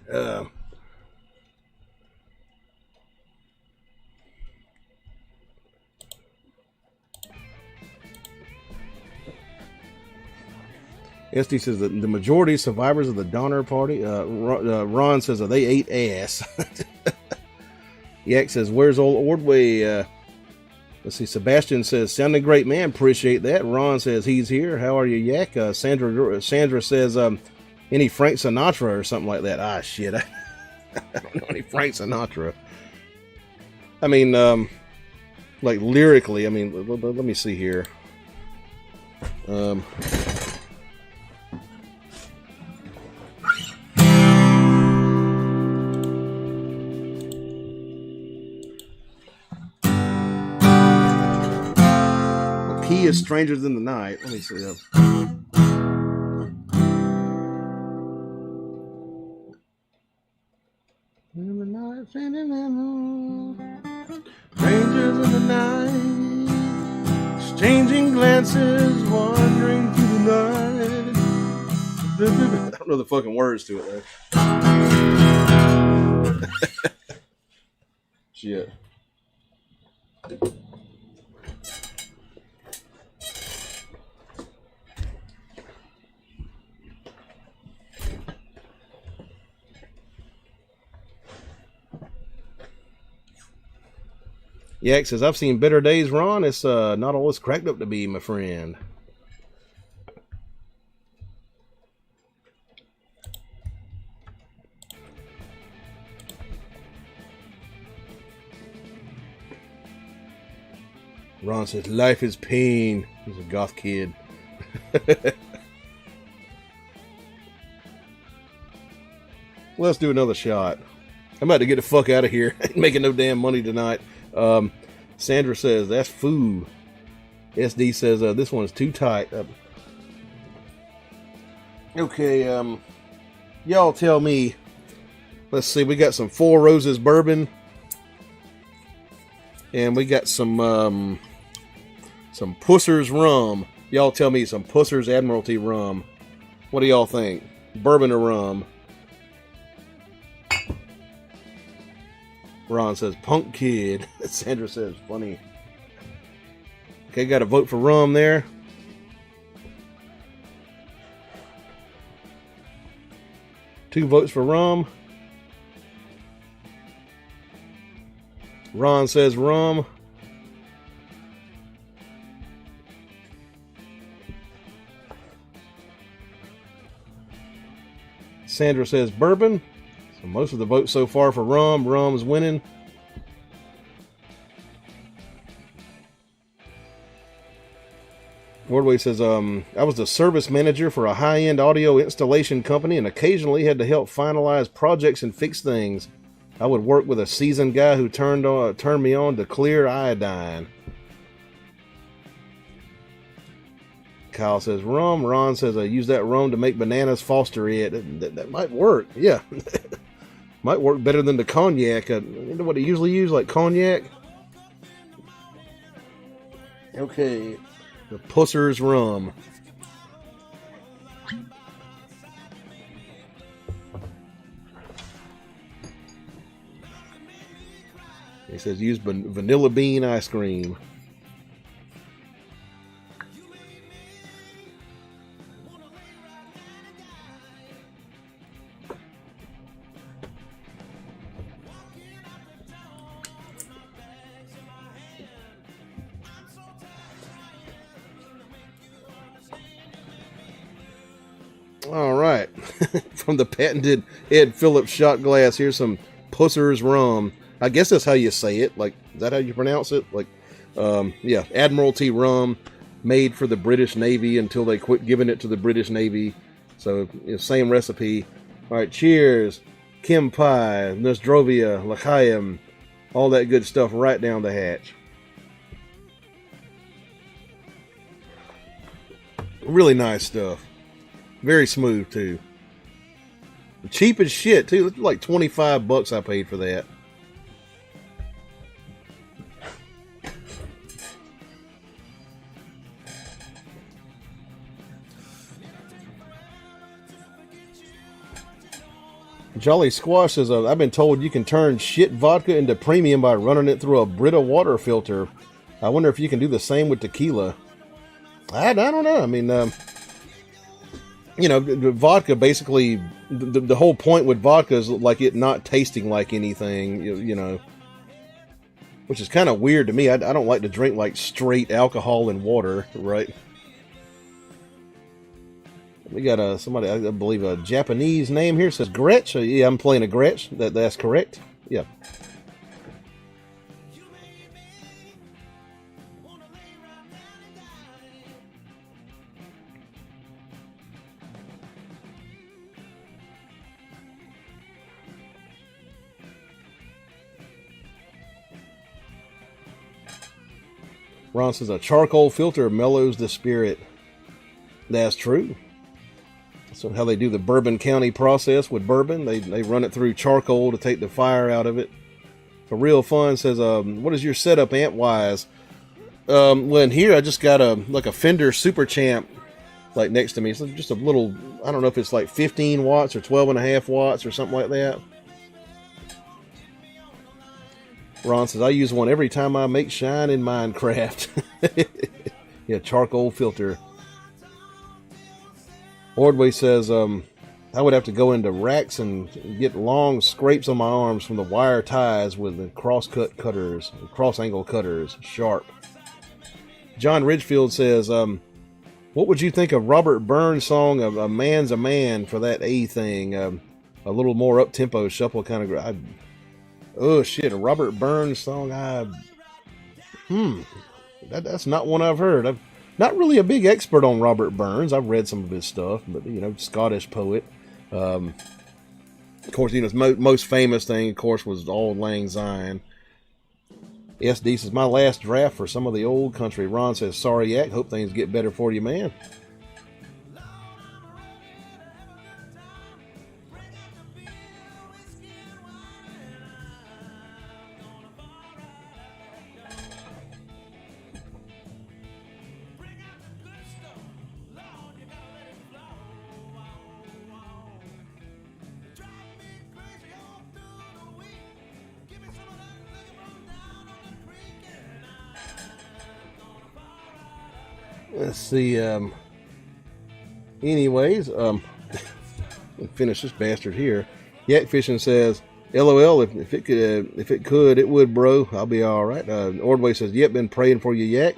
SD says that the majority of survivors of the Donner Party. Ron says that they ate ass. Yak says, where's old Ordway? Let's see. Sebastian says, sounding great, man. Appreciate that. Ron says, he's here. How are you, Yak? Sandra says, any Frank Sinatra or something like that. Ah, shit. I don't know any Frank Sinatra. I mean, like lyrically, I mean, let me see here. Key is Strangers in the Night. Let me see. In the night, strangers in the night, exchanging glances, wandering through the night. I don't know the fucking words to it though. Shit. Yak says, I've seen better days, Ron. It's not all it's cracked up to be, my friend. Ron says, life is pain. He's a goth kid. Let's do another shot. I'm about to get the fuck out of here. Ain't making no damn money tonight. Sandra says, that's food. SD says, this one's too tight. Okay, y'all tell me. Let's see, we got some Four Roses bourbon. And we got some Pusser's rum. Y'all tell me some Pusser's Admiralty rum. What do y'all think? Bourbon or rum? Ron says, punk kid. Sandra says, funny. Okay, got a vote for rum there. Two votes for rum. Ron says rum. Sandra says bourbon. So most of the votes so far for rum. Rum's winning. Wardway says, I was the service manager for a high-end audio installation company and occasionally had to help finalize projects and fix things. I would work with a seasoned guy who turned me on to clear iodine. Kyle says rum. Ron says, I use that rum to make bananas foster it. That might work. Yeah. Might work better than the cognac. You know what they usually use, like cognac? Okay. The Pusser's rum. He says use vanilla bean ice cream. All right. From the patented Ed Phillips shot glass, here's some Pusser's rum. I guess that's how you say it. Like, is that how you pronounce it? Like, yeah, Admiralty rum, made for the British Navy until they quit giving it to the British Navy. So, you know, same recipe. All right, cheers. Kim Pie, Nostrovia, L'chaim, all that good stuff right down the hatch. Really nice stuff. Very smooth, too. Cheap as shit, too. It's like $25 I paid for that. Jolly Squash says, I've been told you can turn shit vodka into premium by running it through a Brita water filter. I wonder if you can do the same with tequila. I don't know. I mean, You know, the vodka basically, the whole point with vodka is like it not tasting like anything, you know, which is kind of weird to me. I don't like to drink like straight alcohol and water, right? We got somebody, I believe a Japanese name here says Gretsch. Yeah, I'm playing a Gretsch. That's correct. Yeah. Ron says a charcoal filter mellows the spirit. That's true. So how they do the Bourbon County process with bourbon, they run it through charcoal to take the fire out of it. For real fun says, what is your setup amp wise? Well, in here I just got a Fender Super Champ like next to me. So just a little, I don't know if it's like 15 watts or 12.5 watts or something like that. Ron says, I use one every time I make shine in Minecraft. Yeah, charcoal filter. Ordway says, I would have to go into racks and get long scrapes on my arms from the wire ties with the cross-cut cutters, cross-angle cutters, sharp. John Ridgefield says, what would you think of Robert Burns' song of A Man's a Man for that A thing? A little more up-tempo shuffle kind of... Oh shit, a Robert Burns song. That's not one I've heard. I'm not really a big expert on Robert Burns. I've read some of his stuff, but you know, Scottish poet. Of course, you know, his most famous thing, of course, was Auld Lang Syne. SD says, my last draft for some of the old country. Ron says, sorry, Yak. Hope things get better for you, man. Let's see. Anyways, finish this bastard here. Yak Fishing says, "LOL. If it could, it would, bro. I'll be all right." Ordway says, "Yep, been praying for you, Yak."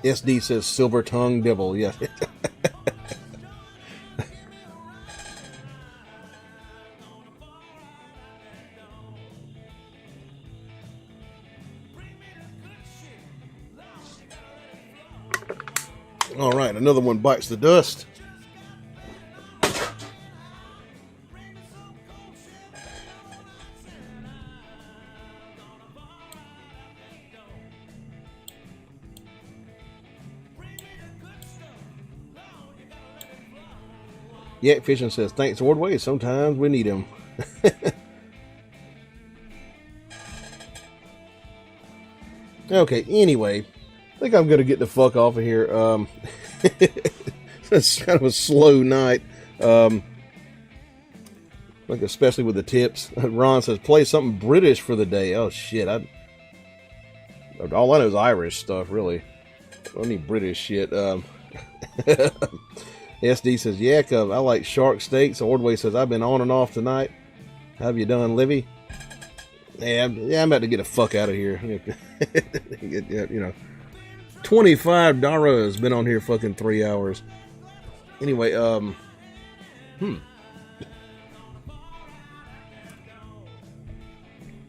SD says, "Silver tongue devil." Yeah. All right, another one bites the dust. Yak Fishing says, thanks, Ordway. Sometimes we need him. Okay, anyway, I think I'm going to get the fuck off of here. It's kind of a slow night. Like especially with the tips. Ron says, play something British for the day. Oh, shit. All I know is Irish stuff, really. I don't need British shit. SD says, Yak, I like shark steaks. Ordway says, I've been on and off tonight. How have you done, Livy? Yeah, I'm about to get the fuck out of here. You know, 25 Dara has been on here fucking 3 hours. Anyway,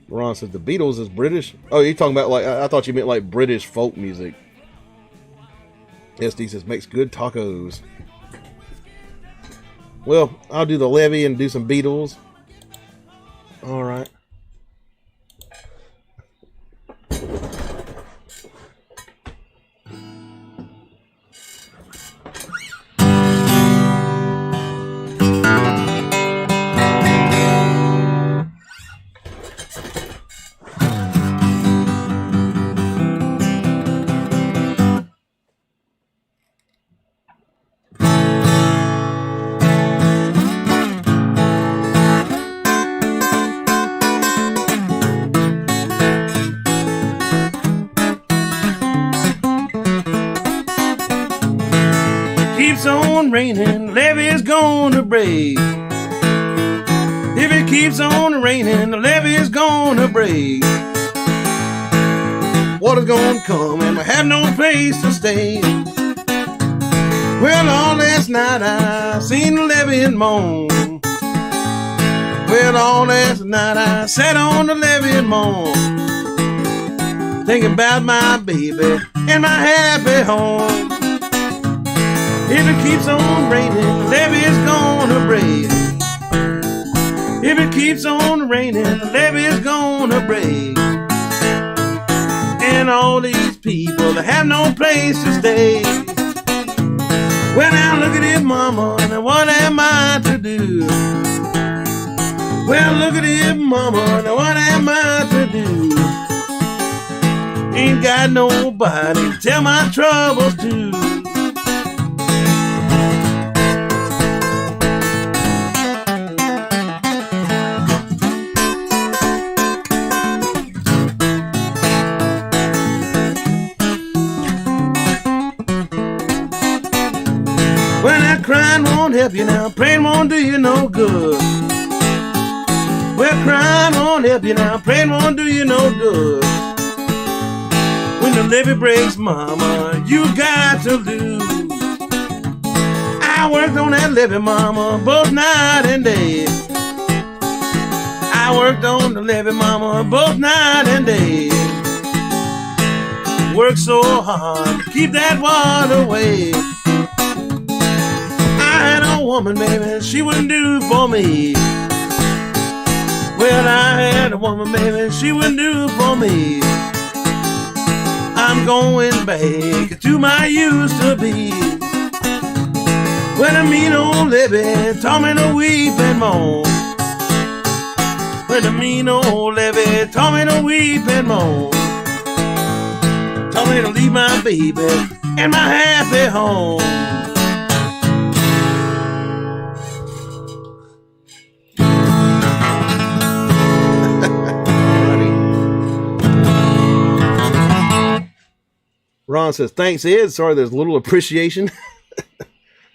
Ron says, the Beatles is British? Oh, you're talking about like, I thought you meant like British folk music. SD says, makes good tacos. Well, I'll do the levy and do some Beatles. All right. on raining, the levee's gonna break. If it keeps on raining, the levee's gonna break. Water's gonna come and I have no place to stay. Well, all last night I seen the levee moan. Well, all last night I sat on the levee and moaned, thinking about my baby and my happy home. If it keeps on raining, the levee's gonna break. If it keeps on raining, the levee's gonna break. And all these people that have no place to stay. Well, now look at it, mama, and what am I to do? Well, look at it, mama, and what am I to do? Ain't got nobody to tell my troubles to. Well, that crying won't help you now, praying won't do you no good. Well, crying won't help you now, praying won't do you no good. When the levee breaks, mama, you got to lose. I worked on that levee, mama, both night and day. I worked on the levee, mama, both night and day. Worked so hard to keep that water away. I had a woman, baby, she wouldn't do for me. Well, I had a woman, baby, she wouldn't do for me. I'm going back to my used to be. Well, the mean old levee taught me to weep and moan. Well, the mean old levee taught me to weep and moan. Taught me to leave my baby and my happy home. Ron says, thanks, Ed. Sorry, there's little appreciation.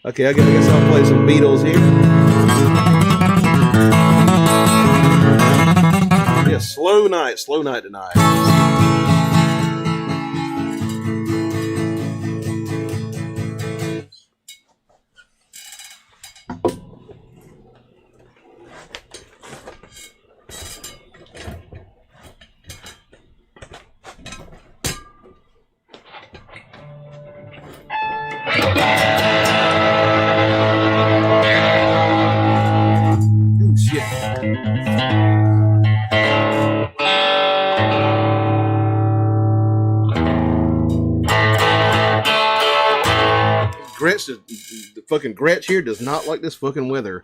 Okay, I guess I'll play some Beatles here. Yeah, slow night tonight. The fucking Gretch here does not like this fucking weather.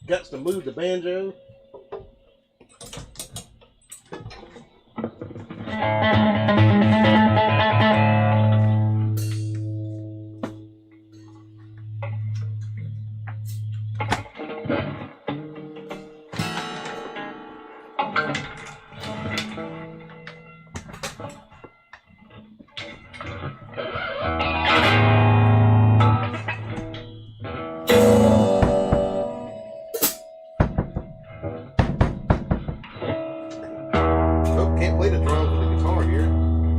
Got to move the banjo. Can't play the drums with the guitar here.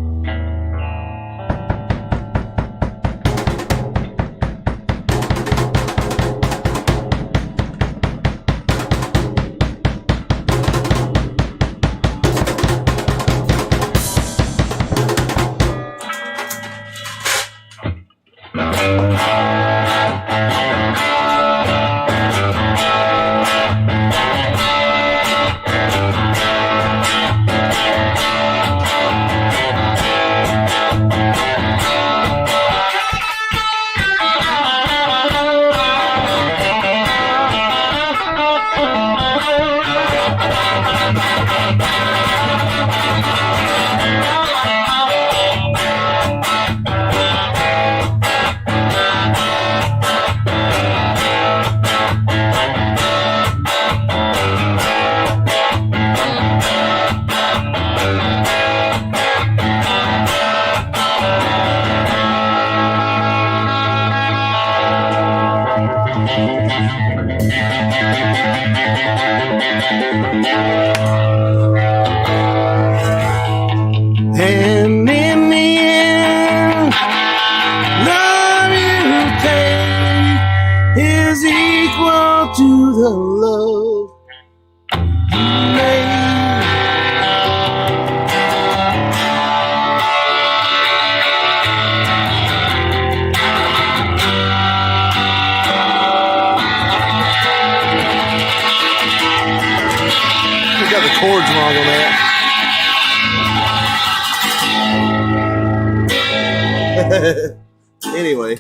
chords wrong on that. Anyway.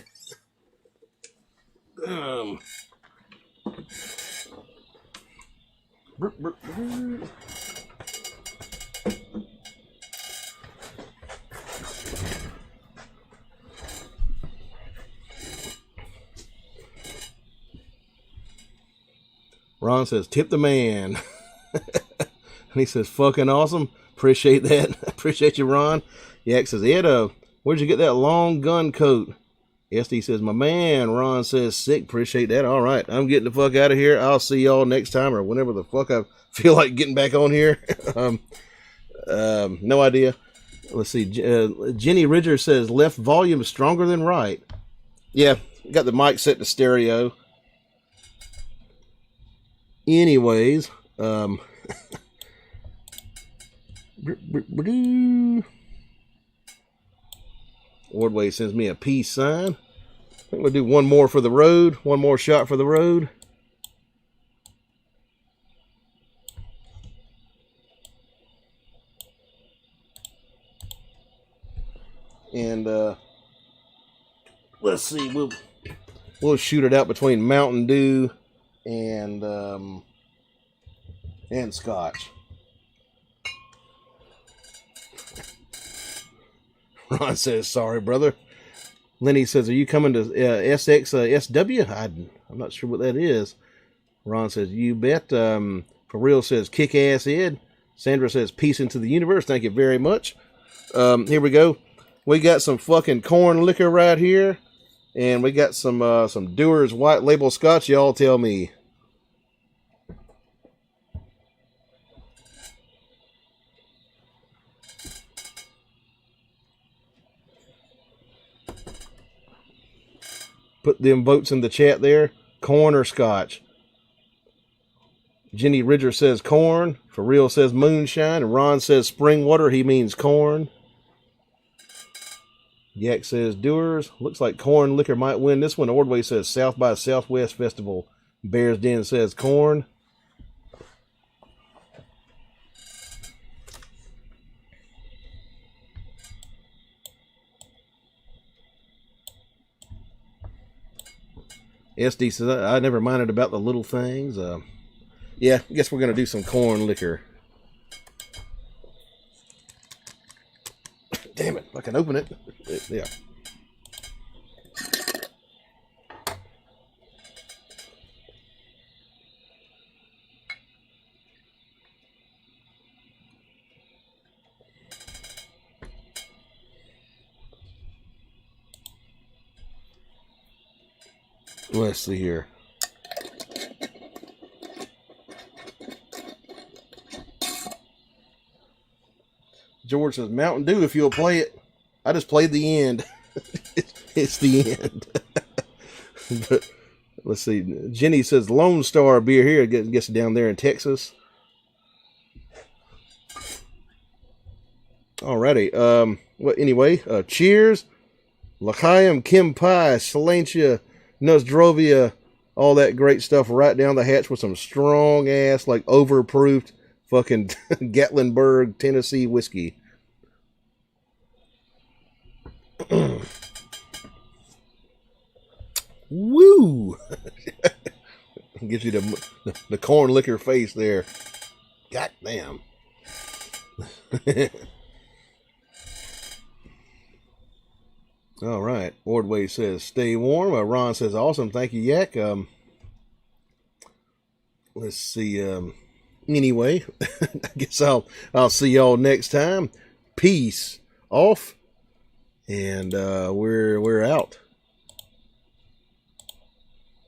Ron says, tip the man. And he says, fucking awesome. Appreciate that. Appreciate you, Ron. Yak says, Ed, where'd you get that long gun coat? SD says, my man. Ron says, sick. Appreciate that. All right. I'm getting the fuck out of here. I'll see y'all next time or whenever the fuck I feel like getting back on here. No idea. Let's see. Jenny Ridger says, left volume stronger than right. Yeah. Got the mic set to stereo. Anyways, Ordway sends me a peace sign. I think we'll do one more for the road. One more shot for the road. And let's see. We'll shoot it out between Mountain Dew and Scotch. Ron says, sorry, brother. Lenny says, are you coming to SW? I'm not sure what that is. Ron says, you bet. For real says, kick ass Ed. Sandra says, peace into the universe. Thank you very much. Here we go. We got some fucking corn liquor right here. And we got some Dewar's White Label Scotch. Y'all tell me. Put them votes in the chat there. Corn or Scotch? Jenny Ridger says corn. For real says moonshine. And Ron says spring water. He means corn. Yak says Dewar's. Looks like corn liquor might win this one. Ordway says South by Southwest Festival. Bears Den says corn. SD says, I never minded about the little things. Yeah, I guess we're going to do some corn liquor. Damn it, I can open it. Yeah. Let's see here. George says, Mountain Dew if you'll play it. I just played the end. It's the end. But let's see. Jenny says, Lone Star beer here. I guess down there in Texas. Alrighty. Anyway, cheers. L'chaim, Kim Pie, Silentia, Nozdrovia, all that great stuff right down the hatch with some strong ass, like overproofed fucking Gatlinburg, Tennessee whiskey. Woo! Gives you the corn liquor face there. God damn. All right. Ordway says, stay warm. Ron says, awesome. Thank you, Yak. Let's see. Anyway, I guess I'll see y'all next time. Peace off. And we're out.